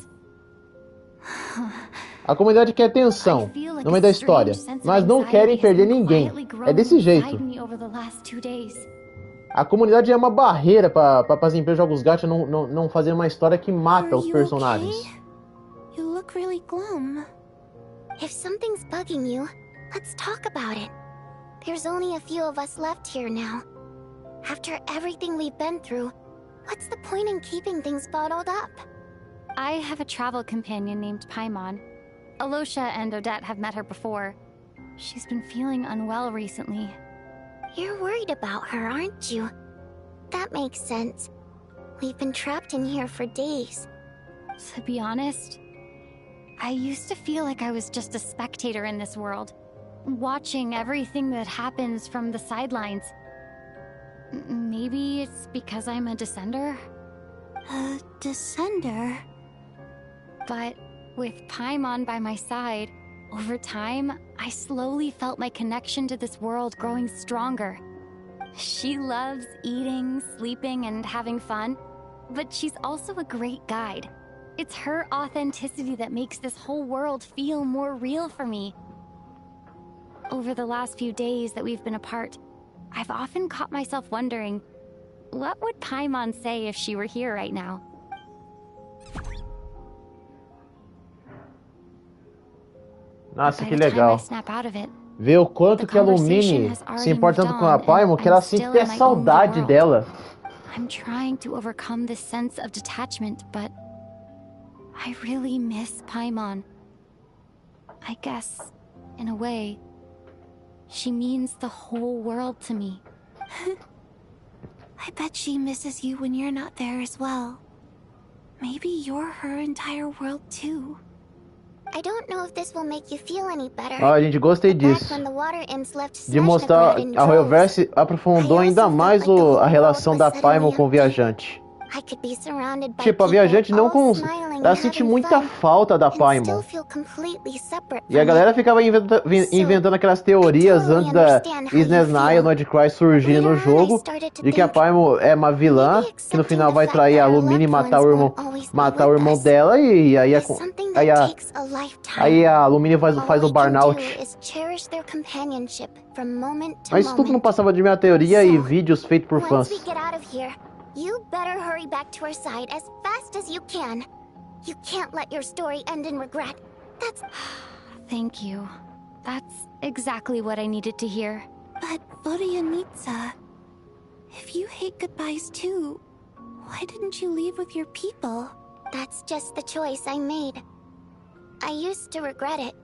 A comunidade quer tensão no meio da história, mas não querem perder ninguém. É desse jeito. A comunidade é uma barreira para as empresas de jogos gacha não fazer uma história que mata os personagens. You look really glum. If something's bugging you, let's talk about it. There's only a few of us left here now. After everything we've been through, what's the point in keeping things bottled up? I have a travel companion named Paimon. Alosha and Odette have met her before. She's been feeling unwell recently. You're worried about her, aren't you? That makes sense. We've been trapped in here for days. To be honest, I used to feel like I was just a spectator in this world, watching everything that happens from the sidelines. Maybe it's because I'm a descender? A descender? But with Paimon by my side, over time, I slowly felt my connection to this world growing stronger. She loves eating, sleeping, and having fun, but she's also a great guide. It's her authenticity that makes this whole world feel more real for me. Over the last few days that we've been apart, I've often caught myself wondering, what would Paimon say if she were here right now? Nossa, que legal. Ver o quanto que a Lumine se importa tanto com a Paimon que ela sente até saudade dela. I'm trying to overcome this sense of detachment, but I really miss Paimon. I guess, in a way, she means the whole world to me. I bet she misses you when you're not there as well. Maybe you're her entire world too. I don't know if this will make you feel any better. Gente, gostei disso. De mostrar a Royalverse aprofundou ainda mais a relação da Paimon com o Viajante. Tipo, a Viajante ela sente muita falta da Paimon. E a galera ficava inventando aquelas teorias antes da Snezhnaya no Cry surgir no jogo, de que a Paimon é uma vilã, que no final vai trair a Lumine e matar o irmão dela, e aí a Lumine faz o burnout. Mas isso tudo não passava de minha teoria e vídeos feitos por fãs. You better hurry back to our side as fast as you can. You can't let your story end in regret. That's... Thank you. That's exactly what I needed to hear. But, Vodyanitsa, if you hate goodbyes too, why didn't you leave with your people? That's just the choice I made. I used to regret it,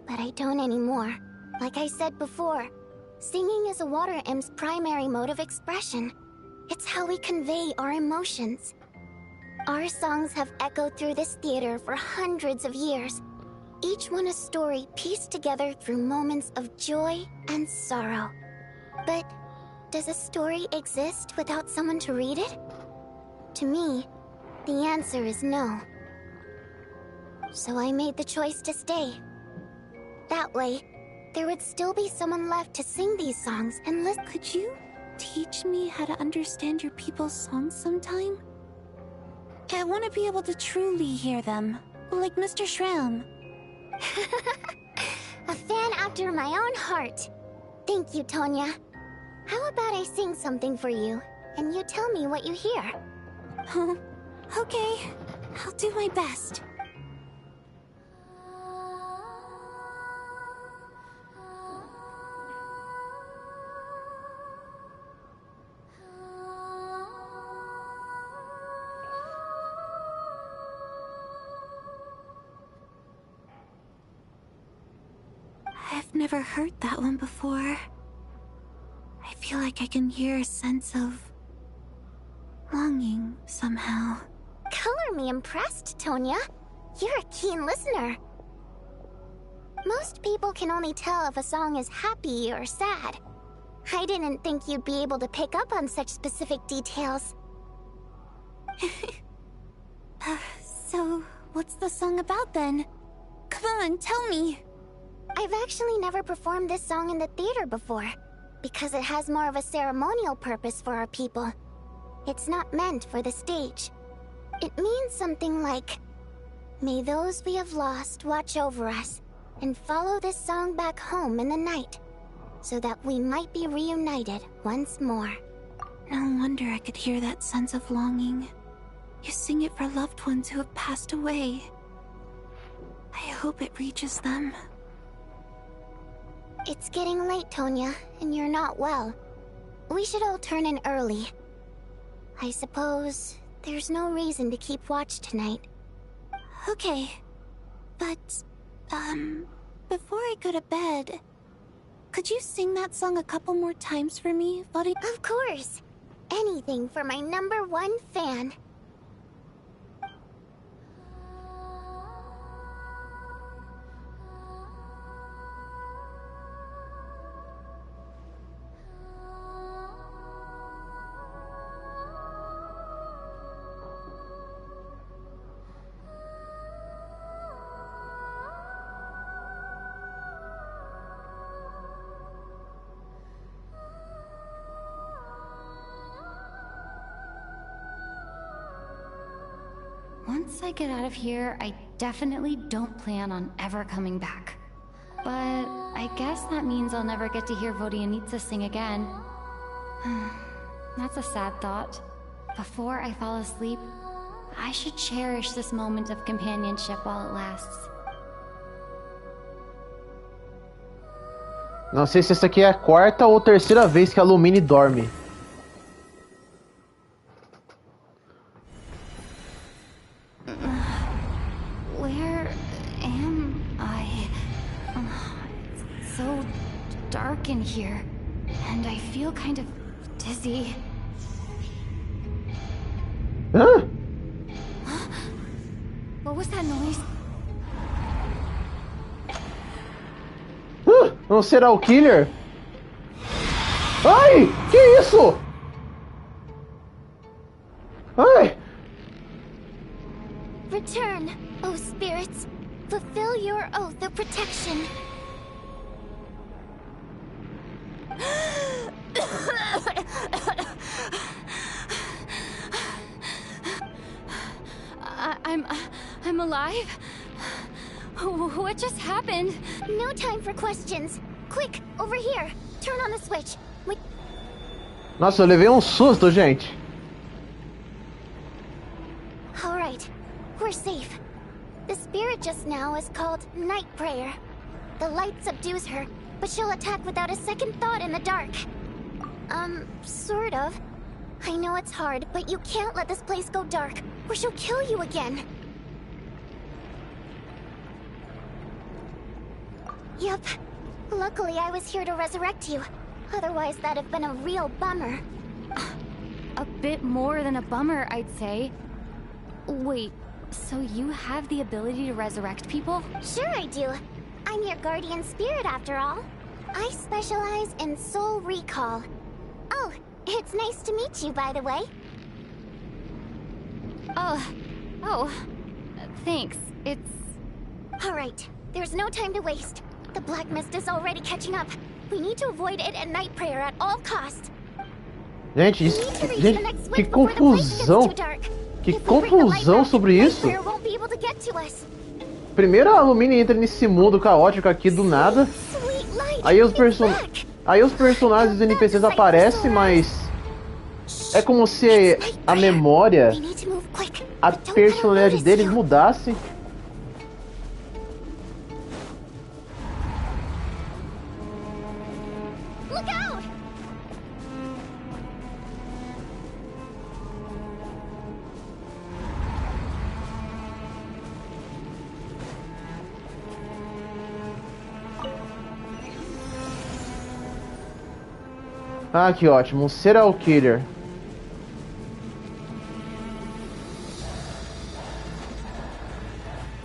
but I don't anymore. Like I said before, singing is a water imp's primary mode of expression. It's how we convey our emotions. Our songs have echoed through this theater for hundreds of years, each one a story pieced together through moments of joy and sorrow. But does a story exist without someone to read it? To me, the answer is no. So I made the choice to stay. That way, there would still be someone left to sing these songs and listen. Could you teach me how to understand your people's songs sometime? I want to be able to truly hear them, like Mr. Shram. A fan after my own heart. Thank you, Tonya. How about I sing something for you, and you tell me what you hear? Okay, I'll do my best. I've never heard that one before. I feel like I can hear a sense of longing somehow. Color me impressed, Tonya. You're a keen listener. Most people can only tell if a song is happy or sad. I didn't think you'd be able to pick up on such specific details. So, what's the song about then? Come on, tell me! I've actually never performed this song in the theater before, because it has more of a ceremonial purpose for our people. It's not meant for the stage. It means something like, May those we have lost watch over us, and follow this song back home in the night, so that we might be reunited once more. No wonder I could hear that sense of longing. You sing it for loved ones who have passed away. I hope it reaches them. It's getting late, Tonya, and you're not well. We should all turn in early. I suppose there's no reason to keep watch tonight. Okay, but, before I go to bed, could you sing that song a couple more times for me, Vori? Of course! Anything for my #1 fan. Once I get out of here, I definitely don't plan on ever coming back. But I guess that means I'll never get to hear Vodianitsa sing again. That's a sad thought. Before I fall asleep, I should cherish this moment of companionship while it lasts. Não sei se essa aqui é a quarta ou terceira vez que a Lumine dorme. Where am I? It's so dark in here, and I feel kind of dizzy. Hã? What was that noise? Um serial killer? Ai! Que isso? Ai! Return, O spirits. Fulfill your oath of protection. I'm alive? What just happened? No time for questions. Quick, over here. Turn on the switch. Nossa, eu levei um susto, gente. All right, we're safe. The spirit just now is called Night Prayer. The light subdues her, but she'll attack without a second thought in the dark. Sort of. I know it's hard, but you can't let this place go dark, or she'll kill you again. Yep. Luckily, I was here to resurrect you. Otherwise, that'd have been a real bummer. A bit more than a bummer, I'd say. Wait, so you have the ability to resurrect people? Sure I do. I'm your guardian spirit after all. I specialize in soul recall. Oh, it's nice to meet you, by the way. Oh, thanks. It's... Alright, there's no time to waste. The black mist is already catching up. We need to avoid it and Night Prayer at all costs. Gente, que confusão. Que confusão sobre isso. Primeiro a Lumine entra nesse mundo caótico aqui do nada. Aí os personagens dos NPCs aparecem, mas é como se a memória, a personalidade deles mudasse. Ah, que ótimo, um serial killer.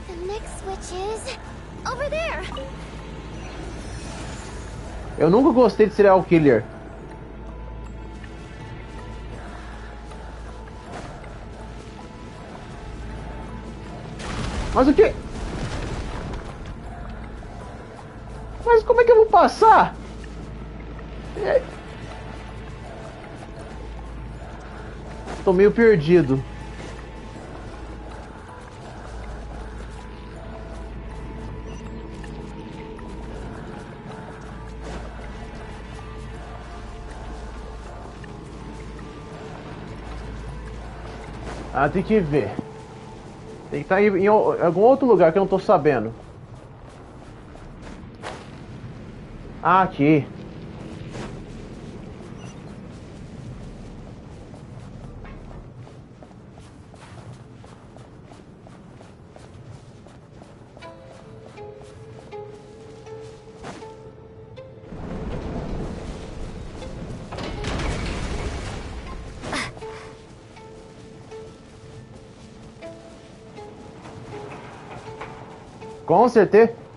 The next switch is over there. Eu nunca gostei de serial killer. Mas o que? Mas como é que eu vou passar? Tô meio perdido. Ah, tem que ver. Tem que estar em algum outro lugar que eu não tô sabendo. Ah, aqui.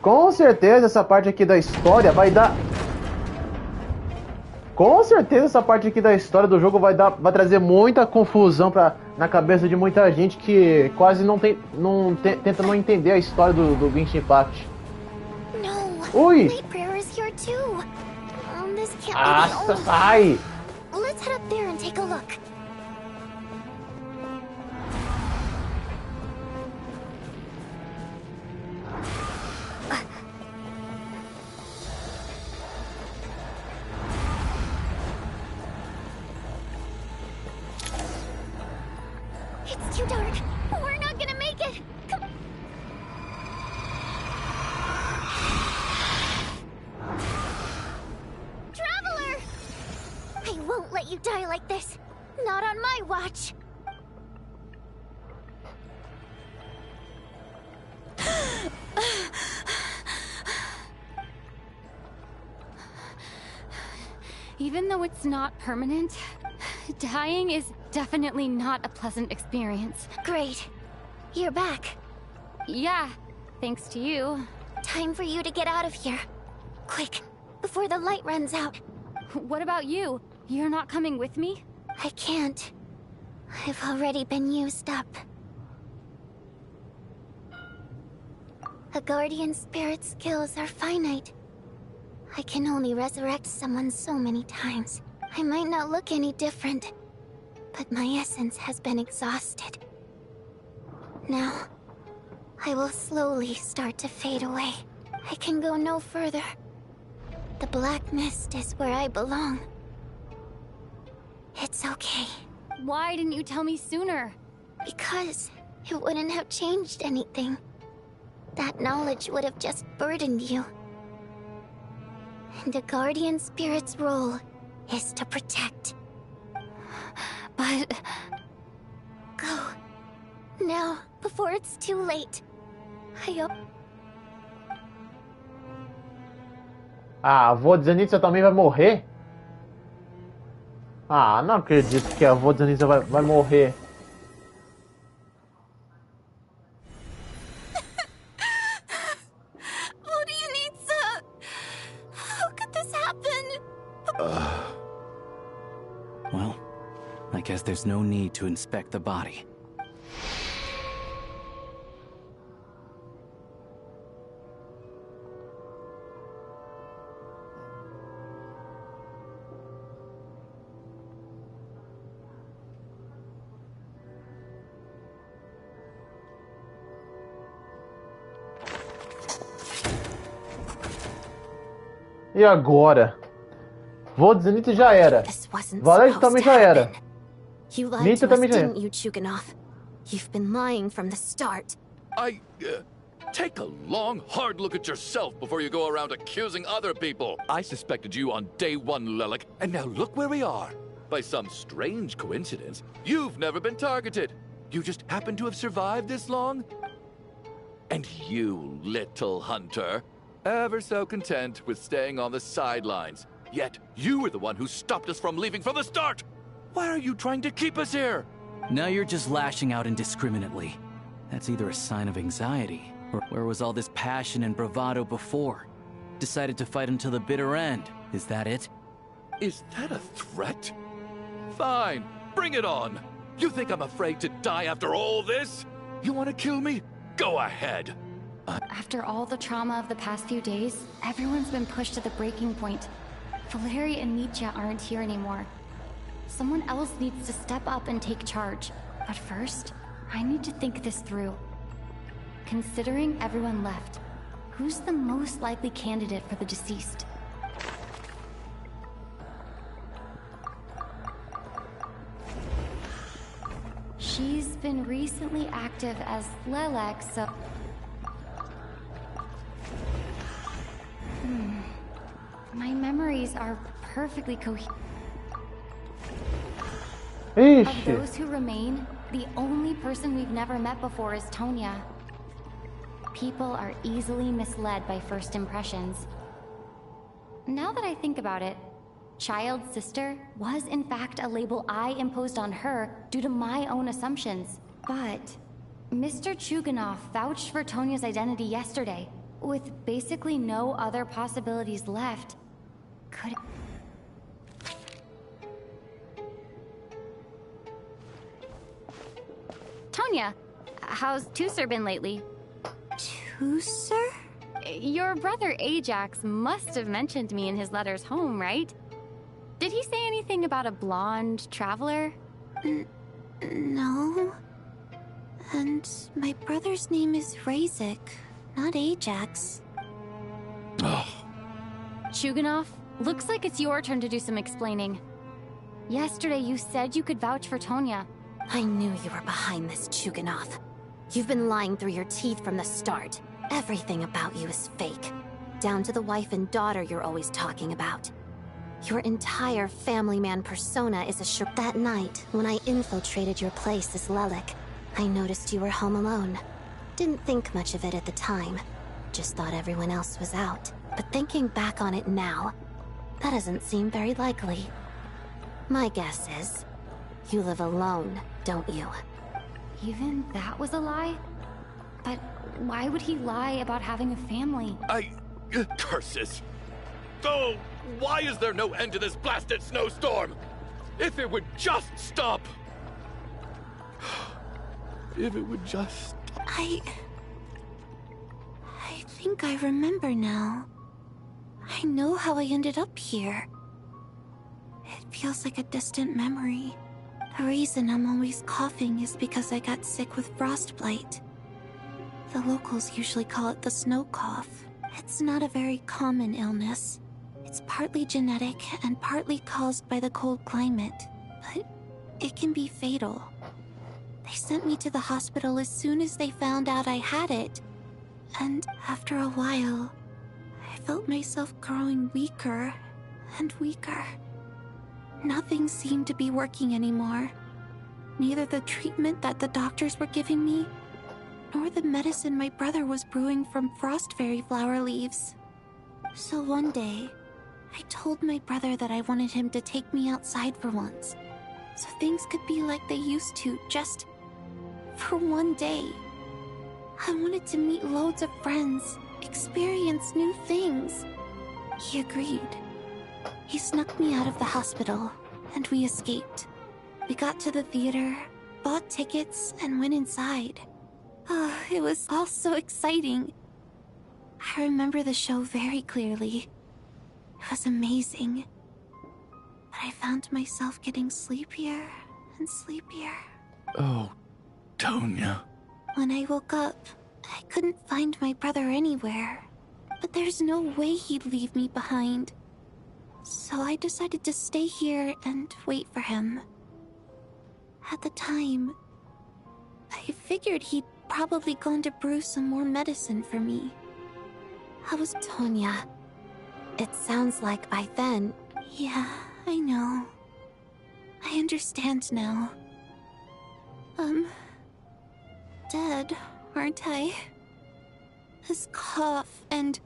Com certeza essa parte aqui da história vai dar... Com certeza essa parte aqui da história do jogo vai trazer muita confusão na cabeça de muita gente que quase tenta não entender a história do Genshin Impact. Ui! Nossa, sai! Let's head up there and take a look. It's too dark. We're not gonna make it. Come. Traveler! I won't let you die like this. Not on my watch. Even though it's not permanent, dying is definitely not a pleasant experience. Great. You're back. Yeah, thanks to you. Time for you to get out of here. Quick, before the light runs out. What about you? You're not coming with me? I can't. I've already been used up. A guardian spirit's skills are finite. I can only resurrect someone so many times. I might not look any different, but my essence has been exhausted. Now, I will slowly start to fade away. I can go no further. The black mist is where I belong. It's okay. Why didn't you tell me sooner? Because it wouldn't have changed anything. That knowledge would have just burdened you. And a guardian spirit's role is to protect. But... Go. Now, before it's too late. I hope... Ah, a avó de Tsaritsa também vai morrer? Ah, não acredito que a avó de Tsaritsa vai morrer. What do you need, sir? How could this happen? Well, I guess there's no need to inspect the body. E agora? Vou de Zenith já era. Valete também já era. Nita também já era. You've been lying from the start. Take a long, hard look at yourself before you go around accusing other people. I suspected you on day one, Lelik, and now look where we are. By some strange coincidence, you've never been targeted. You just happen to have survived this long? And you, little hunter, ever so content with staying on the sidelines. Yet, you were the one who stopped us from leaving from the start! Why are you trying to keep us here? Now you're just lashing out indiscriminately. That's either a sign of anxiety, or where was all this passion and bravado before? Decided to fight until the bitter end. Is that it? Is that a threat? Fine, bring it on! You think I'm afraid to die after all this? You want to kill me? Go ahead! After all the trauma of the past few days, everyone's been pushed to the breaking point. Valeri and Nietzsche aren't here anymore. Someone else needs to step up and take charge. But first, I need to think this through. Considering everyone left, who's the most likely candidate for the deceased? She's been recently active as Lelek, so... My memories are perfectly coherent. Of those who remain, the only person we've never met before is Tonya. People are easily misled by first impressions. Now that I think about it, child sister was in fact a label I imposed on her due to my own assumptions. But Mr. Chuganov vouched for Tonya's identity yesterday, with basically no other possibilities left. Could it... Tonya, how's Tusser been lately? Tusser? Your brother Ajax must have mentioned me in his letters home, right? Did he say anything about a blonde traveler? No. And my brother's name is Razik, not Ajax. Chuganov, looks like it's your turn to do some explaining. Yesterday you said you could vouch for Tonya. I knew you were behind this, Chuganov. You've been lying through your teeth from the start. Everything about you is fake. Down to the wife and daughter you're always talking about. Your entire family man persona is a That night, when I infiltrated your place as Lelek, I noticed you were home alone. Didn't think much of it at the time. Just thought everyone else was out. But thinking back on it now, that doesn't seem very likely. My guess is, you live alone, don't you? Even that was a lie? But why would he lie about having a family? Curses! Oh, why is there no end to this blasted snowstorm? If it would just stop! If it would just... I think I remember now. I know how I ended up here. It feels like a distant memory. The reason I'm always coughing is because I got sick with frostbite. The locals usually call it the snow cough. It's not a very common illness. It's partly genetic and partly caused by the cold climate, but it can be fatal. They sent me to the hospital as soon as they found out I had it. And after a while, I felt myself growing weaker and weaker. Nothing seemed to be working anymore. Neither the treatment that the doctors were giving me, nor the medicine my brother was brewing from frost fairy flower leaves. So one day, I told my brother that I wanted him to take me outside for once, so things could be like they used to, just for one day. I wanted to meet loads of friends, experience new things. He agreed. He snuck me out of the hospital, and we escaped. We got to the theater, bought tickets, and went inside. Oh, it was all so exciting. I remember the show very clearly. It was amazing. But I found myself getting sleepier and sleepier. Oh, Tonya. When I woke up, I couldn't find my brother anywhere. But there's no way he'd leave me behind. So I decided to stay here and wait for him. At the time, I figured he'd probably gone to brew some more medicine for me. I was Tonya. It sounds like by then... Yeah, I know. I understand now. Dead, aren't I? This cough and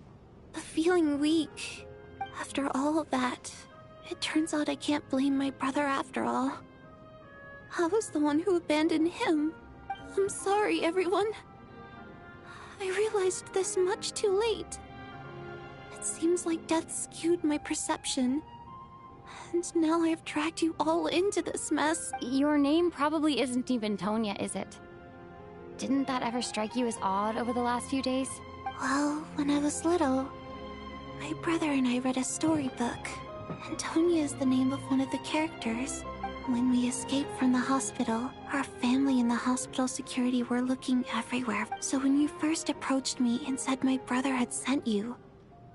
the feeling weak. After all of that, it turns out I can't blame my brother after all. I was the one who abandoned him. I'm sorry, everyone. I realized this much too late. It seems like death skewed my perception. And now I've dragged you all into this mess. Your name probably isn't even Tonya, is it? Didn't that ever strike you as odd over the last few days? Well, when I was little, my brother and I read a storybook, and Tonya is the name of one of the characters. When we escaped from the hospital, our family and the hospital security were looking everywhere. So when you first approached me and said my brother had sent you,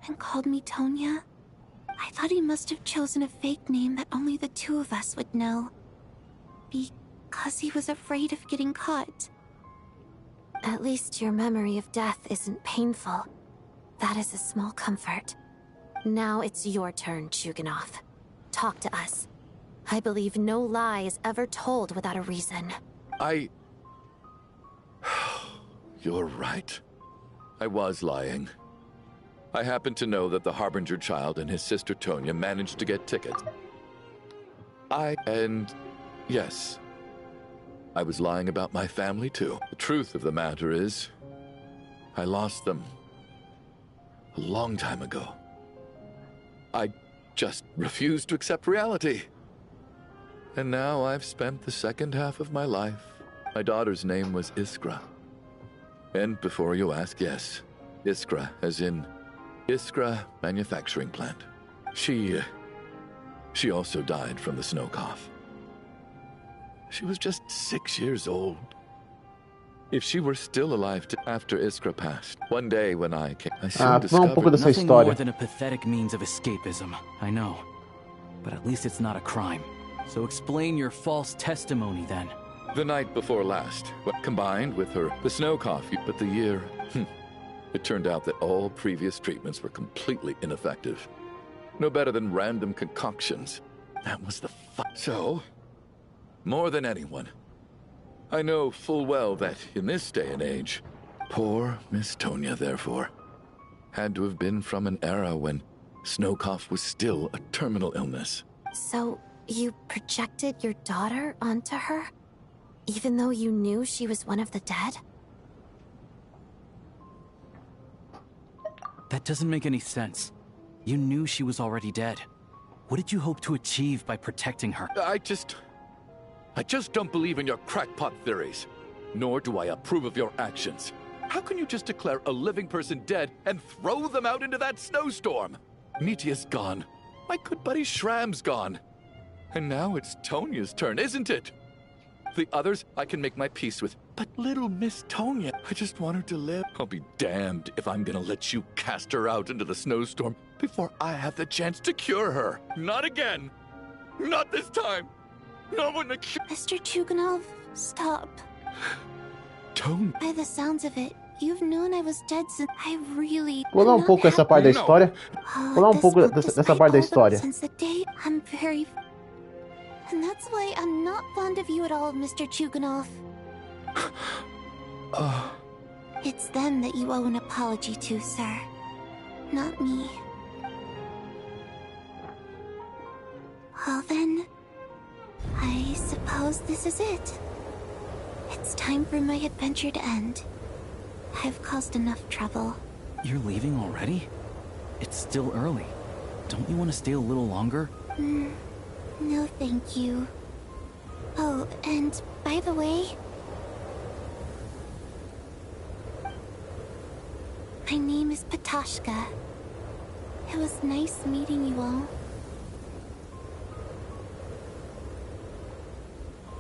and called me Tonya, I thought he must have chosen a fake name that only the two of us would know. because he was afraid of getting caught. At least your memory of death isn't painful. That is a small comfort. Now it's your turn, Chuganov. Talk to us. I believe no lie is ever told without a reason. You're right. I was lying. I happen to know that the Harbinger child and his sister Tonya managed to get tickets. Yes, I was lying about my family too. The truth of the matter is, I lost them a long time ago. I just refused to accept reality. And now I've spent the second half of my life. My daughter's name was Iskra. And before you ask, yes, Iskra, as in Iskra Manufacturing Plant. She also died from the snow cough. She was just 6 years old. If she were still alive after Iskra passed, one day when I came, I soon discovered nothing more than a pathetic means of escapism. I know, but at least it's not a crime. So explain your false testimony then. The night before last, combined with the snow cough, but the year, it turned out that all previous treatments were completely ineffective. No better than random concoctions. That was the So, more than anyone, I know full well that in this day and age, poor Miss Tonya, therefore, had to have been from an era when snow cough was still a terminal illness. So, you projected your daughter onto her? Even though you knew she was one of the dead? That doesn't make any sense. You knew she was already dead. What did you hope to achieve by protecting her? I just don't believe in your crackpot theories. Nor do I approve of your actions. How can you just declare a living person dead and throw them out into that snowstorm? Nitia's gone. My good buddy Shram's gone. And now it's Tonya's turn, isn't it? The others I can make my peace with, but little Miss Tonya, I just want her to live. I'll be damned if I'm gonna let you cast her out into the snowstorm before I have the chance to cure her. Not again! Not this time! No one to cure— Mr. Chuganov, stop. Tonya. By the sounds of it, you've known I was dead since I really— Vou dar um pouco essa parte da história. Vou dar um pouco dessa parte da história. Since the day I'm very— And that's why I'm not fond of you at all, Mr. Chuganov. It's them that you owe an apology to, sir. Not me. Well then, I suppose this is it. It's time for my adventure to end. I've caused enough trouble. You're leaving already? It's still early. Don't you want to stay a little longer? No, thank you. Oh, and by the way, my name is Patashka. It was nice meeting you all.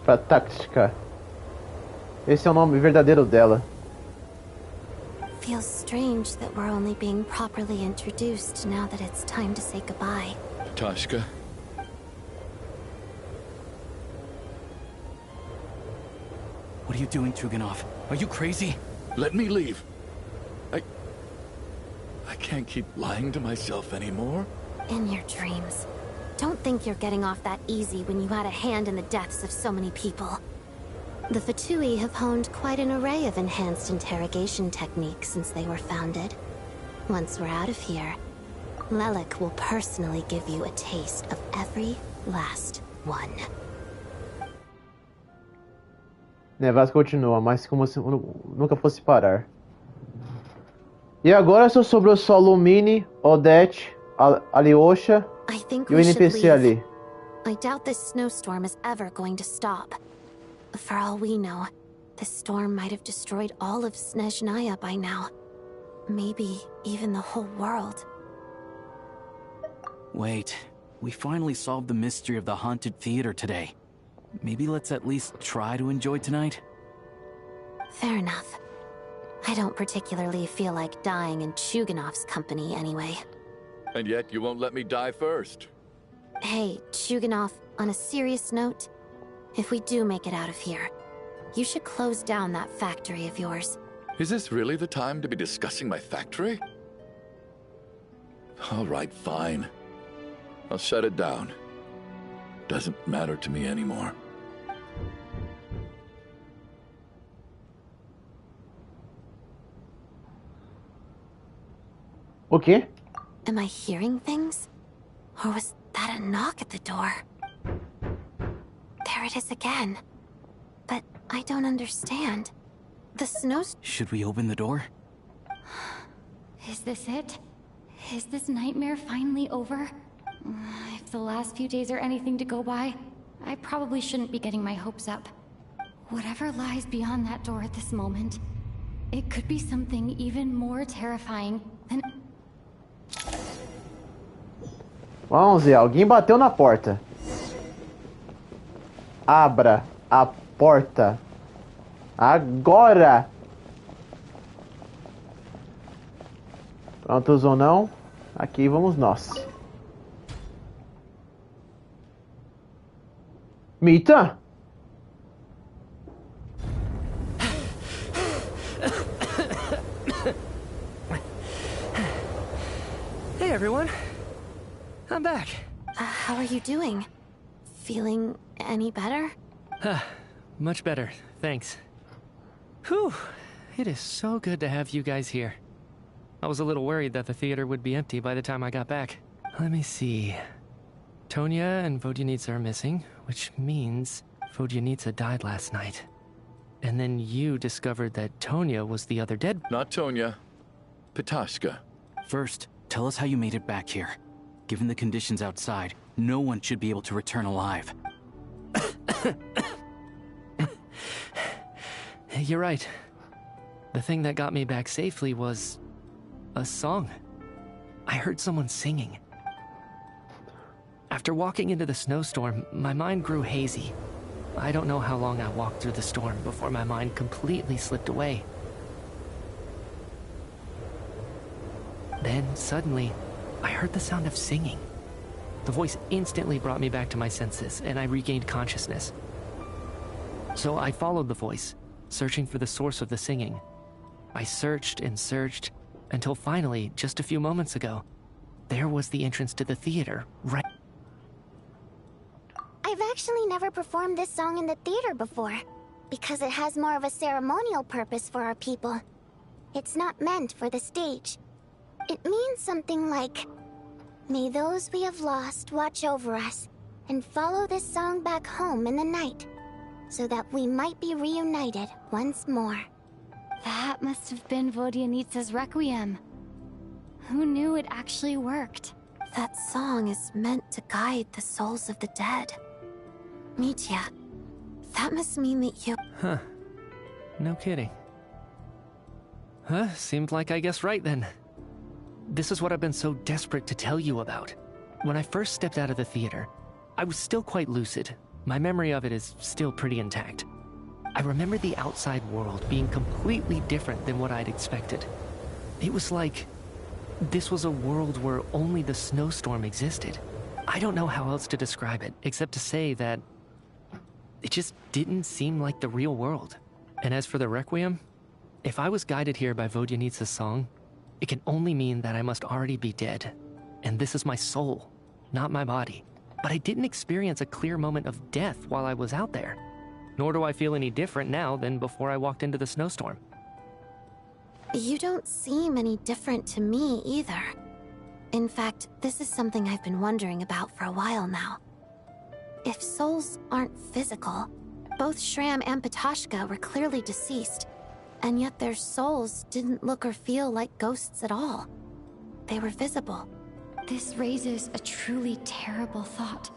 Patashka. Esse é o nome verdadeiro dela. Feels strange that we're only being properly introduced now that it's time to say goodbye. Patashka. What are you doing, Chuganov? Are you crazy? Let me leave. I can't keep lying to myself anymore. In your dreams. Don't think you're getting off that easy when you had a hand in the deaths of so many people. The Fatui have honed quite an array of enhanced interrogation techniques since they were founded. Once we're out of here, Lelik will personally give you a taste of every last one. Nevas continua, mas como se nunca fosse parar. E agora só sobrou só Lumine, Odette, Alyosha e o NPC ali. I doubt this snowstorm is ever going to stop. For all we know, this storm might have destroyed all of Snezhnaya by now. Maybe even the whole world. Wait, we finally solved the mystery of the haunted theater today. Maybe let's at least try to enjoy tonight? Fair enough. I don't particularly feel like dying in Chuganov's company anyway. And yet you won't let me die first. Hey, Chuganov, on a serious note, If we do make it out of here, you should close down that factory of yours. Is this really the time to be discussing my factory? All right, fine. I'll shut it down. Doesn't matter to me anymore. Okay. Am I hearing things? Or was that a knock at the door? There it is again. But I don't understand. The snow's... Should we open the door? Is this it? Is this nightmare finally over? If the last few days are anything to go by, I probably shouldn't be getting my hopes up. Whatever lies beyond that door at this moment, it could be something even more terrifying than... Vamos ver, alguém bateu na porta. Abra a porta. Agora! Prontos ou não? Aqui vamos nós. Mita? Hey everyone, I'm back. How are you doing? Feeling any better? Much better, thanks. Whew, it is so good to have you guys here. I was a little worried that the theater would be empty by the time I got back. Let me see. Tonya and Vodyanitsa are missing, which means Vodyanitsa died last night. And then you discovered that Tonya was the other dead... Not Tonya. Pitashka. First, tell us how you made it back here. Given the conditions outside, no one should be able to return alive. You're right. The thing that got me back safely was... a song. I heard someone singing. After walking into the snowstorm, my mind grew hazy. I don't know how long I walked through the storm before my mind completely slipped away. Then, suddenly, I heard the sound of singing. The voice instantly brought me back to my senses, and I regained consciousness. So I followed the voice, searching for the source of the singing. I searched and searched, until finally, just a few moments ago, there was the entrance to the theater, right... I've actually never performed this song in the theater before, because it has more of a ceremonial purpose for our people. It's not meant for the stage. It means something like, may those we have lost watch over us, and follow this song back home in the night, so that we might be reunited once more. That must have been Vodyanitsa's requiem. Who knew it actually worked? That song is meant to guide the souls of the dead. Mitya, that must mean that you... Huh. No kidding. Huh, seemed like I guessed right then. This is what I've been so desperate to tell you about. When I first stepped out of the theater, I was still quite lucid. My memory of it is still pretty intact. I remember the outside world being completely different than what I'd expected. It was like this was a world where only the snowstorm existed. I don't know how else to describe it, except to say that it just didn't seem like the real world. And as for the requiem, if I was guided here by Vodyanitsa's song, it can only mean that I must already be dead. And this is my soul, not my body. But I didn't experience a clear moment of death while I was out there. Nor do I feel any different now than before I walked into the snowstorm. You don't seem any different to me either. In fact, this is something I've been wondering about for a while now. If souls aren't physical, both Shram and Pitashka were clearly deceased, and yet their souls didn't look or feel like ghosts at all. They were visible. This raises a truly terrible thought.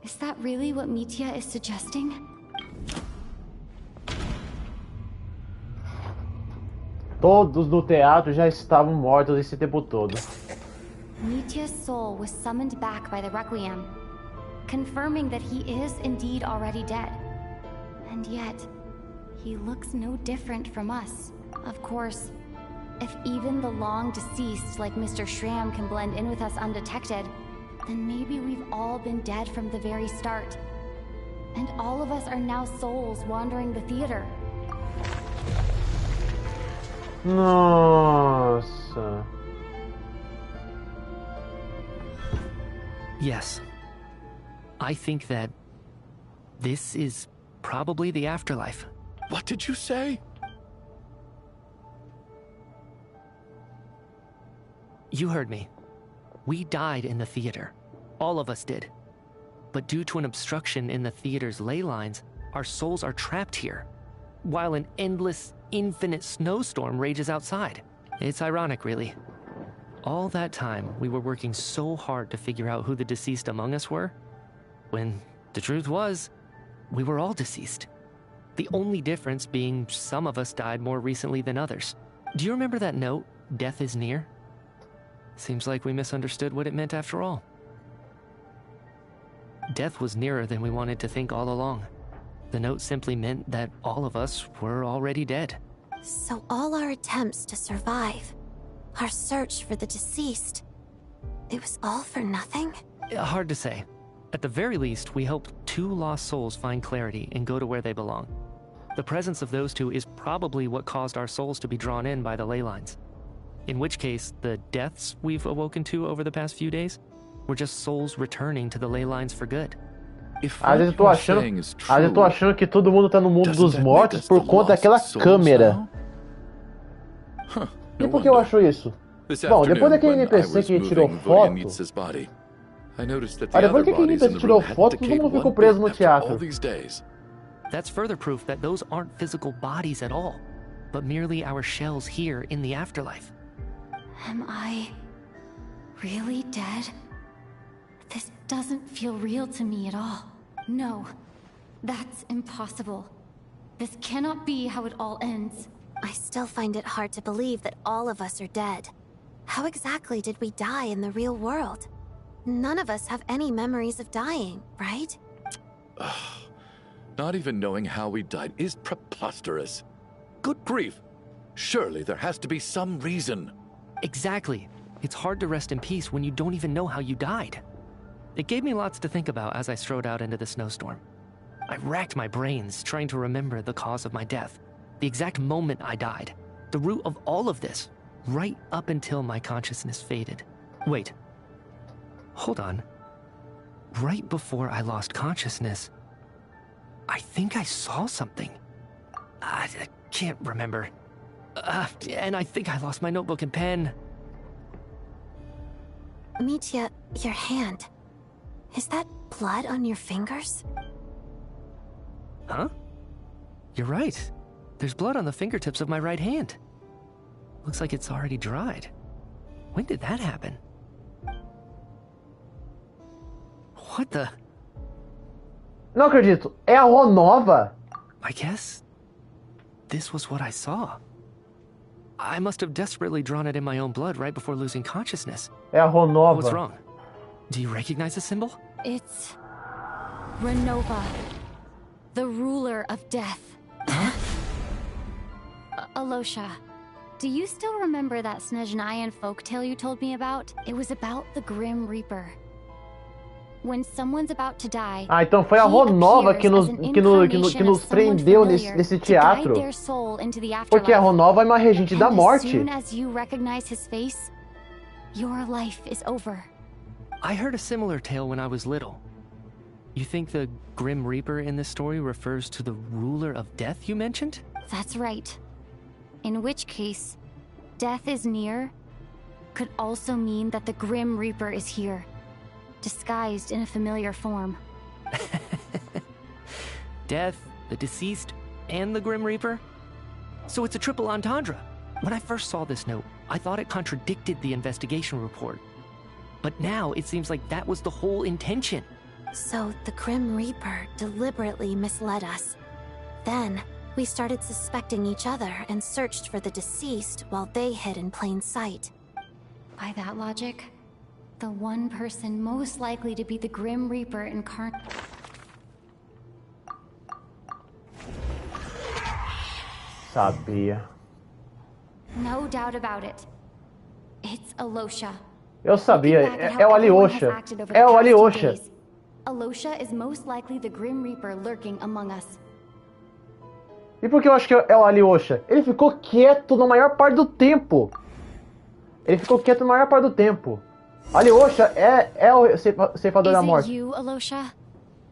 Is that really what Mitya is suggesting? Todos no teatro já estavam mortos esse tempo todo. Mitya's soul was summoned back by the Requiem, confirming that he is indeed already dead. And yet, he looks no different from us. Of course, if even the long-deceased like Mr. Shram can blend in with us undetected, then maybe we've all been dead from the very start. And all of us are now souls wandering the theater. Nossa. Yes. I think that this is probably the afterlife. What did you say? You heard me. We died in the theater. All of us did. But due to an obstruction in the theater's ley lines, our souls are trapped here, while an endless, infinite snowstorm rages outside. It's ironic, really. All that time, we were working so hard to figure out who the deceased among us were, when the truth was, we were all deceased. The only difference being some of us died more recently than others. Do you remember that note, "Death is near"? Seems like we misunderstood what it meant after all. Death was nearer than we wanted to think all along. The note simply meant that all of us were already dead. So all our attempts to survive, our search for the deceased, it was all for nothing? Hard to say. At the very least, we helped 2 lost souls find clarity and go to where they belong. The presence of those 2 is probably what caused our souls to be drawn in by the ley lines. In which case, the deaths we've awoken to over the past few days were just souls returning to the ley lines for good. Às vezes eu tô achando que todo mundo tá no mundo dos mortos por conta daquela câmera. E por que eu acho isso? Bom, depois daquele NPC que tirou foto... depois daquele NPC que tirou foto, todo mundo ficou preso no teatro. That's further proof that those aren't physical bodies at all, but merely our shells here in the afterlife. Am I really dead? This doesn't feel real to me at all. No, that's impossible. This cannot be how it all ends. I still find it hard to believe that all of us are dead. How exactly did we die in the real world? None of us have any memories of dying, right? Not even knowing how we died is preposterous. Good grief. Surely there has to be some reason. Exactly. It's hard to rest in peace when you don't even know how you died. It gave me lots to think about as I strode out into the snowstorm. I racked my brains trying to remember the cause of my death, the exact moment I died, the root of all of this, right up until my consciousness faded. Wait. Hold on. Right before I lost consciousness, I think I saw something. I can't remember. And I think I lost my notebook and pen. Mitya, your hand. Is that blood on your fingers? Huh? You're right. There's blood on the fingertips of my right hand. Looks like it's already dried. When did that happen? What the? Não acredito. É a Ronova? I guess this was what I saw. I must have desperately drawn it in my own blood right before losing consciousness. É a Ronova. What's wrong? Do you recognize the symbol? It's Ronova, the ruler of death. Huh? Alosha, do you still remember that Snezhnayan folktale you told me about? It was about the Grim Reaper. When someone's about to die, então foi a Ronova que nos prendeu nesse teatro. Porque a Ronova é uma regente da morte. As soon as you recognize his face, your life is over. I heard a similar tale when I was little. You think the Grim Reaper in this story refers to the ruler of death you mentioned? That's right. In which case, death is near could also mean that the Grim Reaper is here, disguised in a familiar form. Death, the deceased, and the Grim Reaper? So it's a triple entendre. When I first saw this note, I thought it contradicted the investigation report. But now it seems like that was the whole intention. So the Grim Reaper deliberately misled us. Then, we started suspecting each other and searched for the deceased while they hid in plain sight. By that logic, the one person most likely to be the Grim Reaper incarnate. Sabia. No doubt about it. It's Alosha. Eu sabia, é o Alyosha. É o Alyosha. Alosha is most likely the Grim Reaper lurking among us. E por que eu acho que é o Alyosha? Ele ficou quieto na maior parte do tempo. Alyosha é o ceifador da morte. Is it you, Alosha?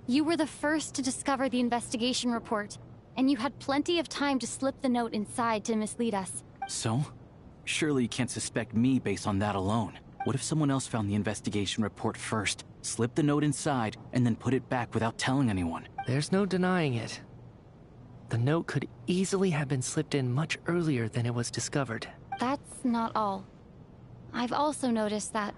You were the first to discover the investigation report, and you had plenty of time to slip the note inside to mislead us. So? Surely you can't suspect me based on that alone. What if someone else found the investigation report first, slipped the note inside, and then put it back without telling anyone? There's no denying it. The note could easily have been slipped in much earlier than it was discovered. That's not all. I've also noticed that,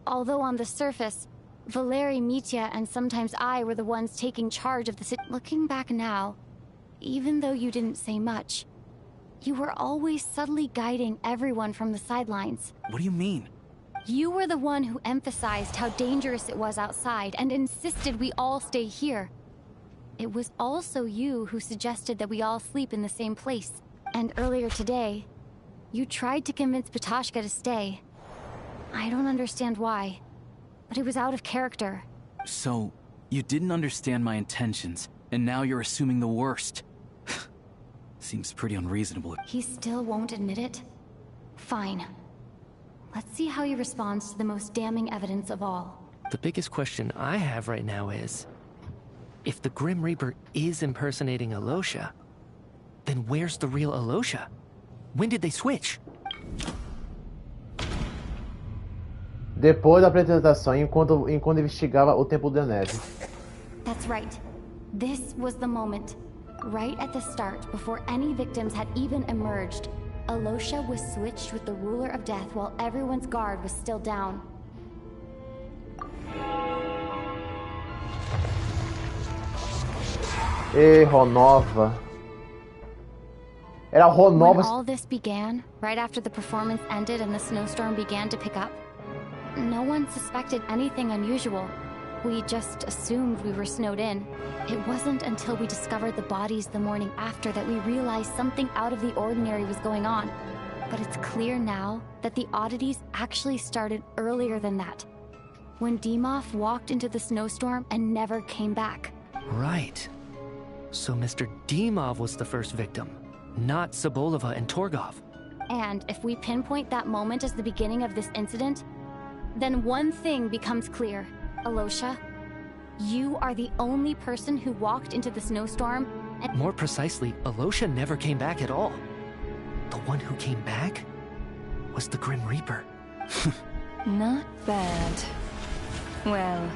although on the surface, Valeri, Mitya, and sometimes I were the ones taking charge of the looking back now, even though you didn't say much, you were always subtly guiding everyone from the sidelines. What do you mean? You were the one who emphasized how dangerous it was outside and insisted we all stay here. It was also you who suggested that we all sleep in the same place. And earlier today, you tried to convince Ptashka to stay. I don't understand why, but it was out of character. So, you didn't understand my intentions, and now you're assuming the worst. Seems pretty unreasonable. He still won't admit it? Fine. Let's see how he responds to the most damning evidence of all. The biggest question I have right now is, if the Grim Reaper is impersonating Alosha, then where's the real Alosha? When did they switch? Depois da apresentação, enquanto investigava o Templo da Neve. That's right. This was the moment. Right at the start, before any victims had even emerged, Alosha was switched with the Ruler of Death while everyone's guard was still down. Ronova. Era Ronova. When all this began, right after the performance ended and the snowstorm began to pick up, no one suspected anything unusual. We just assumed we were snowed in. It wasn't until we discovered the bodies the morning after that we realized something out of the ordinary was going on. But it's clear now that the oddities actually started earlier than that, when Dimov walked into the snowstorm and never came back. Right. So Mr. Dimov was the first victim, not Sobolova and Torgov. And if we pinpoint that moment as the beginning of this incident, then one thing becomes clear. Alosha, you are the only person who walked into the snowstorm and— More precisely, Alosha never came back at all. The one who came back was the Grim Reaper. Not bad. Well,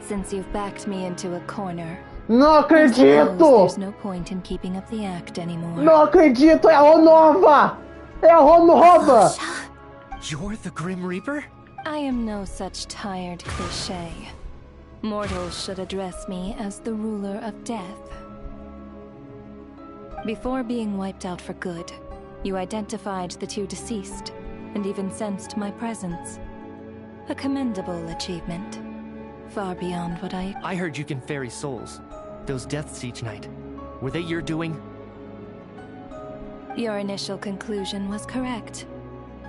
since you've backed me into a corner, não acredito! There's no point in keeping up the act anymore. Não acredito! É a Ronova! É a Ronova! You're the Grim Reaper? I am no such tired cliché. Mortals should address me as the ruler of death. Before being wiped out for good, you identified the two deceased, and even sensed my presence. A commendable achievement. Far beyond what I heard you can ferry souls. Those deaths each night. Were they your doing? Your initial conclusion was correct.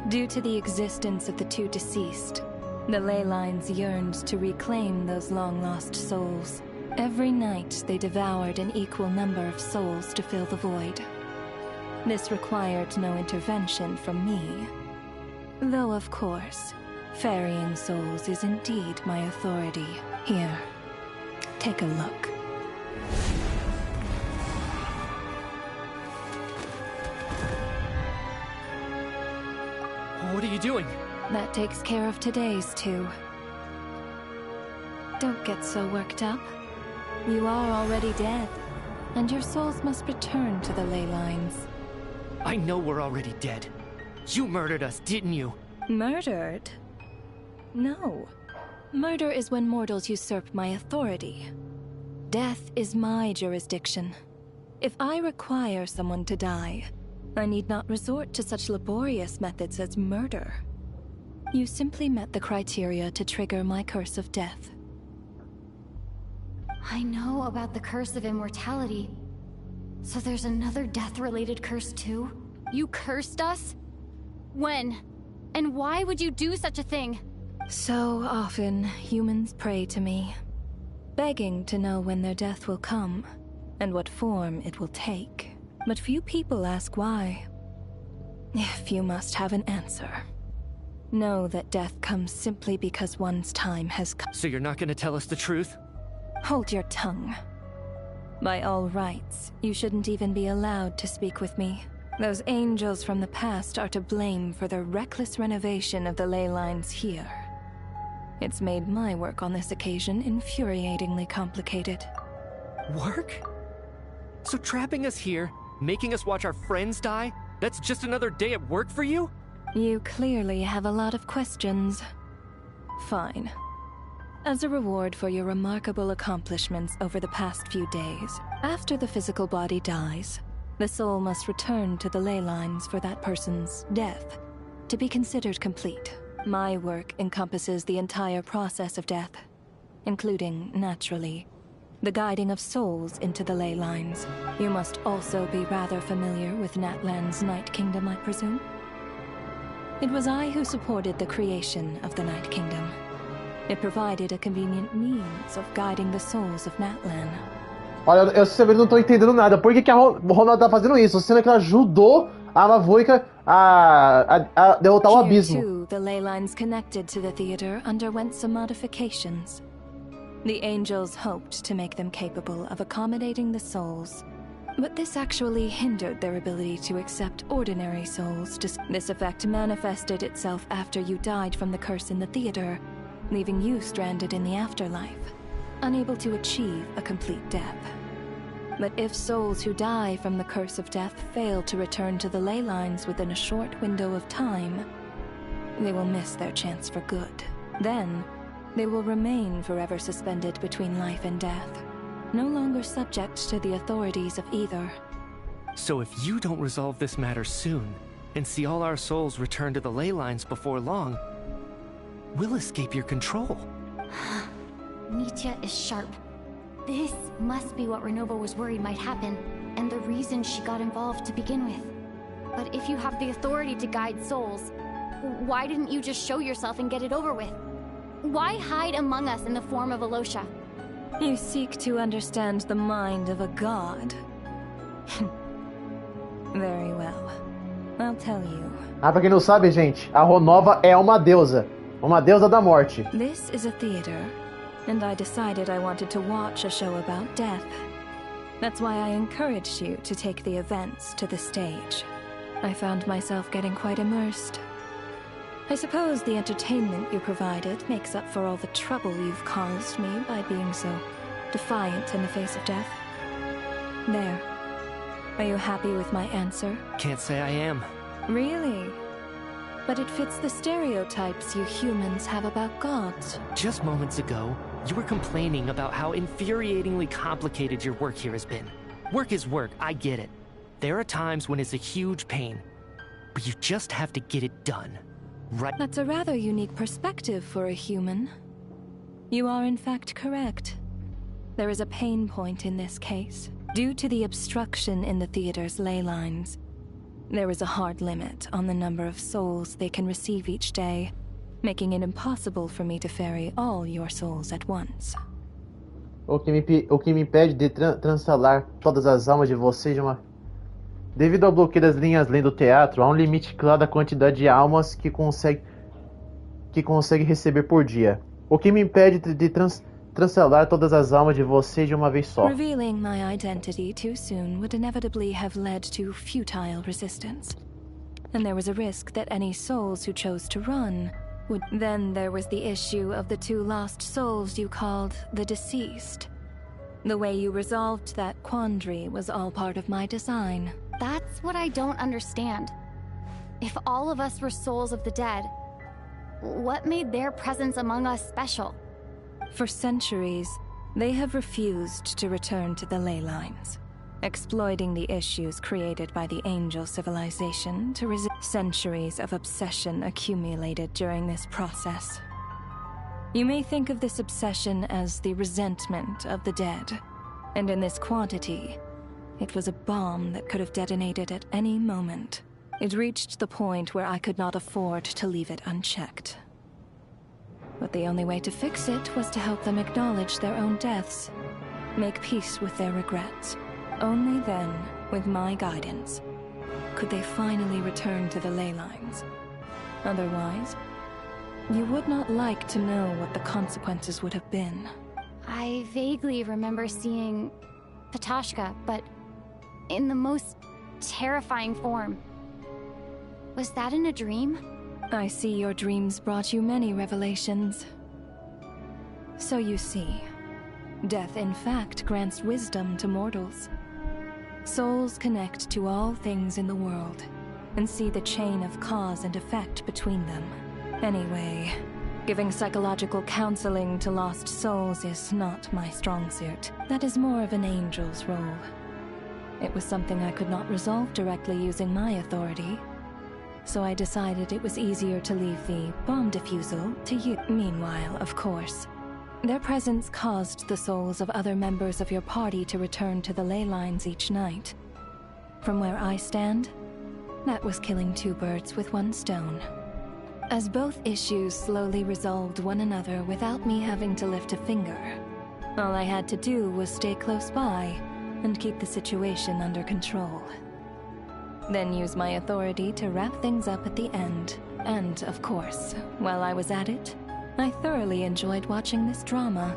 Due to the existence of the two deceased, the ley lines yearned to reclaim those long-lost souls. Every night they devoured an equal number of souls to fill the void. This required no intervention from me. Though, of course, ferrying souls is indeed my authority. Here, take a look. What are you doing? That takes care of today's too. Don't get so worked up. You are already dead, and your souls must return to the ley lines. I know we're already dead. You murdered us, didn't you? Murdered? No. Murder is when mortals usurp my authority. Death is my jurisdiction. If I require someone to die, I need not resort to such laborious methods as murder. You simply met the criteria to trigger my curse of death. I know about the curse of immortality. So there's another death-related curse too? You cursed us? When? And why would you do such a thing? So often, humans pray to me. begging to know when their death will come and what form it will take. But few people ask why. If you must have an answer, know that death comes simply because one's time has come. So you're not gonna tell us the truth? Hold your tongue. By all rights, you shouldn't even be allowed to speak with me. Those angels from the past are to blame for the reckless renovation of the ley lines here. It's made my work on this occasion infuriatingly complicated. Work? So trapping us here, making us watch our friends die, that's just another day at work for you? You clearly have a lot of questions. Fine. As a reward for your remarkable accomplishments over the past few days, after the physical body dies, the soul must return to the ley lines for that person's death to be considered complete. My work encompasses the entire process of death, including, naturally, the guiding of souls into the ley lines. You must also be rather familiar with Natlan's Night Kingdom, I presume? It was I who supported the creation of the Night Kingdom. It provided a convenient means of guiding the souls of Natlan. Olha, eu sinceramente não tô entendendo nada. Por que a Ronova tá fazendo isso? Sendo que ela ajudou a Lavoica a derrotar o abismo. Here too, the ley lines connected to the theater underwent some modifications. The angels hoped to make them capable of accommodating the souls, but this actually hindered their ability to accept ordinary souls. This effect manifested itself after you died from the curse in the theater, leaving you stranded in the afterlife, unable to achieve a complete death. But if souls who die from the curse of death fail to return to the ley lines within a short window of time, they will miss their chance for good. Then, they will remain forever suspended between life and death, no longer subject to the authorities of either. So if you don't resolve this matter soon, and see all our souls return to the ley lines before long, we'll escape your control. Nietzsche is sharp. This must be what Ronova was worried might happen, and the reason she got involved to begin with. But if you have the authority to guide souls, why didn't you just show yourself and get it over with? Why hide among us in the form of Alosha? You seek to understand the mind of a god. Very well. I'll tell you. Pra quem não sabe, gente, a Ronova é uma deusa da morte. This is a theater, and I decided I wanted to watch a show about death. That's why I encouraged you to take the events to the stage. I found myself getting quite immersed. I suppose the entertainment you provided makes up for all the trouble you've caused me by being so defiant in the face of death. There. Are you happy with my answer? Can't say I am. Really? But it fits the stereotypes you humans have about gods. Just moments ago, you were complaining about how infuriatingly complicated your work here has been. Work is work, I get it. There are times when it's a huge pain, but you just have to get it done. Right. That's a rather unique perspective for a human. You are in fact correct. There is a pain point in this case. Due to the obstruction in the theater's ley lines, there is a hard limit on the number of souls they can receive each day, making it impossible for me to ferry all your souls at once. O que me impede de transalar todas as almas de vocês de uma... Devido ao bloqueio das linhas além do teatro, há um limite claro da quantidade de almas que consegue receber por dia. O que me impede de transalar todas as almas de vocês de uma vez só. Revealing my identity too soon would inevitably have led to futile resistance. And there was a risk that any souls who chose to run would... Then there was the issue of the two lost souls you called the deceased. The way you resolved that quandary was all part of my design. That's what I don't understand. If all of us were souls of the dead, what made their presence among us special? For centuries, they have refused to return to the ley lines, exploiting the issues created by the angel civilization to resist. Centuries of obsession accumulated during this process. You may think of this obsession as the resentment of the dead, and in this quantity, it was a bomb that could have detonated at any moment. It reached the point where I could not afford to leave it unchecked. But the only way to fix it was to help them acknowledge their own deaths, make peace with their regrets. Only then, with my guidance, could they finally return to the ley lines. Otherwise, you would not like to know what the consequences would have been. I vaguely remember seeing Patoshka, but in the most terrifying form. Was that in a dream? I see your dreams brought you many revelations. So you see, death in fact grants wisdom to mortals. Souls connect to all things in the world, and see the chain of cause and effect between them. Anyway, giving psychological counseling to lost souls is not my strong suit. That is more of an angel's role. It was something I could not resolve directly using my authority, so I decided it was easier to leave the bomb defusal to you. Meanwhile, of course, their presence caused the souls of other members of your party to return to the ley lines each night. From where I stand, that was killing two birds with one stone. As both issues slowly resolved one another without me having to lift a finger, all I had to do was stay close by and keep the situation under control. Then use my authority to wrap things up at the end. And, of course, while I was at it, I thoroughly enjoyed watching this drama,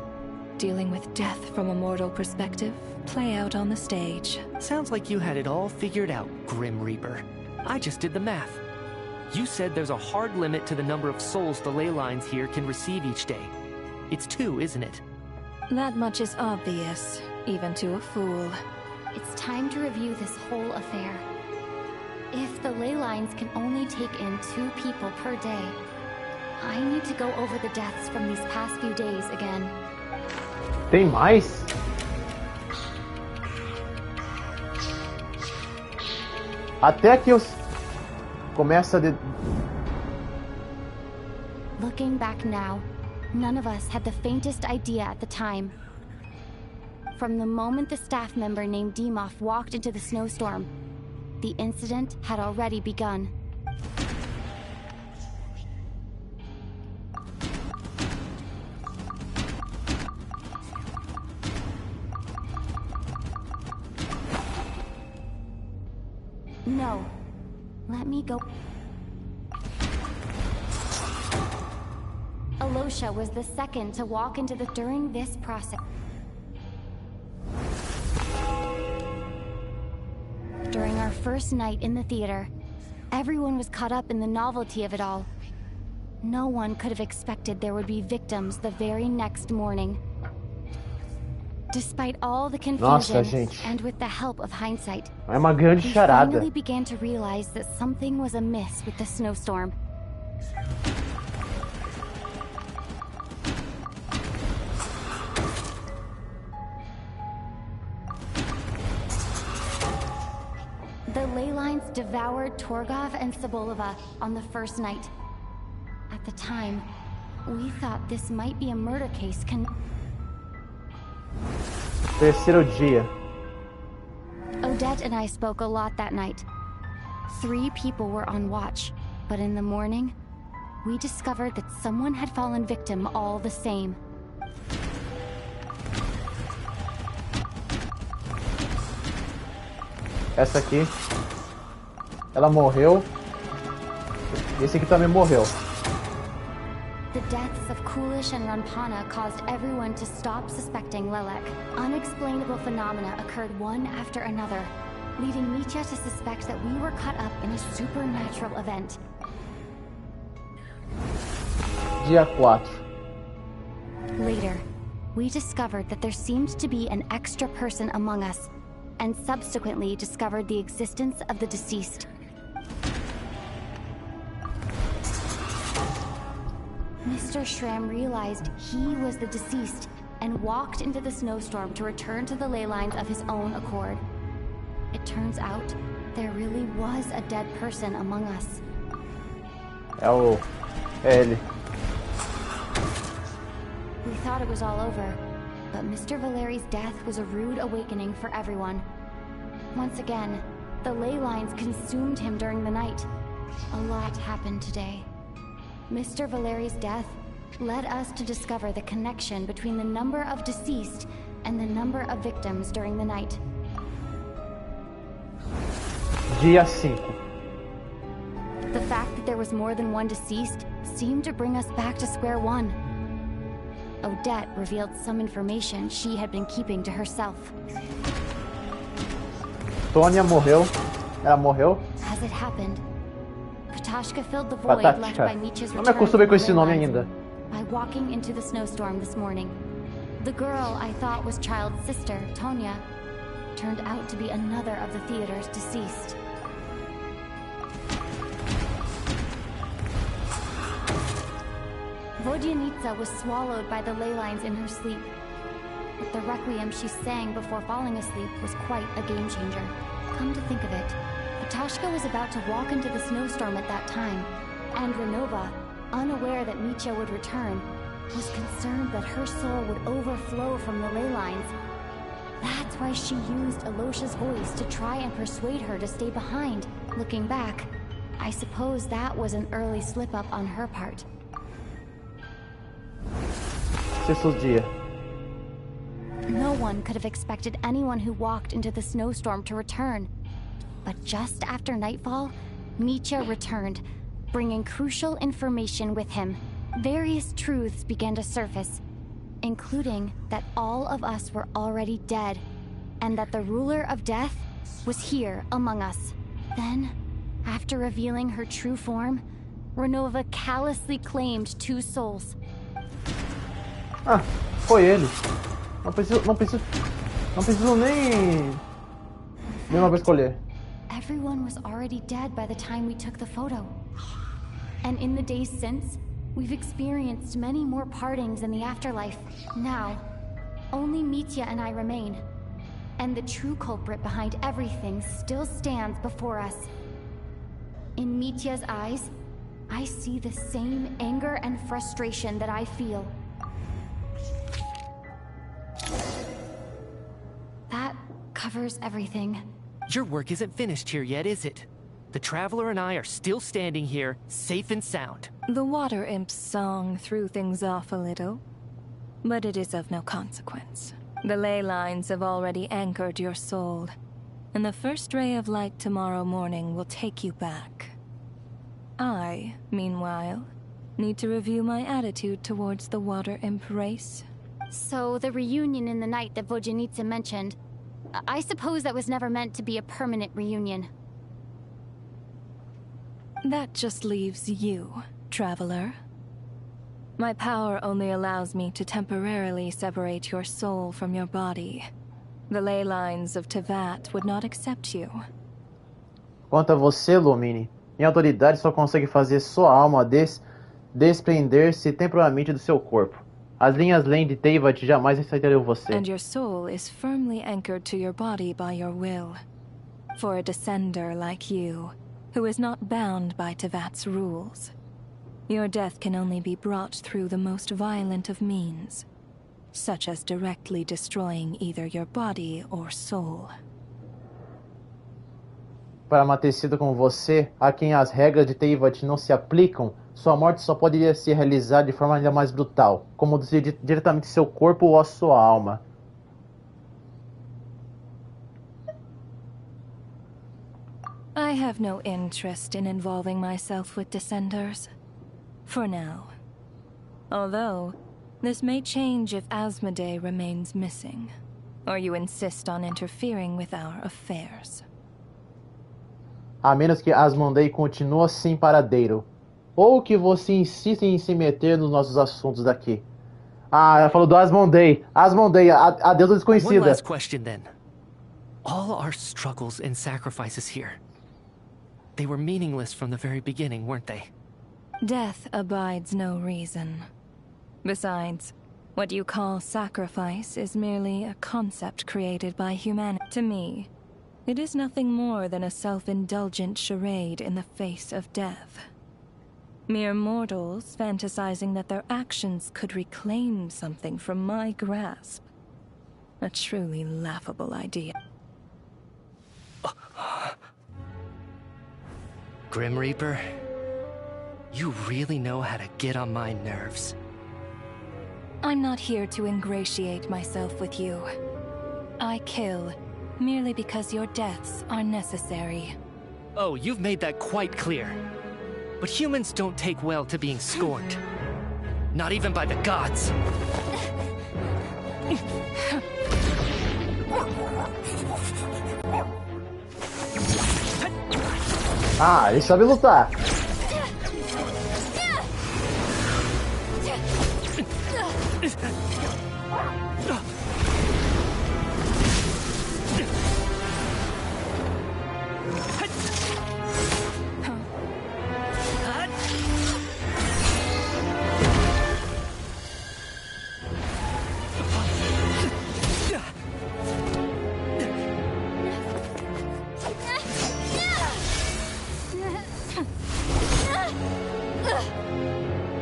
dealing with death from a mortal perspective, play out on the stage. Sounds like you had it all figured out, Grim Reaper. I just did the math. You said there's a hard limit to the number of souls the ley lines here can receive each day. It's 2, isn't it? That much is obvious, even to a fool. It's time to review this whole affair. If the ley lines can only take in 2 people per day, I need to go over the deaths from these past few days again. Tem mais? Até aqui os... começa de... Looking back now, none of us had the faintest idea at the time. From the moment the staff member named Dimov walked into the snowstorm, the incident had already begun. No. Let me go. Alosha was the second to walk into the during this process. During our first night in the theater, everyone was caught up in the novelty of it all. No one could have expected there would be victims the very next morning. Despite all the confusion, and with the help of hindsight, é uma grande we charada. finally began to realize that something was amiss with the snowstorm. The ley lines devoured Torgov and Sobolova on the first night. At the time, we thought this might be a murder case Terceiro dia. Odette and I spoke a lot that night. 3 people were on watch, but in the morning, we discovered that someone had fallen victim all the same. Essa aqui, ela morreu. Esse aqui também morreu. The deaths of Kulish and Ranpana caused everyone to stop suspecting Lelek. Unexplainable phenomena occurred one after another, leading Mitya to suspect that we were caught up in a supernatural event. Dia 4. Later, we discovered that there seemed to be an extra person among us, and subsequently discovered the existence of the deceased. Mr. Schramm realized he was the deceased and walked into the snowstorm to return to the ley lines of his own accord. It turns out there really was a dead person among us. É ele. We thought it was all over, but Mr. Valeri's death was a rude awakening for everyone. Once again, the ley lines consumed him during the night. A lot happened today. Mr. Valeri's death led us to discover the connection between the number of deceased and the number of victims during the night. Dia 5. The fact that there was more than one deceased seemed to bring us back to square one. Odette revealed some information she had been keeping to herself. Tônia morreu. Ela morreu. As it happened, Katashka filled the void left by Micha's Não me return acostumei com from esse nome Leyline ainda. by walking into the snowstorm this morning. The girl I thought was Child's sister, Tonya, turned out to be another of the theater's deceased. Vodyanitsa was swallowed by the ley lines in her sleep, but the requiem she sang before falling asleep was quite a game changer. Come to think of it, Katashka was about to walk into the snowstorm at that time, and Ronova, unaware that Micha would return, was concerned that her soul would overflow from the ley lines. That's why she used Alosha's voice to try and persuade her to stay behind. Looking back, I suppose that was an early slip-up on her part. Sexto dia. No one could have expected anyone who walked into the snowstorm to return. But just after nightfall, Micha returned, bringing crucial information with him. Various truths began to surface, including that all of us were already dead, and that the ruler of death was here among us. Then, after revealing her true form, Ronova callously claimed 2 souls. Ah, foi ele. Não preciso nem uma vez escolher. Everyone was already dead by the time we took the photo. And in the days since, we've experienced many more partings in the afterlife. Now, only Mitya and I remain. And the true culprit behind everything still stands before us. In Mitya's eyes, I see the same anger and frustration that I feel. That covers everything. Your work isn't finished here yet, is it? The Traveler and I are still standing here, safe and sound. The Water Imp's song threw things off a little, but it is of no consequence. The ley lines have already anchored your soul, and the first ray of light tomorrow morning will take you back. I, meanwhile, need to review my attitude towards the Water Imp race. So the reunion in the night that Vodyanitsa mentioned, I suppose that was never meant to be a permanent reunion. That just leaves you, Traveler. My power only allows me to temporarily separate your soul from your body. The ley lines of Tevat would not accept you. Quanto a você, Lumine, minha autoridade só consegue fazer sua alma desprender-se temporariamente do seu corpo. As linhas Len de Teyvat jamais aceitariam você. And your soul is firmly anchored to your body by your will. For a descender like you, who is not bound by Tevat's rules, your death can only be brought through the most violent of means, such as directly destroying either your body or soul. Para uma tecida como você, a quem as regras de Teyvat não se aplicam, sua morte só poderia ser realizada de forma ainda mais brutal, como diretamente seu corpo ou a sua alma. I have no interest in involving myself with Descenders. For now. Although, this may change if Asmodee remains missing, or you insist on interfering with our affairs. A menos que Asmodee continue sem paradeiro, ou que você insista em se meter nos nossos assuntos daqui. Ah, ela falou do Asmodee. Asmodee, a deusa desconhecida. One last question then. All our struggles and sacrifices here, they were meaningless from the very beginning, weren't they? Death abides no reason. Besides, what you call sacrifice is merely a concept created by humanity. To me, it is nothing more than a self-indulgent charade in the face of death. Mere mortals fantasizing that their actions could reclaim something from my grasp. A truly laughable idea. Grim Reaper, you really know how to get on my nerves. I'm not here to ingratiate myself with you. I kill merely because your deaths are necessary. Oh, you've made that quite clear. But humans don't take well to being scorned. Not even by the gods. Ah, ele sabe lutar.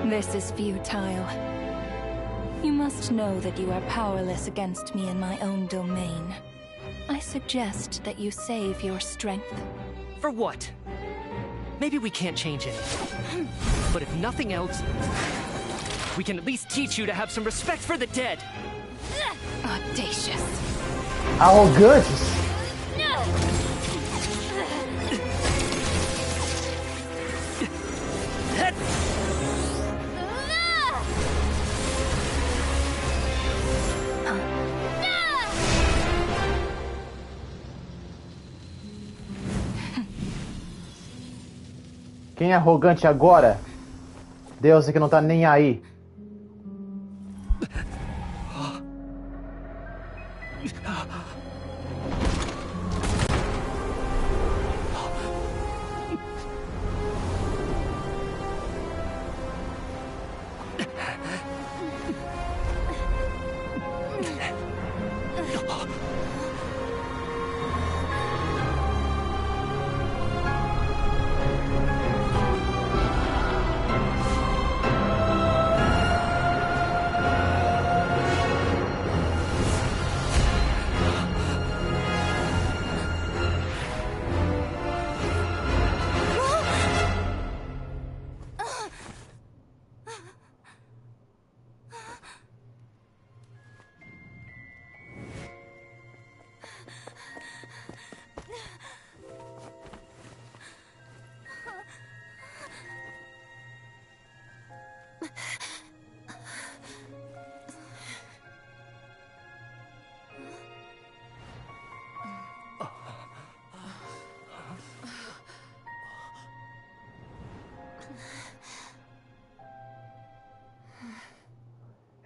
This is futile. You must know that you are powerless against me in my own domain. I suggest that you save your strength. For what? Maybe we can't change it. But if nothing else, we can at least teach you to have some respect for the dead. Audacious. Arrogantes. Quem é arrogante agora? Deus é que não tá nem aí.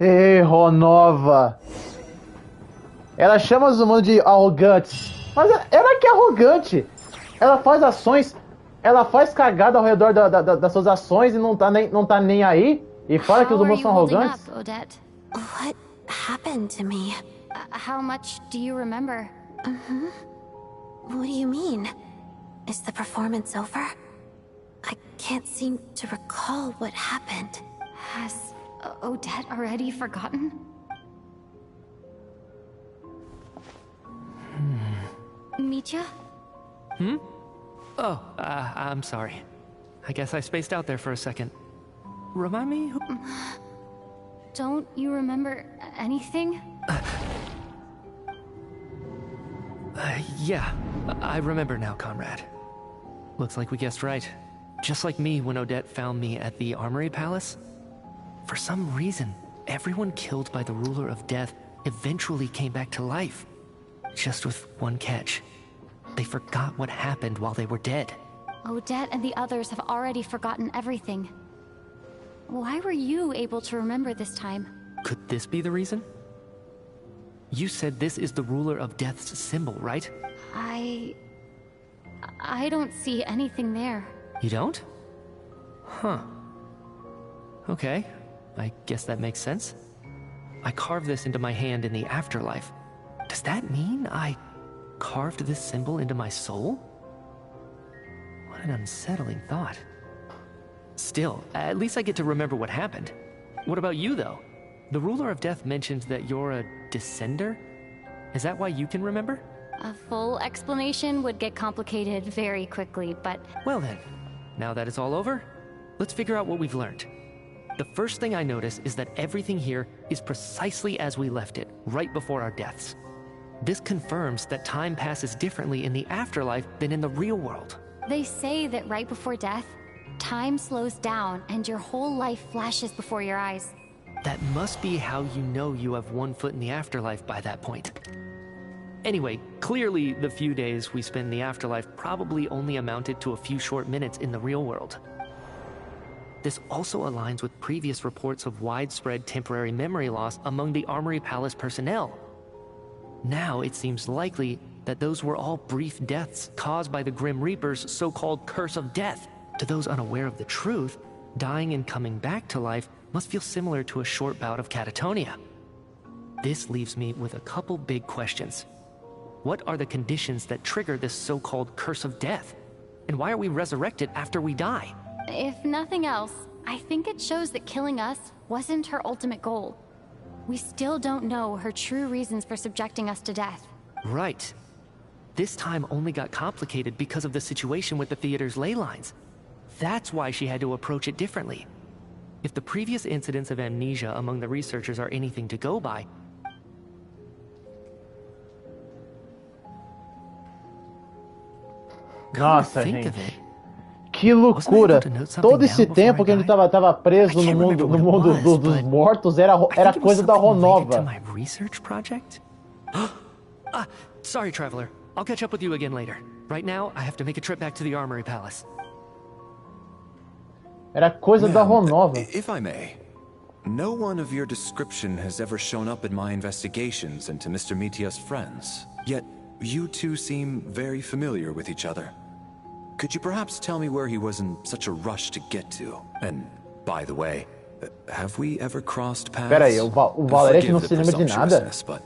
Ei, Ronova! Ela chama os humanos de arrogantes. Mas ela que é arrogante. Ela faz ações. Ela faz cagada ao redor das suas ações e não tá nem aí. E fala que os humanos são arrogantes. What happened to me? How much do you remember? What do you mean? Is the performance over? I can't seem to recall what happened. Has Odette already forgotten? Mitya? Oh, I'm sorry. I guess I spaced out there for a second. Remind me who... Don't you remember anything? Yeah, I remember now, comrade. Looks like we guessed right. Just like me when Odette found me at the Armory Palace. For some reason, everyone killed by the Ruler of Death eventually came back to life. Just with one catch. They forgot what happened while they were dead. Odette and the others have already forgotten everything. Why were you able to remember this time? Could this be the reason? You said this is the Ruler of Death's symbol, right? I don't see anything there. You don't? Huh. Okay, I guess that makes sense. I carved this into my hand in the afterlife. Does that mean I carved this symbol into my soul? What an unsettling thought. Still, at least I get to remember what happened. What about you, though? The Ruler of Death mentioned that you're a descender? Is that why you can remember? A full explanation would get complicated very quickly, but... Well then, now that it's all over, let's figure out what we've learned. the first thing I notice is that everything here is precisely as we left it, right before our deaths. This confirms that time passes differently in the afterlife than in the real world. They say that right before death, time slows down and your whole life flashes before your eyes. That must be how you know you have one foot in the afterlife by that point. Anyway, clearly the few days we spend in the afterlife probably only amounted to a few short minutes in the real world. This also aligns with previous reports of widespread temporary memory loss among the Armory Palace personnel. Now it seems likely that those were all brief deaths caused by the Grim Reaper's so-called curse of death. To those unaware of the truth, dying and coming back to life must feel similar to a short bout of catatonia. This leaves me with a couple big questions. What are the conditions that trigger this so-called curse of death? And why are we resurrected after we die? If nothing else, I think it shows that killing us wasn't her ultimate goal. We still don't know her true reasons for subjecting us to death. Right. This time only got complicated because of the situation with the theater's ley lines. That's why she had to approach it differently. If the previous incidents of amnesia among the researchers are anything to go by, nossa, gente. Que loucura! Todo esse tempo que a gente tava preso no mundo dos mortos era coisa da Ronova. Sorry, traveler. I'll catch up with you again later. Right now, I have to make a trip back to the Armory Palace. Era coisa da Ronova. If I may, no one of your description has ever shown up in my investigations into Mr. Mitia's friends. Yet, you two seem very familiar with each other. Could you perhaps tell me where he was in such a rush to get to? And, by the way, have we ever crossed paths? Pera aí, o Valerete não se lembra de nada? But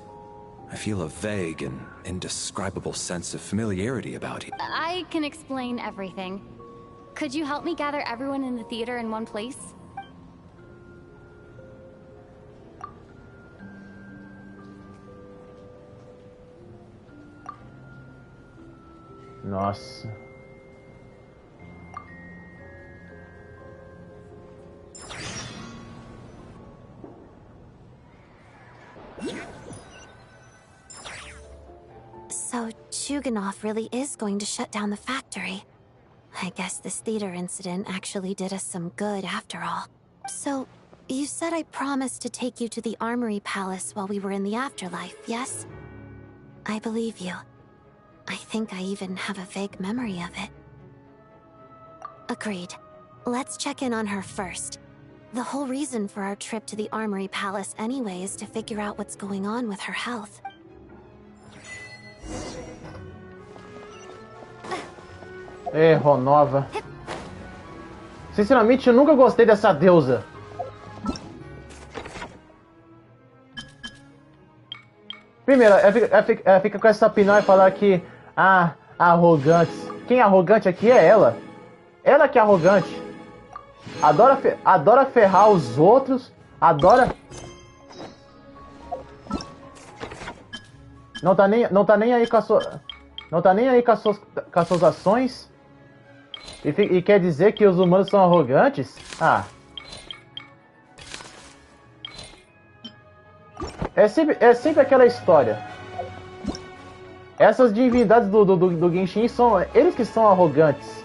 I feel a vague and indescribable sense of familiarity about him. I can explain everything. Could you help me gather everyone in the theater in one place? Nossa. So, Chuganov really is going to shut down the factory. I guess this theater incident actually did us some good after all. So, you said I promised to take you to the Armory Palace while we were in the afterlife, yes? I believe you. I think I even have a vague memory of it. Agreed. Let's check in on her first. The whole reason for our trip to the Armory Palace anyway is to figure out what's going on with her health. Ronova. Sinceramente, eu nunca gostei dessa deusa. Primeiro, ela fica com essa opinião e falar que... Ah, arrogantes. Quem é arrogante aqui é ela. Ela que é arrogante. Adora ferrar os outros. Adora... Não tá nem aí com a sua... Não tá nem aí com as suas ações. E quer dizer que os humanos são arrogantes? Ah. É sempre aquela história. Essas divindades do Genshin são eles que são arrogantes.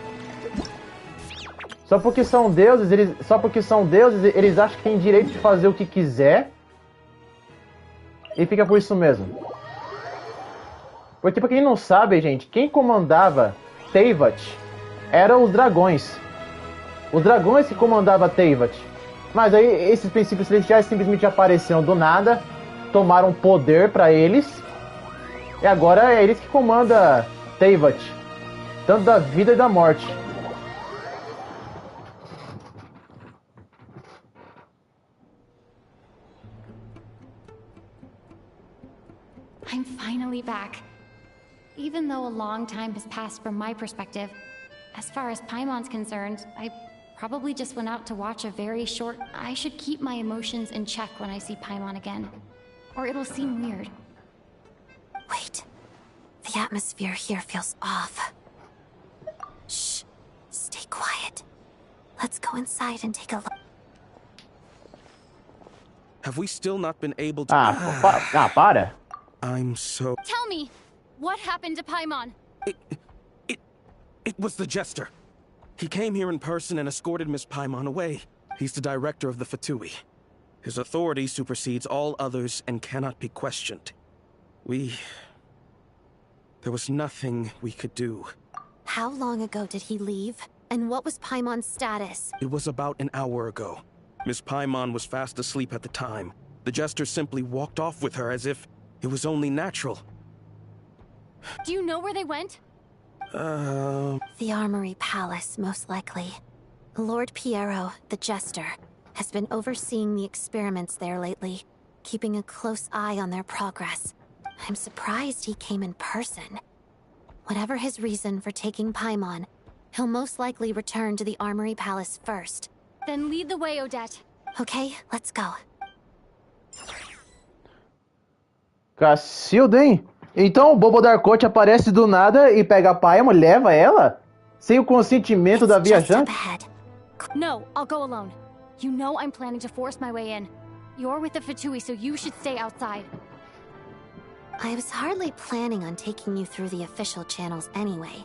Só porque são deuses, eles acham que têm direito de fazer o que quiser. E fica por isso mesmo. Porque pra quem não sabe, gente, quem comandava Teyvat eram os dragões. Os dragões que comandavam Teyvat. Mas aí esses princípios celestiais simplesmente apareceram do nada, tomaram poder pra eles, e agora é eles que comandam Teyvat, tanto da vida e da morte. I'm finally back. Even though a long time has passed from my perspective, as far as Paimon's concerned, I probably just went out to watch a very short... I should keep my emotions in check when I see Paimon again, or it'll seem weird. Wait. The atmosphere here feels off. Shh. Stay quiet. Let's go inside and take a look. Have we still not been able to... para. I'm so... Tell me, what happened to Paimon? It was the Jester. He came here in person and escorted Miss Paimon away. He's the director of the Fatui. His authority supersedes all others and cannot be questioned. There was nothing we could do. How long ago did he leave? And what was Paimon's status? It was about an hour ago. Miss Paimon was fast asleep at the time. The Jester simply walked off with her as if it was only natural. Do you know where they went? The Armory Palace, most likely. Lord Piero, the Jester, has been overseeing the experiments there lately, keeping a close eye on their progress. I'm surprised he came in person. Whatever his reason for taking Paimon, he'll most likely return to the Armory Palace first. Then lead the way, Odette. Okay, let's go. Cacildo, hein? Então o bobo da corte aparece do nada e pega a Paimon, leva ela? Sem o consentimento da viajante? No, I'll go alone. You know I'm planning to force my way in. You're with the Fatui, so you should stay outside. I was hardly planning on taking you through the official channels anyway.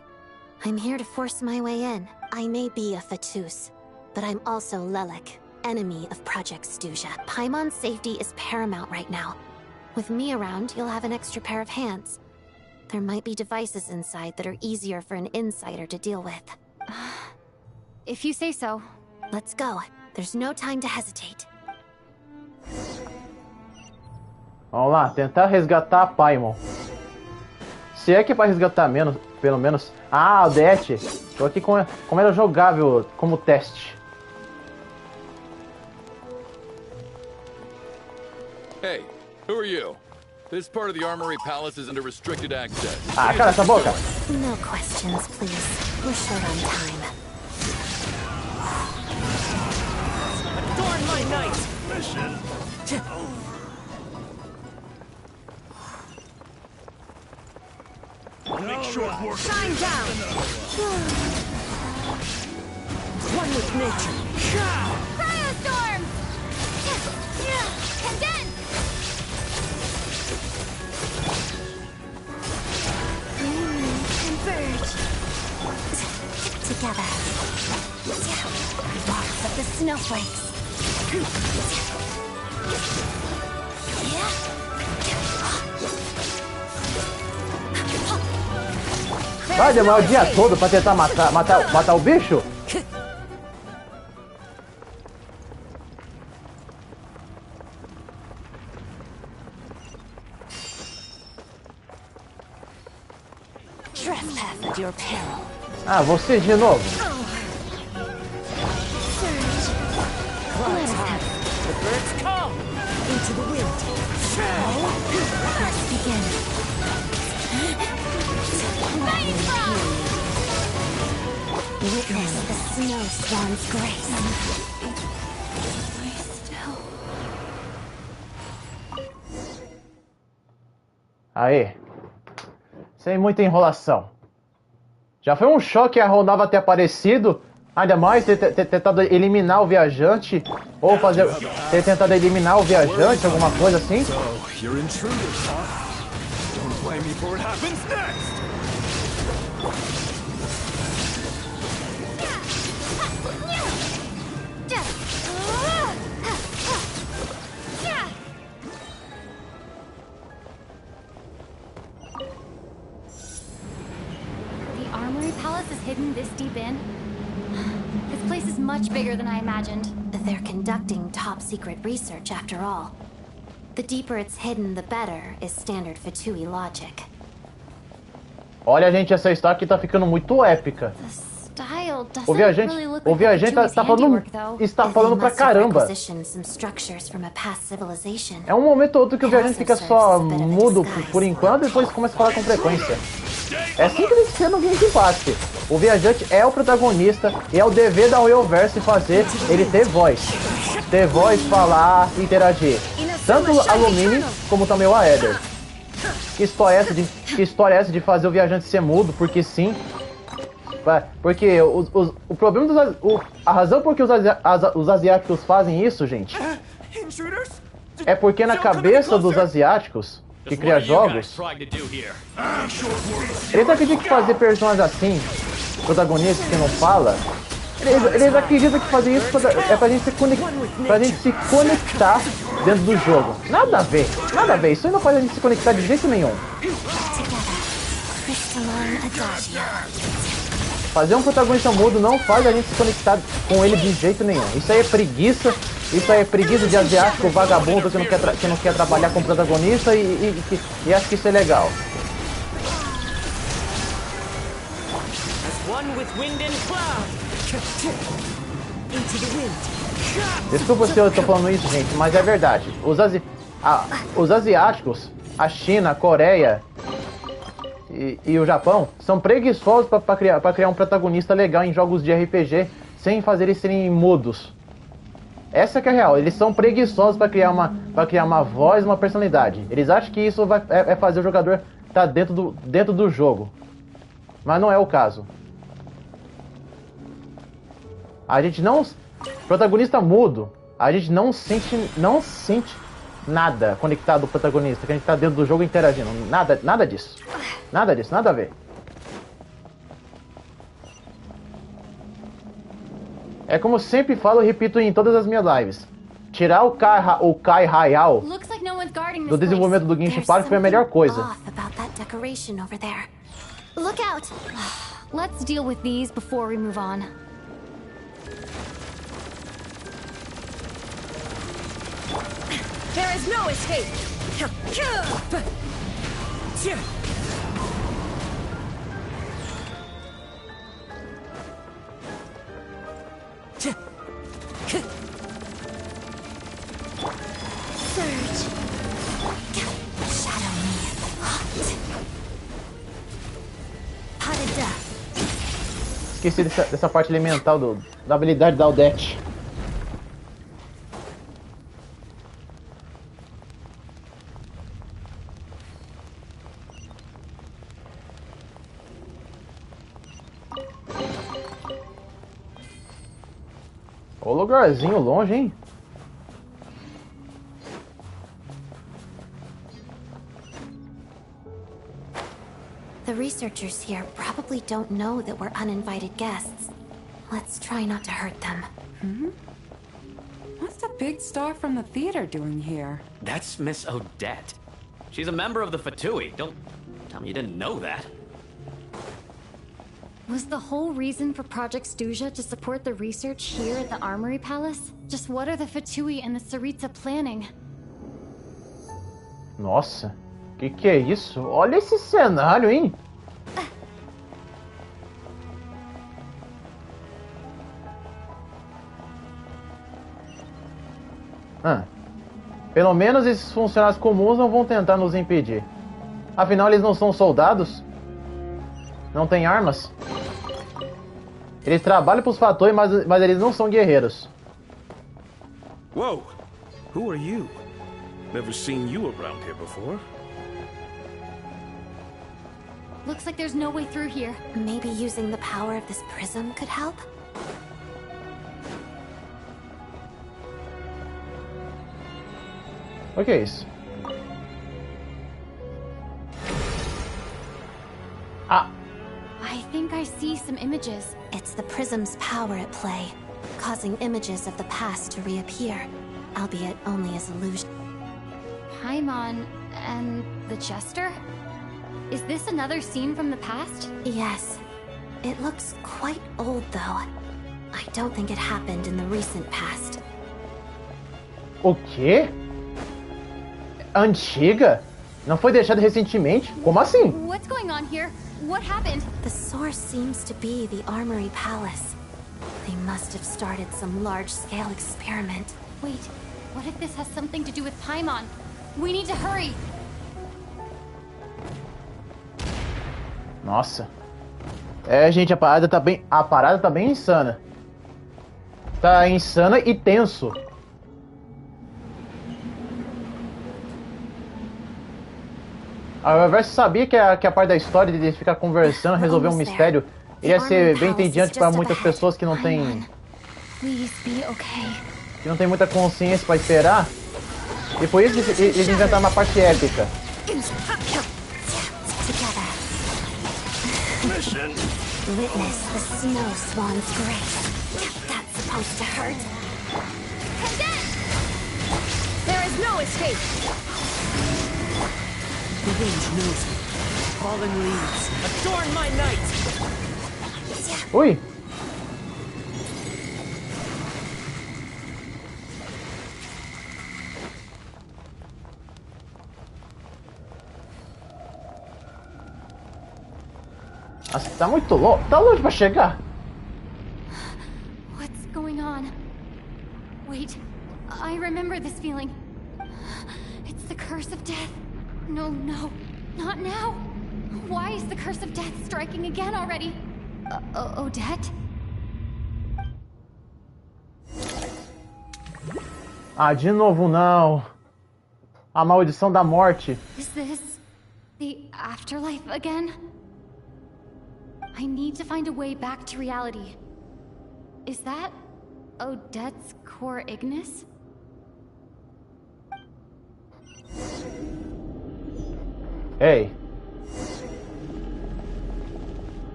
I'm here to force my way in. I may be a Fatus, but I'm also Lelik, enemy of Project Stuja. Paimon's safety is paramount right now. With me around, you'll have an extra pair of hands. There might be devices inside that are easier for an insider to deal with. If you say so. Let's go. There's no time to hesitate. Vamos lá, tentar resgatar a Paimon. Se é que é pra resgatar menos, pelo menos... Ah, Odette. Tô aqui com ela jogável como teste. Hey, who are you? This part of the Armory Palace is under restricted access. Ah, cala essa boca. No questions, please. We're short on time. Adorn my night! Mission! Make short work. Shine down! One with nature. Cryostorm! Condense! Converge. Together. Box of the snowflakes. Vai demorar o dia todo pra tentar matar o bicho? Trespass at your peril. Ah, você de novo. The birds come! Into the wind. Let's begin. Witness the snow swan's grace. Aí. Sem muita enrolação. Já foi um choque a Ronova ter aparecido. Ainda mais ter tentado eliminar o viajante. Ou ter tentado eliminar o viajante, alguma coisa assim. The Armory Palace is hidden this deep in? This place is much bigger than I imagined. They're conducting top-secret research after all. The deeper it's hidden, the better, is standard Fatui logic. Olha, gente, essa história aqui tá ficando muito épica. O viajante está falando pra caramba. É um momento ou outro que o viajante fica só mudo por enquanto e depois começa a falar com frequência. É simples ser no Genshin Impact. O viajante é o protagonista e é o dever da Royalverse fazer ele ter voz. Ter voz, falar, interagir. Tanto a Lumine como também o Aether. Que história é essa de fazer o viajante ser mudo? Porque sim. Porque o problema a razão por que os asiáticos fazem isso, gente, é porque na cabeça dos asiáticos que criam jogos, eles acreditam que fazer personagens assim, protagonistas que não falam, eles acreditam que fazer isso é pra gente se conectar dentro do jogo. Nada a ver, isso aí não faz a gente se conectar de jeito nenhum. Fazer um protagonista mudo não faz a gente se conectar com ele de jeito nenhum. Isso aí é preguiça de asiático vagabundo que não quer trabalhar com protagonista e acha que isso é legal. Desculpa se eu tô falando isso, gente, mas é verdade. Os asiáticos, a China, a Coreia e o Japão são preguiçosos para criar um protagonista legal em jogos de RPG sem fazer eles serem mudos. Essa que é a real. Eles são preguiçosos para criar uma voz, uma personalidade. Eles acham que isso é fazer o jogador estar dentro do jogo. Mas não é o caso. A gente não... Protagonista mudo, a gente não sente nada conectado ao protagonista, que a gente tá dentro do jogo interagindo. Nada disso. Nada a ver. É como sempre falo e repito em todas as minhas lives. Tirar o Kai Hayao do desenvolvimento do Genshin Impact foi a melhor coisa. Look out! Let's deal with these before we move on. There is no escape! Surge. Shadow me. Esqueci dessa parte elemental da habilidade da Aldete. Ô lugarzinho longe, hein? The researchers here probably don't know that we're uninvited guests. Let's try not to hurt them. What's the big star from the theater doing here? That's Miss Odette. She's a member of the Fatui. Don't tell me you didn't know that. Was the whole reason for Project Stuja to support the research here at the Armory Palace? Just what are the Fatui and the Tsaritsa planning? Nossa, que é isso? Olha esse cenário, hein? Pelo menos esses funcionários comuns não vão tentar nos impedir. Afinal, eles não são soldados? Não têm armas? Eles trabalham pros Fatui, mas eles não são guerreiros. Whoa! Who are you? Never seen you around here before. Looks like there's no way through here. Maybe using the power of this prism could help? O que é isso? I think I see some images. It's the prism's power at play, causing images of the past to reappear, albeit only as illusion. Paimon and the Jester? Is this another scene from the past? Yes. It looks quite old, though. I don't think it happened in the recent past. O quê? Antiga? Não foi deixada recentemente? Como assim? What's going on here? What happened? The source seems to be the Armory Palace. They must have started some large-scale experiment. Wait, what if this has something to do with Paimon? We need to hurry! Nossa. Gente, a parada tá bem insana. Tá insana e tenso. A Verso sabia que a parte da história de ficar conversando, resolver um mistério, ia ser bem entediante para muitas pessoas que não tem muita consciência para esperar. E foi isso que eles inventaram uma parte épica. Witness the snow swan's grace. That's supposed to hurt. There is no escape. The wind knows me. Fallen leaves, adorn my night. Ui! Nossa, tá muito longe. Tá longe pra chegar. What's going on? Wait, I remember this feeling. It's the curse of death. No, no, not now. Why is the curse of death striking again already? Odette? Ah, de novo não. A maldição da morte. Is this the afterlife again? I need to find a way back to reality. Is that Odette's core Ignis? Ei.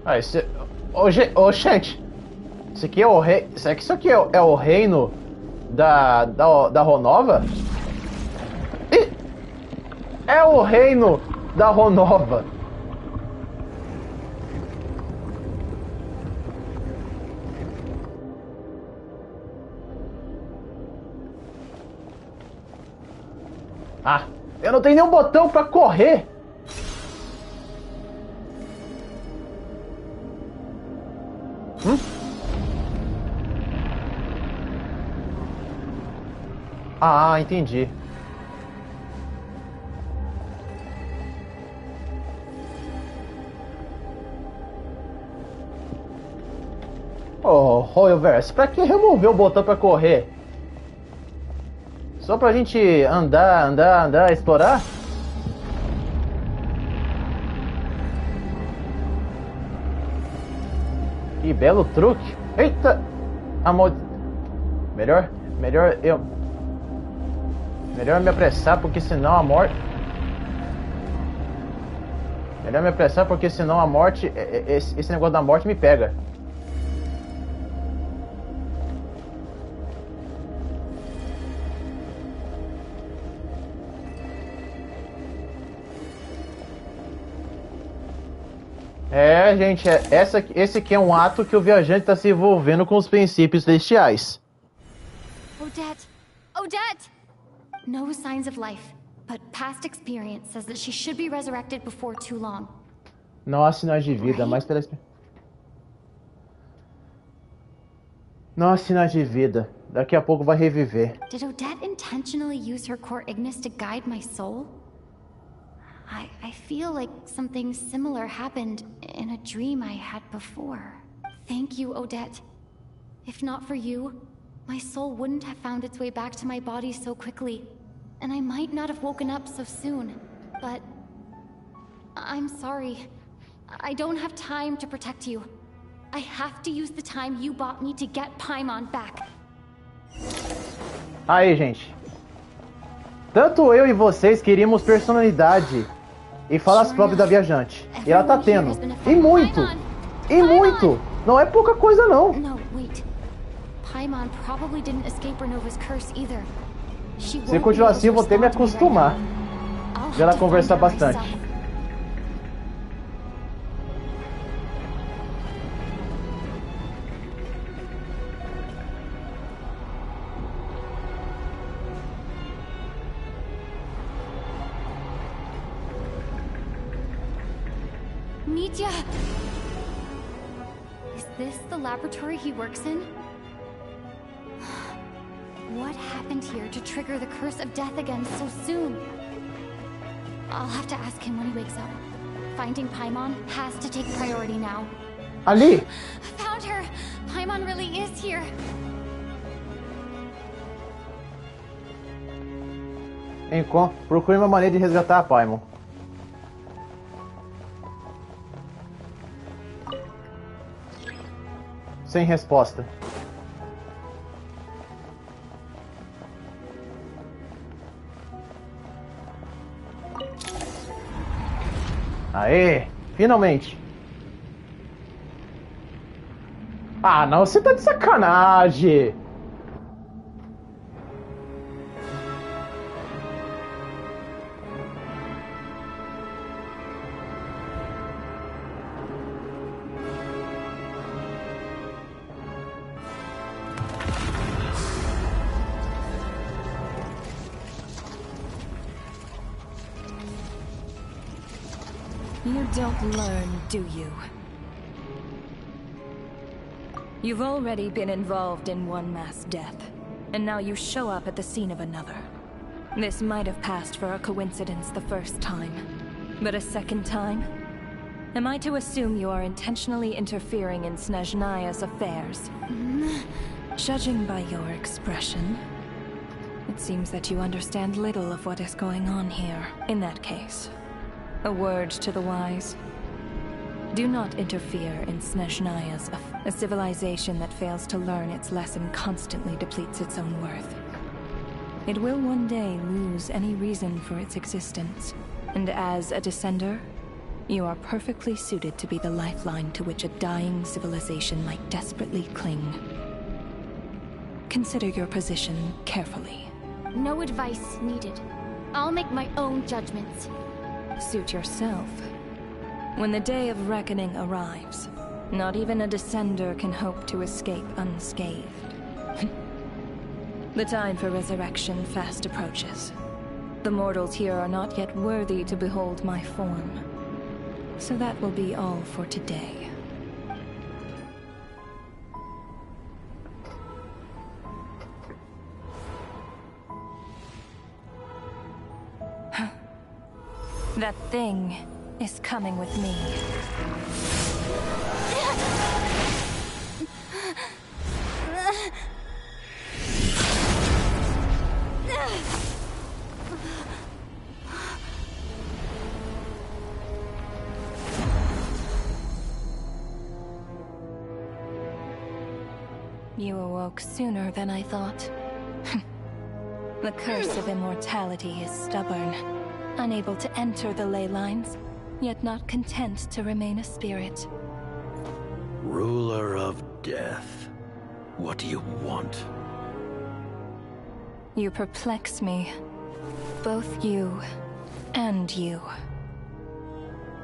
Ah, esse... gente. Isso aqui é o rei... Isso aqui é o reino da Ronova? Ih! É o reino da Ronova. Ah, eu não tenho nenhum botão pra correr. Ah, entendi. Oh, Royalverse, pra que remover o botão pra correr? Só pra gente andar, explorar? Que belo truque. Eita! Melhor me apressar, porque senão a morte... Melhor me apressar, porque senão a morte... Esse negócio da morte me pega. É, gente, esse aqui é um ato que o viajante está se envolvendo com os princípios celestiais. Odette! Odette! No signs of life, but past experience says that she should be resurrected before too long. Não há sinais de vida, mas pela... Não há sinais de vida. Daqui a pouco vai reviver. Did Odette intentionally use her core Ignis to guide my soul? I feel like something similar happened in a dream I had before. Thank you, Odette. If not for you, my soul wouldn't have found its way back to my body so quickly, and I might not have woken up so soon. But I'm sorry. I don't have time to protect you. I have to use the time you bought me to get Paimon back. Aí, gente. Tanto eu e vocês queríamos personalidade e falas próprias da viajante. E ela tá tendo. E muito! E muito! Não é pouca coisa, não. No, wait. Paimon probably didn't escape Ronova's curse either. Se continuar assim, eu vou ter que me acostumar. De ela conversar bastante. Nitya! Is this the laboratory he works in? What happened here to trigger the curse of death again so soon? I'll have to ask him when he wakes up. Finding Paimon has to take priority now. Ali! Found her! Paimon really is here! Procure uma maneira de resgatar a Paimon. Sem resposta. Aê, finalmente. Ah, não, você tá de sacanagem. You don't learn, do you? You've already been involved in one mass death, and now you show up at the scene of another. This might have passed for a coincidence the first time, but a second time? Am I to assume you are intentionally interfering in Snezhnaya's affairs? Judging by your expression, it seems that you understand little of what is going on here. In that case, a word to the wise. Do not interfere in Snezhnaya's a civilization that fails to learn its lesson constantly depletes its own worth. It will one day lose any reason for its existence, and as a descender, you are perfectly suited to be the lifeline to which a dying civilization might desperately cling. Consider your position carefully. No advice needed. I'll make my own judgments. Suit yourself. When the day of reckoning arrives, not even a descender can hope to escape unscathed. The time for resurrection fast approaches. The mortals here are not yet worthy to behold my form. So that will be all for today. That thing is coming with me. You awoke sooner than I thought. The curse of immortality is stubborn. Unable to enter the ley lines, yet not content to remain a spirit. Ruler of death, what do you want? You perplex me. Both you and you.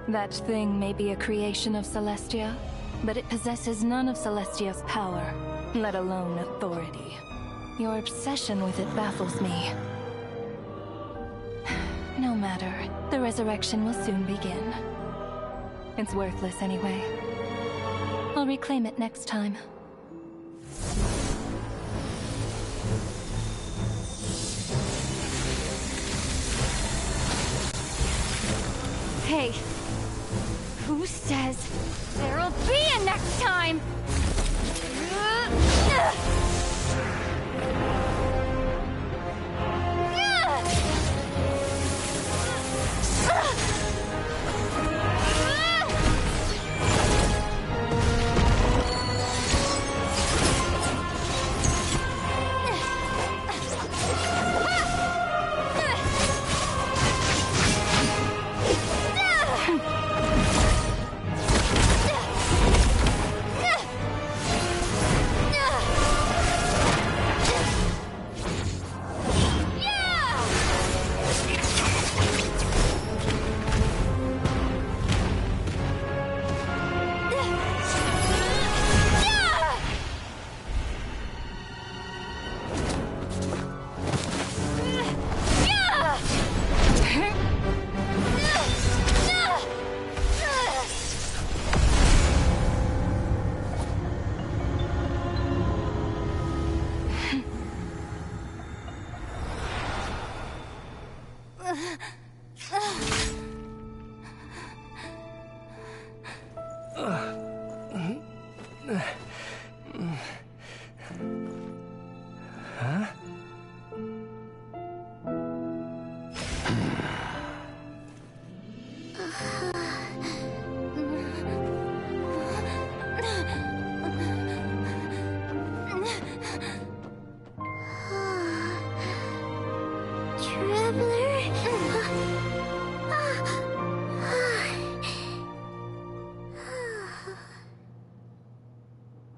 That thing may be a creation of Celestia, but it possesses none of Celestia's power, let alone authority. Your obsession with it baffles me. No matter. The resurrection will soon begin. It's worthless anyway. I'll reclaim it next time. Hey, who says there'll be a next time?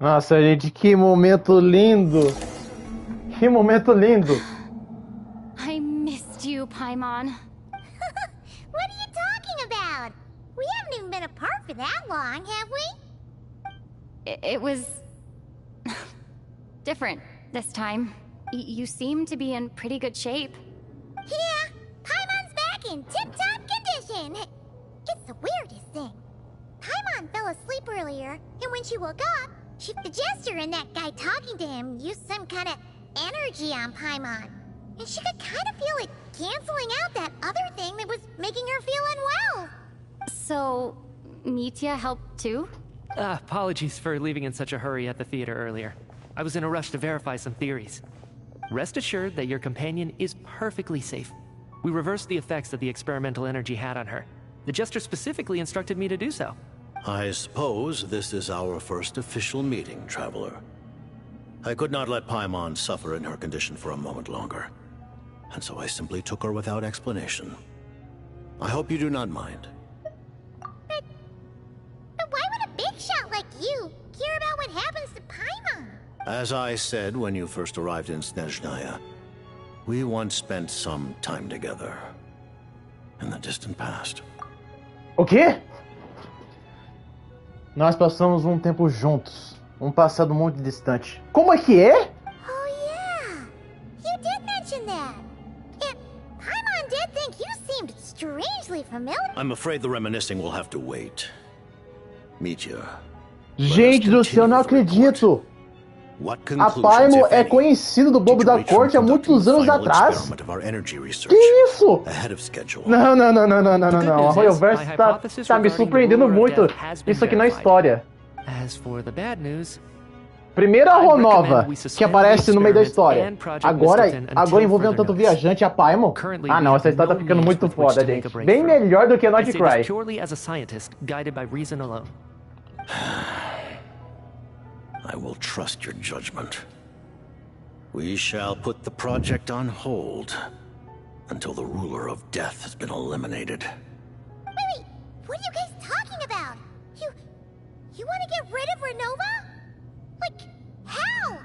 Nossa, gente, que momento lindo! Que momento lindo! I missed you, Paimon. What are you talking about? We haven't even been apart for that long, have we? It was... different this time. You seem to be in pretty good shape. Yeah, Paimon's back in tip-top condition. It's the weirdest thing. Paimon fell asleep earlier, and when she woke up, the Jester and that guy talking to him used some kind of energy on Paimon. And she could kind of feel it canceling out that other thing that was making her feel unwell. So, Mitya helped too? Apologies for leaving in such a hurry at the theater earlier. I was in a rush to verify some theories. Rest assured that your companion is perfectly safe. We reversed the effects that the experimental energy had on her. The Jester specifically instructed me to do so. I suppose this is our first official meeting, Traveler. I could not let Paimon suffer in her condition for a moment longer, and so I simply took her without explanation. I hope you do not mind. But why would a big shot like you care about what happens to Paimon? As I said when you first arrived in Snezhnaya, we once spent some time together in the distant past. O quê? Nós passamos um tempo juntos. Um passado muito distante. Como é que é? Oh yeah, you did mention that. And Paimon did think you seemed strangely familiar. I'm afraid the reminiscing will have to wait. Mitya. Gente do céu, não acredito! A Paimon é conhecido do bobo da corte há muitos anos atrás. Que isso? Não. A Royoverse tá me surpreendendo muito. Isso aqui na história. Primeiro a Ronova, que aparece no meio da história. Agora envolvendo tanto o Viajante e a Paimon. Ah não, essa história tá ficando muito foda, gente. Bem melhor do que Not Cry. I will trust your judgment. We shall put the project on hold until the ruler of death has been eliminated. Wait, what are you guys talking about? You want to get rid of Ronova? Like, how?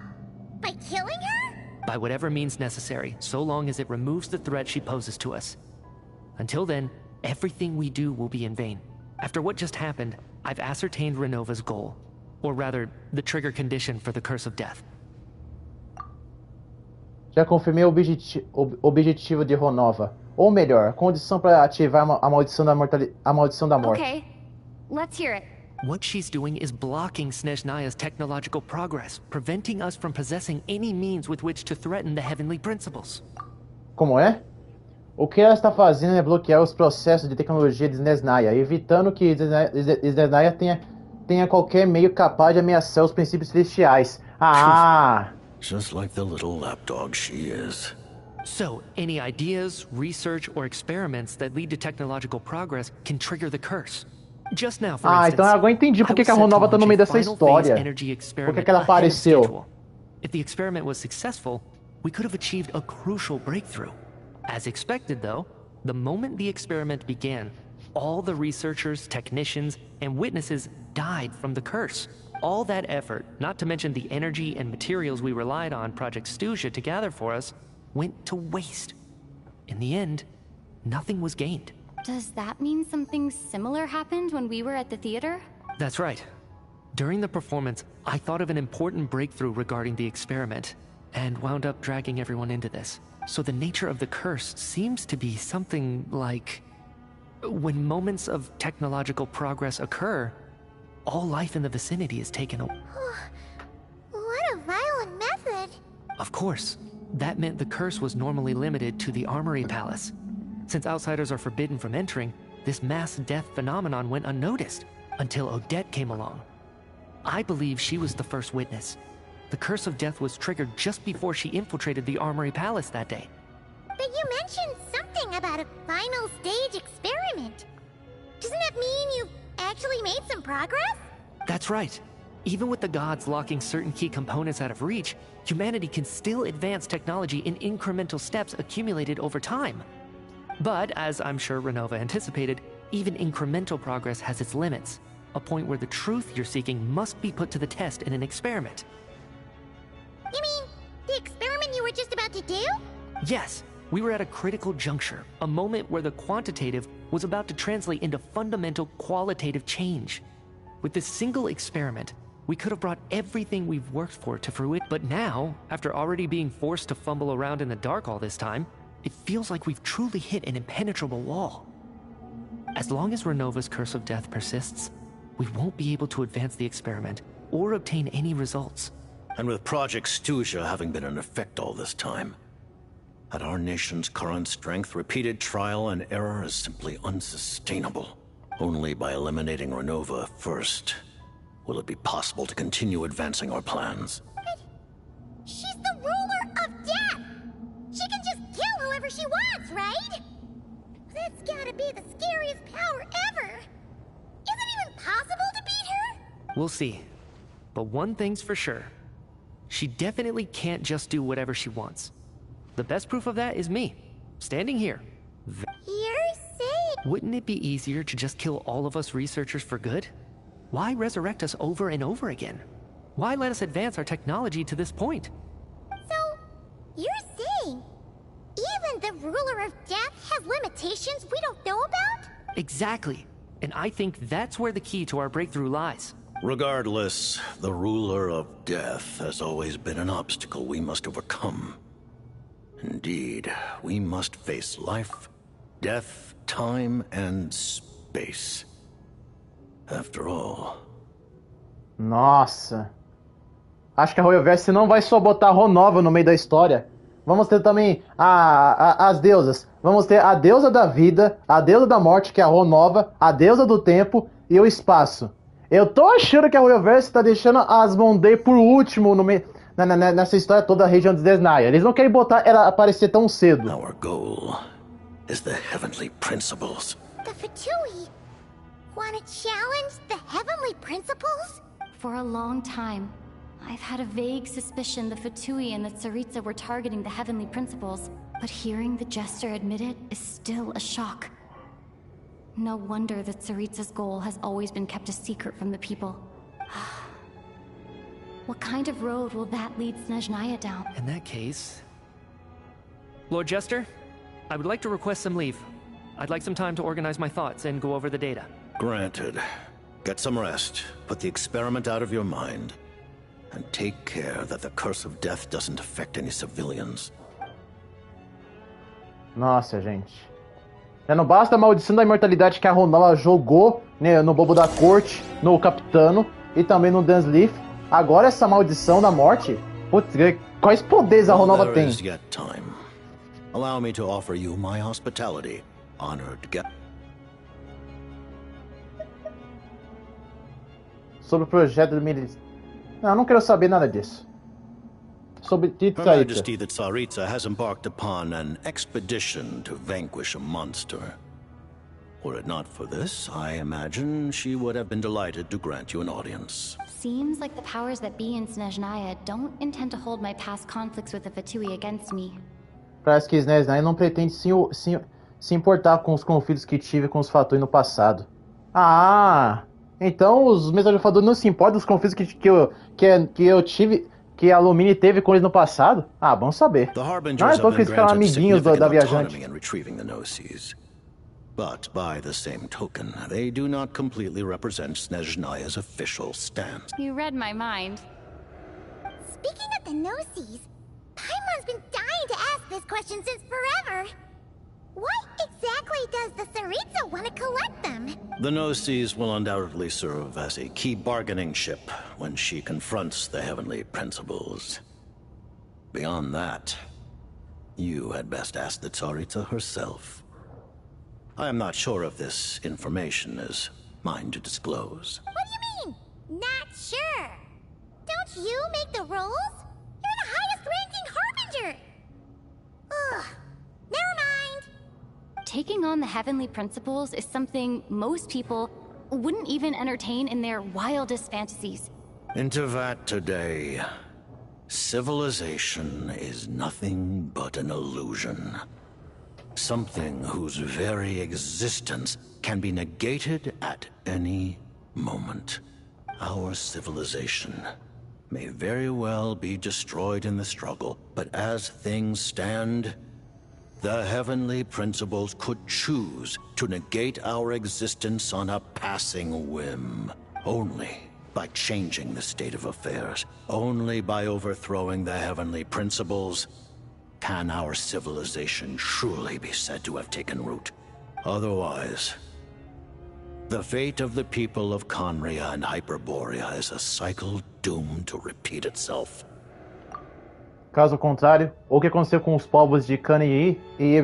By killing her? By whatever means necessary, so long as it removes the threat she poses to us. Until then, everything we do will be in vain. After what just happened, I've ascertained Renova's goal. Or rather, the trigger condition for the curse of death. Já confirmei o objetivo de Ronova. Ou melhor, a condição para ativar a maldição da morte. Okay, let's hear it. What she's doing is blocking Snezhnaya's technological progress, preventing us from possessing any means with which to threaten the heavenly principles. Como é? O que ela está fazendo é bloquear os processos de tecnologia de Snezhnaya, evitando que Snezhnaya tenha qualquer meio capaz de ameaçar os princípios celestiais. Just like the little lapdog she is. So, any ideas, research, or experiments that lead to technological progress can trigger the curse. Just now, for instance, então agora entendi por que a Ronova tá no meio dessa história. Por que ela apareceu? If the experiment was successful, we could have achieved a crucial breakthrough. As expected, though, the moment the experiment began, all the researchers, technicians, and witnesses died from the curse. All that effort, not to mention the energy and materials we relied on Project Stuja to gather for us, went to waste. In the end, nothing was gained. Does that mean something similar happened when we were at the theater? That's right. During the performance, I thought of an important breakthrough regarding the experiment, and wound up dragging everyone into this. So the nature of the curse seems to be something like... when moments of technological progress occur, all life in the vicinity is taken away. What a violent method! Of course. That meant the curse was normally limited to the Armory Palace. Since outsiders are forbidden from entering, this mass death phenomenon went unnoticed, until Odette came along. I believe she was the first witness. The curse of death was triggered just before she infiltrated the Armory Palace that day. But you mentioned something about a final stage experiment. Doesn't that mean you've actually made some progress? That's right. Even with the gods locking certain key components out of reach, humanity can still advance technology in incremental steps accumulated over time. But, as I'm sure Ronova anticipated, even incremental progress has its limits. A point where the truth you're seeking must be put to the test in an experiment. You mean, the experiment you were just about to do? Yes, we were at a critical juncture, a moment where the quantitative was about to translate into fundamental qualitative change. With this single experiment, we could have brought everything we've worked for to fruition, but now, after already being forced to fumble around in the dark all this time, it feels like we've truly hit an impenetrable wall. As long as Ronova's curse of death persists, we won't be able to advance the experiment or obtain any results. And with Project Stuja having been in effect all this time, at our nation's current strength, repeated trial and error is simply unsustainable. Only by eliminating Ronova first will it be possible to continue advancing our plans. But she's the ruler of death! She can just kill whoever she wants, right? That's gotta be the scariest power ever! Is it even possible to beat her? We'll see. But one thing's for sure. She definitely can't just do whatever she wants. The best proof of that is me, standing here. You're saying... Wouldn't it be easier to just kill all of us researchers for good? Why resurrect us over and over again? Why let us advance our technology to this point? So, you're saying even the ruler of death has limitations we don't know about? Exactly. And I think that's where the key to our breakthrough lies. Regardless, the ruler of death has always been an obstacle we must overcome. Indeed, we must face life, death, time, and space. After all. Nossa. Acho que a Royoverse não vai só botar Ronova no meio da história. Vamos ter também as deusas. Vamos ter a deusa da vida, a deusa da morte, que é a Ronova, a deusa do tempo e o espaço. Eu tô achando que a Royoverse tá deixando as Monday por último no meio... nessa história toda da região de Snezhnaya. Eles não querem botar ela aparecer tão cedo. Our goal is the heavenly principles. The Fatui want to challenge the heavenly principles? For a long time, I've had a vague suspicion the Fatui and the Tsaritsa were targeting the heavenly principles, but hearing the Jester admit it is still a shock. No wonder that Tsaritsa's goal has always been kept a secret from the people. What kind of road will that lead Snezhnaya down? In that case... Lord Jester, I would like to request some leave. I'd like some time to organize my thoughts and go over the data. Granted. Get some rest, put the experiment out of your mind, and take care that the curse of death doesn't affect any civilians. Nossa, gente. Já não basta a maldição da imortalidade que a Ronova jogou, né, no bobo da corte, no Capitano e também no Dunsleaf. Agora essa maldição da morte? Putz, quais poderes a Ronova tem? There is yet time. Allow me to offer you my hospitality. Honored guest. Sobre o projeto do Miris. Não quero saber nada disso. Sobre Her Majesty the Tsaritsa has embarked upon an expedition to vanquish a monster. Were it not for this, I imagine she would have been delighted to grant you an audience. Seems like the powers that be in Snezhnaya don't intend to hold my past conflicts with the Fatui against me. Parece que Snezhnaya não pretende se importar com os conflitos que tive com os Fatui no passado. Ah, então os Mesodifadores não se importam dos conflitos que eu tive, que a Lumine teve com eles no passado? Ah, bom saber. Não é porque eles ficaram amiguinhos da Viajante. But by the same token, they do not completely represent Snezhnaya's official stance. You read my mind. Speaking of the Gnosis, Paimon's been dying to ask this question since forever. Why exactly does the Tsaritsa want to collect them? The Gnosis will undoubtedly serve as a key bargaining chip when she confronts the heavenly principles. Beyond that, you had best ask the Tsaritsa herself. I am not sure if this information is mine to disclose. What do you mean, not sure? Don't you make the rules? You're the highest-ranking Harbinger! Ugh, never mind. Taking on the heavenly principles is something most people wouldn't even entertain in their wildest fantasies. Into that today, civilization is nothing but an illusion. Something whose very existence can be negated at any moment. Our civilization may very well be destroyed in the struggle, but as things stand, the heavenly principles could choose to negate our existence on a passing whim. Only by changing the state of affairs, only by overthrowing the heavenly principles, can our civilization truly be said to have taken root. Otherwise, the fate of the people of Conria and Hyperborea is a cycle doomed to repeat itself. Caso contrário, o que aconteceu com os povos de Canii e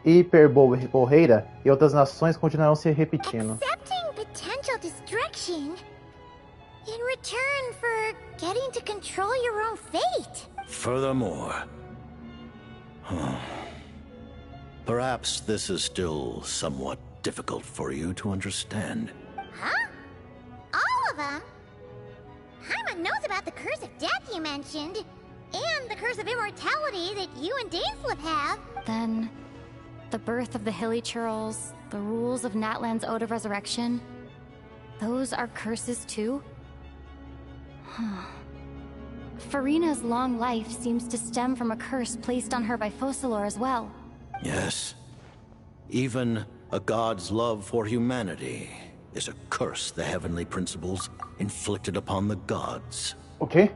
Hyperboreia e outras nações continuarão se repetindo. Accepting potential destruction in return for getting to control your own fate. Furthermore, perhaps this is still somewhat difficult for you to understand. Huh? All of them? Paimon knows about the curse of death you mentioned, and the curse of immortality that you and Daneslip have. Then, the birth of the Hilly Churls, the rules of Natlan's Ode of Resurrection, those are curses too? Farina's long life seems to stem from a curse placed on her by Focalor as well. Yes. Even a god's love for humanity is a curse the heavenly principles inflicted upon the gods. O quê?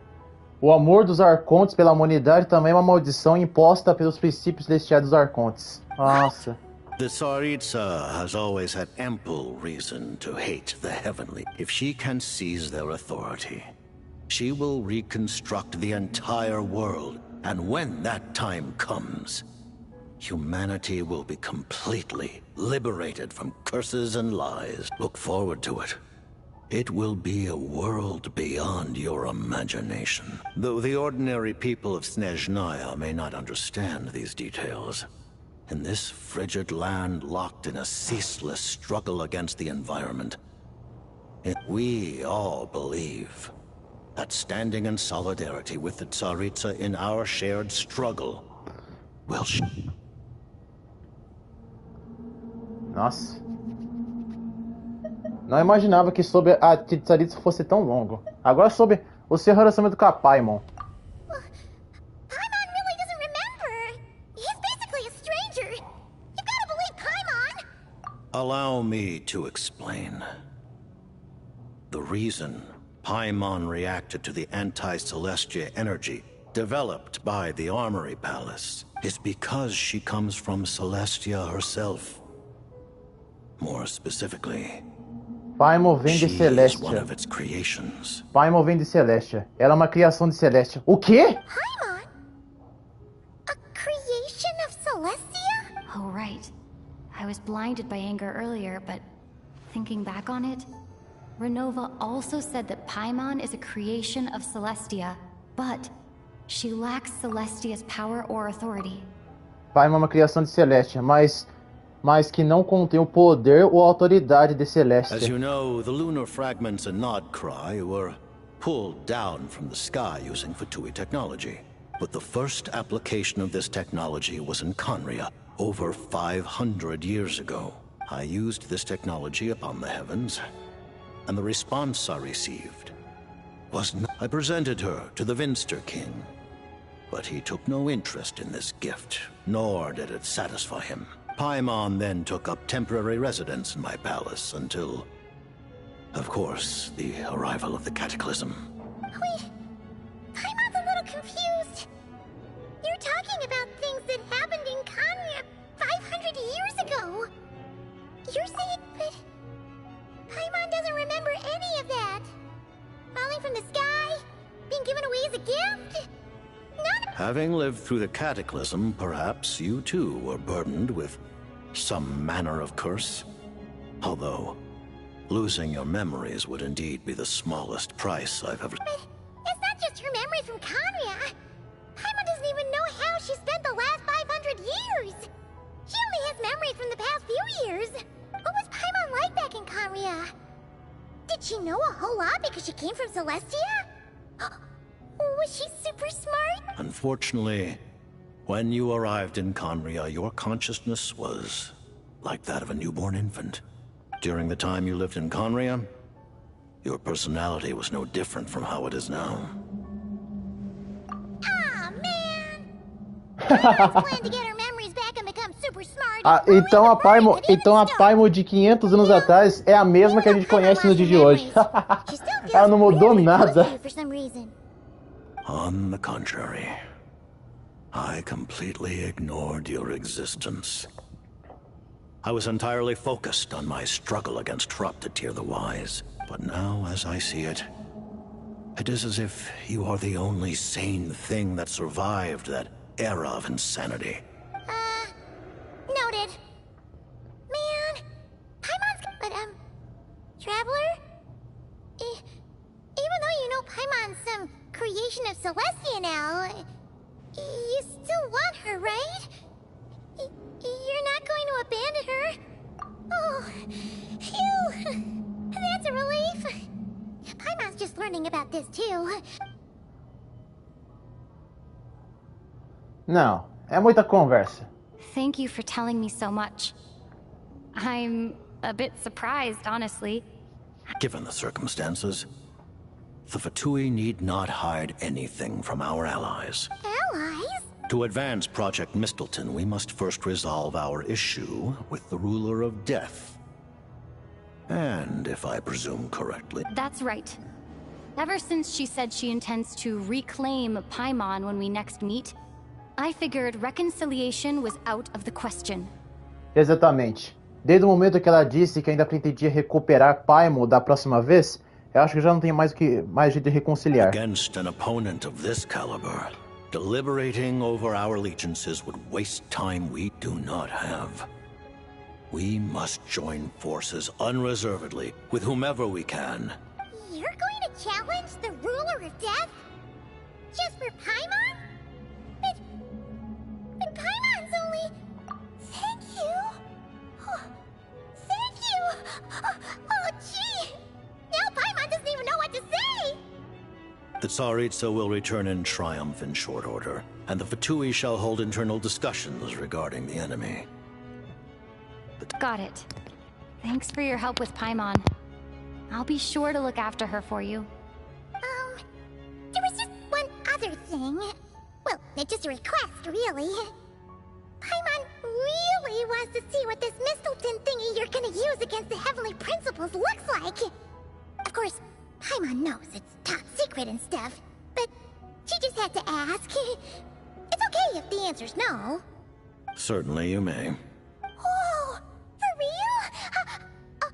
O amor dos Arcontes pela humanidade também é uma maldição imposta pelos princípios celestiais dos Arcontes. Nossa. The Tsaritsa has always had ample reason to hate the heavenly. If she can seize their authority, she will reconstruct the entire world, and when that time comes, humanity will be completely liberated from curses and lies. Look forward to it. It will be a world beyond your imagination. Though the ordinary people of Snezhnaya may not understand these details, in this frigid land locked in a ceaseless struggle against the environment, we all believe that standing in solidarity with the Tsaritsa in our shared struggle will... Nossa. Não imaginava que sobre a Tsaritsa fosse tão longo. Agora sobre o seu relacionamento com a Paimon. Paimon really doesn't remember. He's basically a stranger. You gotta believe Paimon. Allow me to explain. The reason Paimon reacted to the anti-Celestia energy developed by the Armory Palace is because she comes from Celestia herself. More specifically, Paimon vem de Celestia. one of its creations. Paimon vem de Celestia. Ela é uma criação de Celestia. O quê? Paimon? A creation of Celestia? Oh, right. I was blinded by anger earlier, but thinking back on it, Ronova also said that Paimon is a creation of Celestia, but she lacks Celestia's power or authority. Paimon é uma criação de Celestia, mas que não contém o poder ou autoridade de Celestia. As you know, the lunar fragments in Nodcry were pulled down from the sky using Fatui technology. But the first application of this technology was in Conria, over 500 years ago. I used this technology upon the heavens, and the response I received was I presented her to the Vinster King, but he took no interest in this gift, nor did it satisfy him. Paimon then took up temporary residence in my palace until, of course, the arrival of the Cataclysm. Wait, Paimon's a little confused. You're talking about things that happened in Conria 500 years ago. You're saying that Paimon doesn't remember any of that? Falling from the sky? Being given away as a gift? None of... Having lived through the Cataclysm, perhaps you too were burdened with some manner of curse. Although, losing your memories would indeed be the smallest price I've ever... But it's not just her memory from Conria. Paimon doesn't even know how she spent the last 500 years. She only has memories from the past few years. What was Paimon like back in Conria? Did she know a whole lot because she came from Celestia? Was she super smart? Unfortunately, when you arrived in Conria, your consciousness was like that of a newborn infant. During the time you lived in Conria, Your personality was no different from how it is now. Ah, man! Plan to get her memories back and become super smart. Ah, então a Paimon de 500 anos atrás é a mesma que a gente conhece no dia de hoje. Ela não mudou nada. On the contrary, I completely ignored your existence. I was entirely focused on my struggle against Troptatir the Wise. But now, as I see it, it is as if you are the only sane thing that survived that era of insanity. Noted. Man, Paimon's... But, Traveler? Even though you know Paimon's some creation of Celestia now, you still want her, right? You're not going to abandon her? Oh, phew. That's a relief. Paimon's just learning about this, too. Não, é muita conversa. Thank you for telling me so much. I'm a bit surprised, honestly. Given the circumstances, the Fatui need not hide anything from our allies. Allies? To advance Project Mistleton, we must first resolve our issue with the Ruler of Death. And, if I presume correctly... That's right. Ever since she said she intends to reclaim Paimon when we next meet, I figured reconciliation was out of the question. Exatamente. Desde o momento que ela disse que ainda pretendia recuperar Paimon da próxima vez, eu acho que já não tem mais jeito de reconciliar. Against an opponent of this caliber, deliberating over our allegiances would waste time we do not have. We must join forces unreservedly with whomever we can. You're going to challenge the Ruler of Death? Just for Paimon? But Paimon's only... Thank you. Oh, thank you. Oh, gee. Now Paimon doesn't even know what to say. The Tsaritsa will return in triumph in short order, and the Fatui shall hold internal discussions regarding the enemy. Got it. Thanks for your help with Paimon. I'll be sure to look after her for you. There was just one other thing. Well, it's just a request, really. Paimon really wants to see what this Mistleton thingy you're gonna use against the Heavenly Principles looks like. Of course, Paimon knows it's top secret and stuff, but she just had to ask. It's okay if the answer's no. Certainly you may. Oh, for real?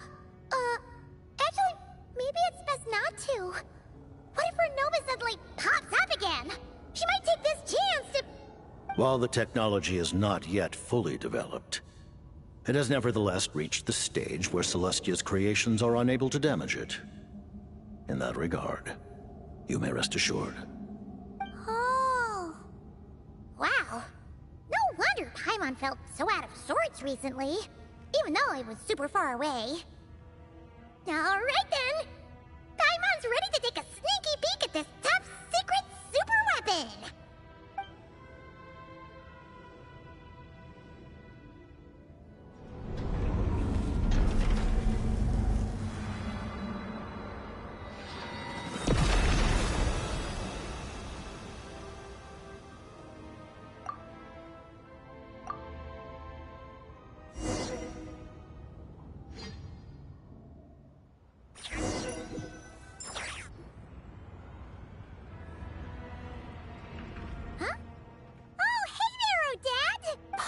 Actually, maybe it's best not to. What if Ronova suddenly pops up again? She might take this chance to... While the technology is not yet fully developed, it has nevertheless reached the stage where Celestia's creations are unable to damage it. In that regard, you may rest assured. Oh. Wow. No wonder Paimon felt so out of sorts recently, even though it was super far away. Alright then! Paimon's ready to take a sneaky peek at this top secret super weapon!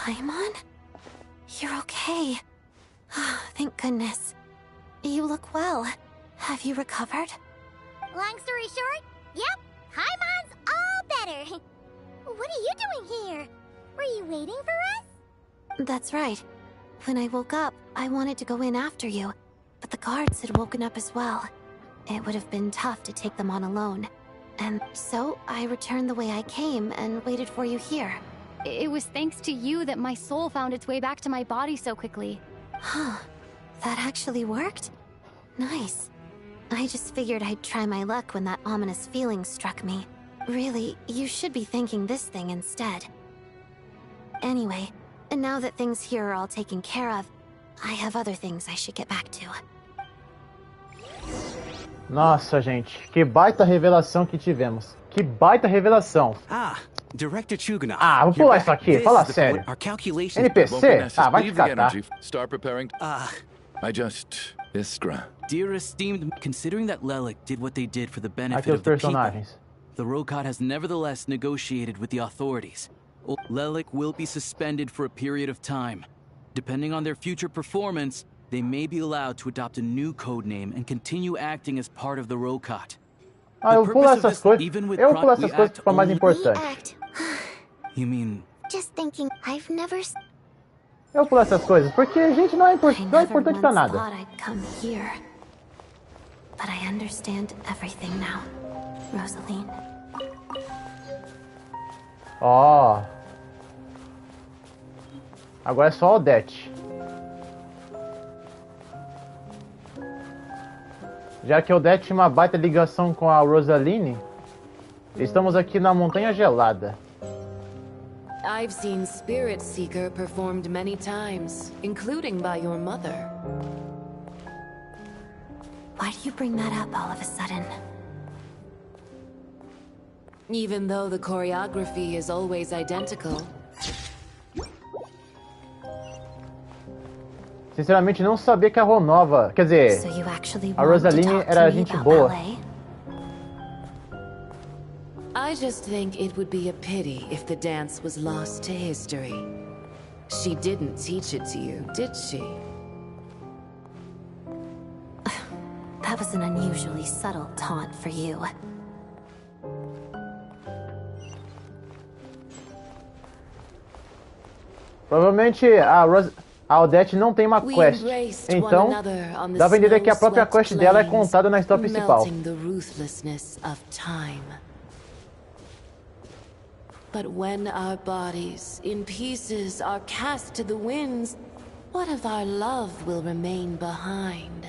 Paimon? You're okay. Thank goodness. You look well. Have you recovered? Long story short, yep, Paimon's all better. What are you doing here? Were you waiting for us? That's right. When I woke up, I wanted to go in after you, but the guards had woken up as well. It would have been tough to take them on alone. And so I returned the way I came and waited for you here. It was thanks to you that my soul found its way back to my body so quickly. Huh. That actually worked? Nice. I just figured I'd try my luck when that ominous feeling struck me. Really, you should be thanking this thing instead. Anyway, now that things here are all taken care of, I have other things I should get back to. Nossa, gente, que baita revelação que tivemos. Que baita revelação. Director Chugunov. Vou pular isso aqui, fala sério. NPC? Vai te catar. Start preparing. I just... Iskra. Dear esteemed, considering that Lelik did what they did for the benefit of the people, the Rokat has nevertheless negotiated with the authorities. Lelik will be suspended for a period of time. Depending on their future performance, they may be allowed to adopt a new code name and continue acting as part of the Rokat. Eu pulo essas coisas. Eu pulo essas coisas para mais importante. You mean? Just thinking, I've never. Eu pulo essas coisas porque a gente não é importante pra nada. But I understand everything now, Rosaline. Ó. Agora é só a Odette. Já que a Odette tinha uma baita ligação com a Rosaline, estamos aqui na Montanha Gelada. I've seen Spirit Seeker performed many times, including by your mother. Why do you bring that up all of a sudden? Even though the choreography is always identical. Sinceramente, não sabia que a Ronova, quer dizer, a Rosaline era gente boa. I just think it would be a pity if the dance was lost to history. She didn't teach it to you, did she? That was an unusually subtle taunt for you. Provavelmente a Odette não tem uma quest, então dá pra entender que a própria quest dela é contada na história principal. But when our bodies, in pieces, are cast to the winds, what of our love will remain behind?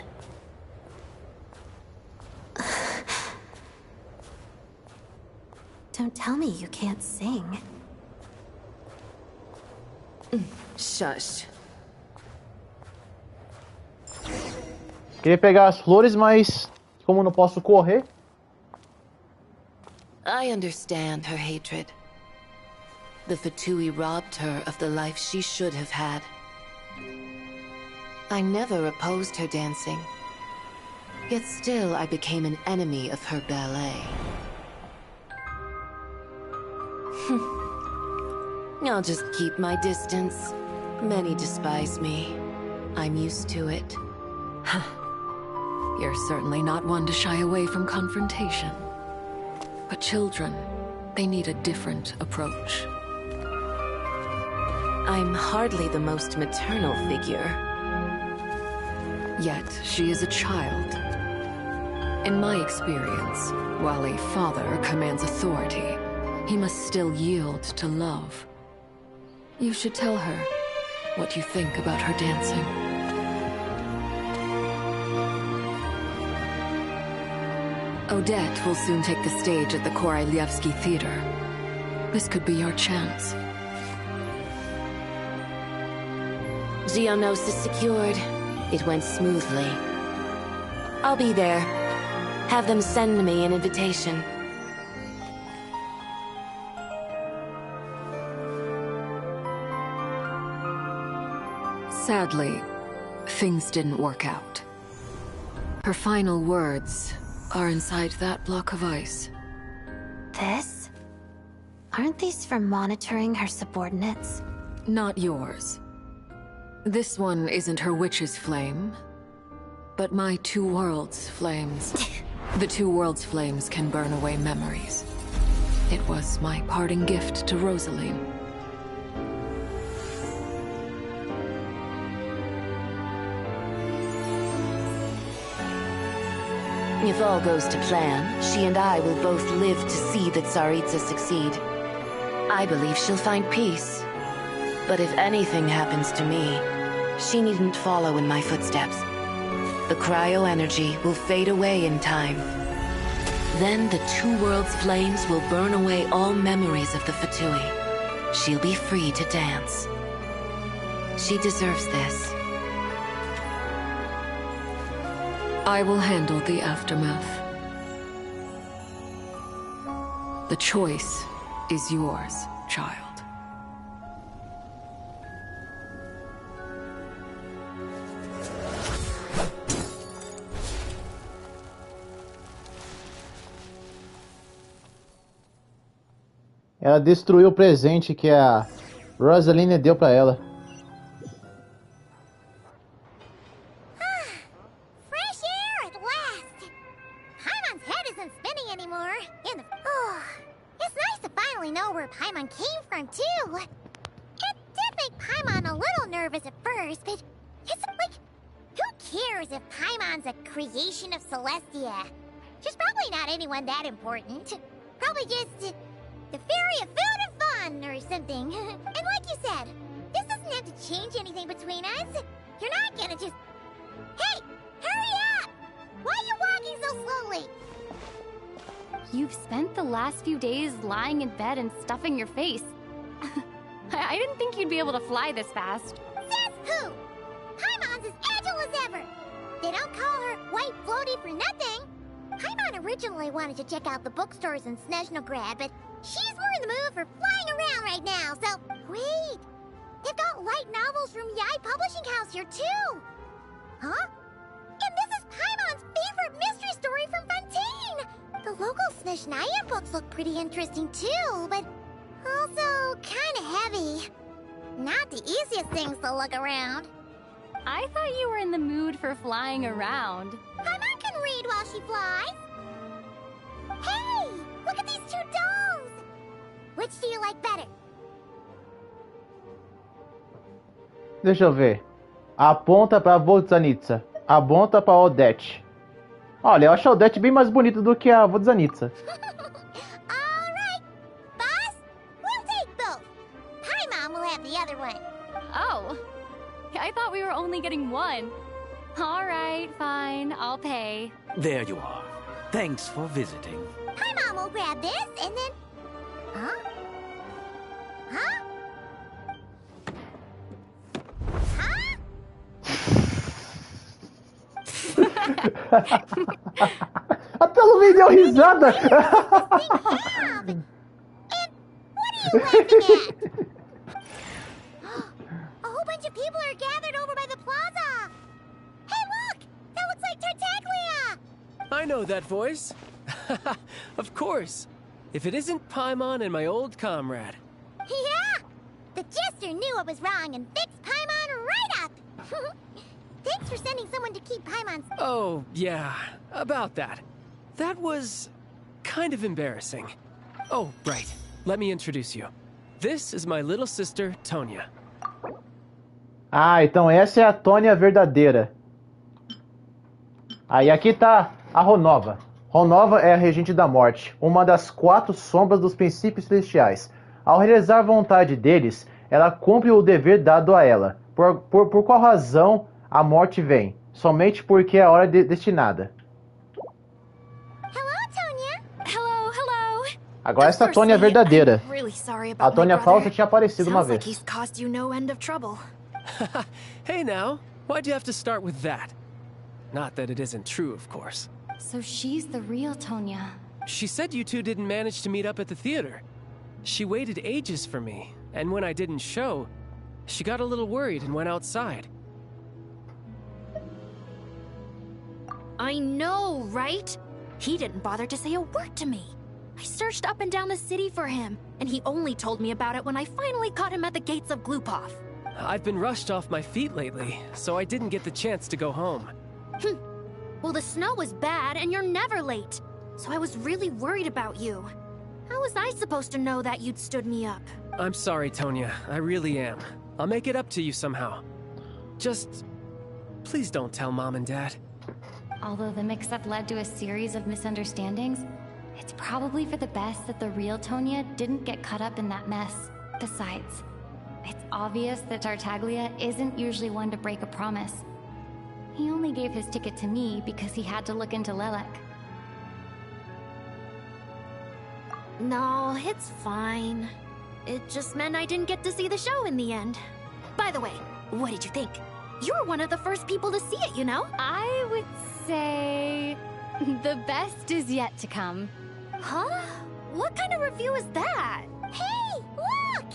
Don't tell me you can't sing. Shush. Queria pegar as flores, mas como não posso correr... I understand her hatred. The Fatui robbed her of the life she should have had. I never opposed her dancing. Yet still I became an enemy of her ballet. I'll just keep my distance. Many despise me. I'm used to it. You're certainly not one to shy away from confrontation. But children, they need a different approach. I'm hardly the most maternal figure. Yet, she is a child. In my experience, while a father commands authority, he must still yield to love. You should tell her what you think about her dancing. Odette will soon take the stage at the Koralyevsky Theater. This could be our chance. Geonosis secured. It went smoothly. I'll be there. Have them send me an invitation. Sadly, things didn't work out. Her final words are inside that block of ice. This? Aren't these for monitoring her subordinates? Not yours. This one isn't her witch's flame, but my two worlds' flames. The two worlds' flames can burn away memories. It was my parting gift to Rosaline. If all goes to plan, she and I will both live to see the Tsaritsa succeed. I believe she'll find peace. But if anything happens to me, she needn't follow in my footsteps. The cryo-energy will fade away in time. Then the two worlds' flames will burn away all memories of the Fatui. She'll be free to dance. She deserves this. I will handle the aftermath. The choice is yours, child. Ela destruiu o presente que a Rosaline deu pra ela. Fresh air at last! Paimon's head isn't spinning anymore. It's nice to finally know where Paimon came from, too. It did make Paimon a little nervous at first, but it's like, who cares if Paimon's a creation of Celestia? She's probably not anyone that important. Probably just the fairy of food and fun or something. And like you said, this doesn't have to change anything between us. You're not gonna just... Hey, hurry up! Why are you walking so slowly? You've spent the last few days lying in bed and stuffing your face. I didn't think you'd be able to fly this fast. Says who? Paimon's as agile as ever. They don't call her White Floaty for nothing. Paimon originally wanted to check out the bookstores in Snezhnaya, but she's more in the mood for flying around right now, so... Wait! They've got light novels from Yai Publishing House here, too! Huh? And this is Paimon's favorite mystery story from Fontaine! The local Snezhnaya books look pretty interesting, too, but also kinda heavy. Not the easiest things to look around. I thought you were in the mood for flying around. Paimon can read while she flies. Hey! Look at these two dolls! Which do you like better? Deixa eu ver. Aponta pra Tsaritsa. Aponta pra Odette. Olha, eu acho a Odette bem mais bonita do que a Tsaritsa. Alright, boss, we'll take both. Paimon will have the other one. Oh, I thought we were only getting one. Alright, fine, I'll pay. There you are. Thanks for visiting. Paimon will grab this and then... Huh? Huh? Até o Luiz deu risada. And what are you laughing at? A whole bunch of people are gathered over by the plaza. Hey, look! That looks like Tartaglia! I know that voice. Of course. If it isn't Paimon and my old comrade. Yeah! The Jester knew I was wrong and fixed Paimon right up! Thanks for sending someone to keep Paimon's... Oh, yeah. About that. That was... kind of embarrassing. Oh, right. Let me introduce you. This is my little sister, Tonya. Ah, então essa é a Tonya verdadeira. Aí aqui tá a Ronova. Ronova é a Regente da Morte, uma das 4 sombras dos princípios celestiais. Ao realizar a vontade deles, ela cumpre o dever dado a ela. Por qual razão a morte vem? Somente porque é a hora destinada. Hello, Tonya. Hello, hello. Agora essa Tonya é verdadeira. Really sorry A about Tonya my falsa brother. tinha aparecido uma Sounds like vez. he's caused you no end of trouble. Hey now, why'd you have to start with that? Not that it isn't true, of course. So she's the real Tonya. She said you two didn't manage to meet up at the theater. She waited ages for me, and when I didn't show, she got a little worried and went outside. I know, right? He didn't bother to say a word to me. I searched up and down the city for him, and he only told me about it when I finally caught him at the gates of Glupov. I've been rushed off my feet lately, so I didn't get the chance to go home. Well, the snow was bad, and you're never late. So I was really worried about you. How was I supposed to know that you'd stood me up? I'm sorry, Tonya. I really am. I'll make it up to you somehow. Just... please don't tell Mom and Dad. Although the mix-up led to a series of misunderstandings, it's probably for the best that the real Tonya didn't get caught up in that mess. Besides, it's obvious that Tartaglia isn't usually one to break a promise. He only gave his ticket to me because he had to look into Lelek. No, it's fine. It just meant I didn't get to see the show in the end. By the way, what did you think? You were one of the first people to see it, you know? I would say the best is yet to come. Huh? What kind of review is that? Hey, look!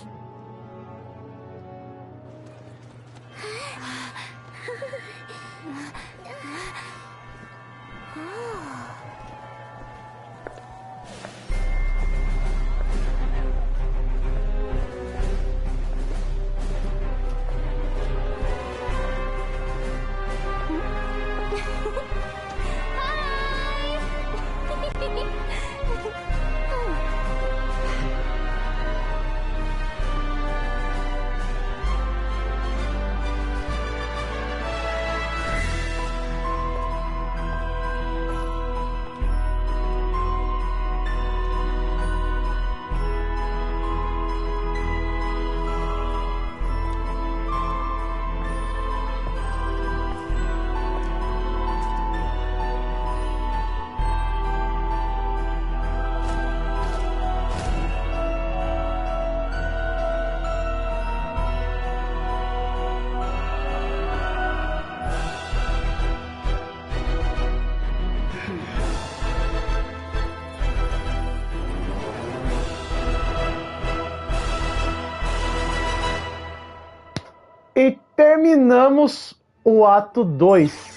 E terminamos o ato 2.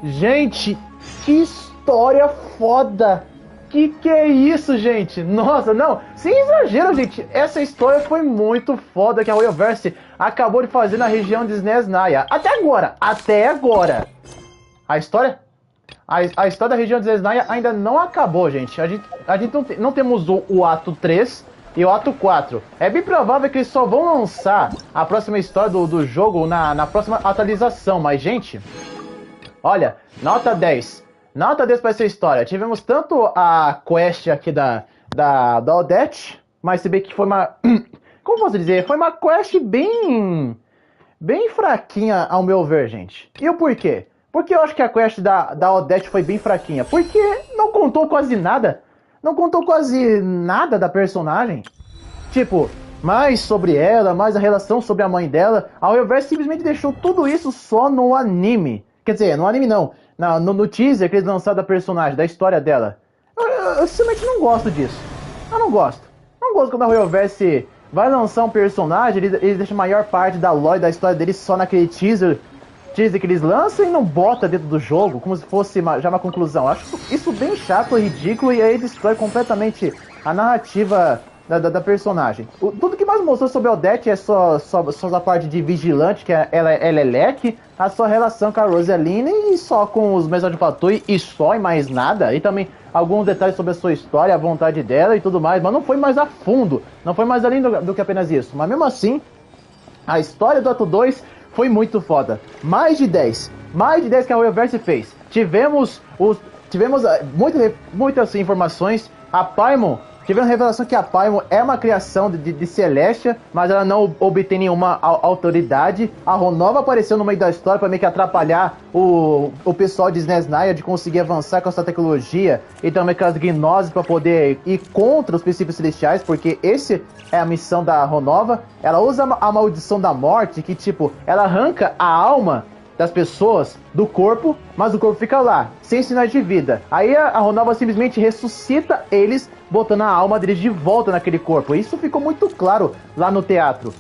Gente, que história foda! Que é isso, gente? Nossa, não, sem exagero, gente. Essa história foi muito foda que a Royalverse acabou de fazer na região de Snezhnaya. Até agora. A história da região de Snezhnaya ainda não acabou, gente. A gente não temos o ato 3 e o ato 4. É bem provável que eles só vão lançar a próxima história do jogo na próxima atualização. Mas, gente, olha, nota 10. Nota 10 para essa história. Tivemos tanto a quest aqui da Odette, mas se bem que foi uma... Como posso dizer? Foi uma quest bem fraquinha, ao meu ver, gente. E o porquê? Porque eu acho que a quest da Odette foi bem fraquinha. Porque não contou quase nada. Não contou quase nada da personagem. Tipo, mais sobre ela, mais a relação sobre a mãe dela. A Royalverse simplesmente deixou tudo isso só no anime. Quer dizer, no anime não. No teaser que eles lançaram da personagem, da história dela. Eu simplesmente não gosto disso. Eu não gosto. Não gosto quando a Royalverse vai lançar um personagem, eles deixam a maior parte da lore, da história dele só naquele teaser que eles lançam e não bota dentro do jogo, como se fosse já uma conclusão. Eu acho isso bem chato, ridículo, e aí destrói completamente a narrativa da personagem. Tudo que mais mostrou sobre a Odette é só a parte de vigilante, que ela é leque, a sua relação com a Rosaline e só com os Maisons de Patrouille e só, e mais nada. E também alguns detalhes sobre a sua história, a vontade dela e tudo mais, mas não foi mais a fundo, não foi mais além do que apenas isso. Mas mesmo assim, a história do ato 2 foi muito foda. Mais de 10 que a Royalverse fez. Tivemos muitas informações. A Paimon, tivemos a revelação que a Paimon é uma criação de Celestia, mas ela não obtém nenhuma autoridade. A Ronova apareceu no meio da história para meio que atrapalhar o pessoal de Snezhnaya de conseguir avançar com essa tecnologia e também com as gnoses para poder ir contra os princípios celestiais, porque esse é a missão da Ronova. Ela usa a maldição da morte, que tipo, ela arranca a alma das pessoas do corpo, mas o corpo fica lá, sem sinais de vida. Aí a Ronova simplesmente ressuscita eles, botando a alma deles de volta naquele corpo. Isso ficou muito claro lá no teatro.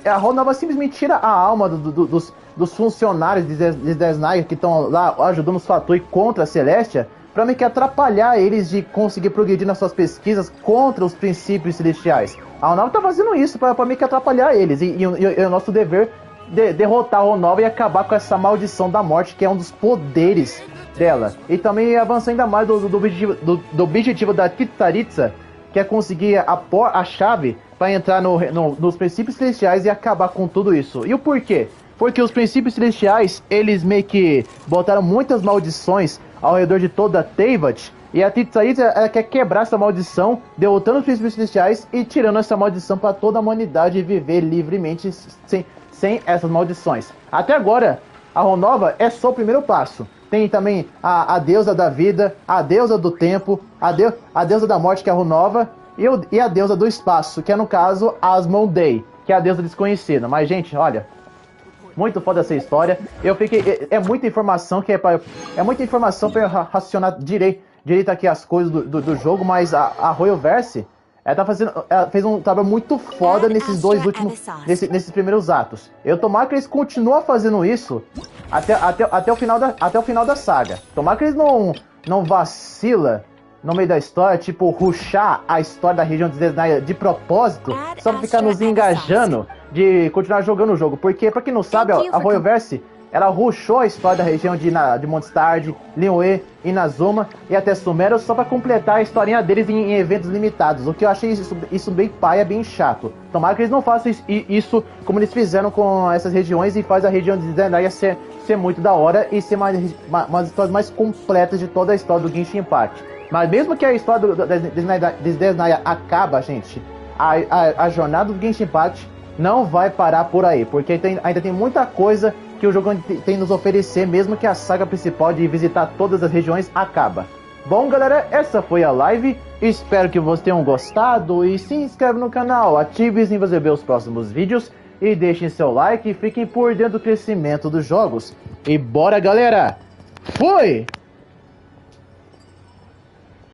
A Ronova simplesmente tira a alma dos funcionários de Snezhnaya que estão lá ajudando os Fatui contra a Celestia, para meio que atrapalhar eles de conseguir progredir nas suas pesquisas contra os princípios celestiais. A Ronova tá fazendo isso para meio que atrapalhar eles, e o nosso dever derrotar a Ronova e acabar com essa maldição da morte, que é um dos poderes dela. E também avançar ainda mais do objetivo da Tsaritsa, que é conseguir a chave para entrar nos princípios celestiais e acabar com tudo isso. E o porquê? Porque os princípios celestiais, eles meio que botaram muitas maldições ao redor de toda a Teyvat, e a Tsaritsa, ela quer quebrar essa maldição, derrotando os princípios celestiais e tirando essa maldição para toda a humanidade viver livremente sem essas maldições. Até agora, a Ronova é só o primeiro passo. Tem também a deusa da vida, a deusa do tempo, a deusa da morte, que é a Ronova, e a deusa do espaço, que é, no caso, Asmodei, que é a deusa desconhecida. Mas, gente, olha, muito foda essa história. Eu fiquei... É muita informação que é muita informação pra eu racionar direito aqui as coisas do jogo, mas a Royalverse, ela fez um trabalho muito foda nesses dois últimos... Nesses primeiros atos. Eu tomara que eles continuem fazendo isso até o final da saga. Tomara que eles não vacila no meio da história, tipo, rushar a história da região de Snezhnaya de propósito, só pra ficar nos engajando de continuar jogando o jogo. Porque, pra quem não sabe, a Royalverse, ela rushou a história da região de Mondstadt, Liyue, Inazuma e até Sumeru só pra completar a historinha deles em eventos limitados. O que eu achei isso bem paia, bem chato. Tomara que eles não façam isso como eles fizeram com essas regiões e faz a região de Snezhnaya ser muito da hora e ser umas histórias mais completas de toda a história do Genshin Impact. Mas mesmo que a história de Snezhnaya acaba, gente, a jornada do Genshin Impact não vai parar por aí, porque ainda tem muita coisa que o jogo tem nos oferecer, mesmo que a saga principal de visitar todas as regiões acaba. Bom, galera, essa foi a live, espero que vocês tenham gostado e se inscreve no canal, ative os sininho para ver os próximos vídeos e deixem seu like e fiquem por dentro do crescimento dos jogos. E bora, galera! Fui!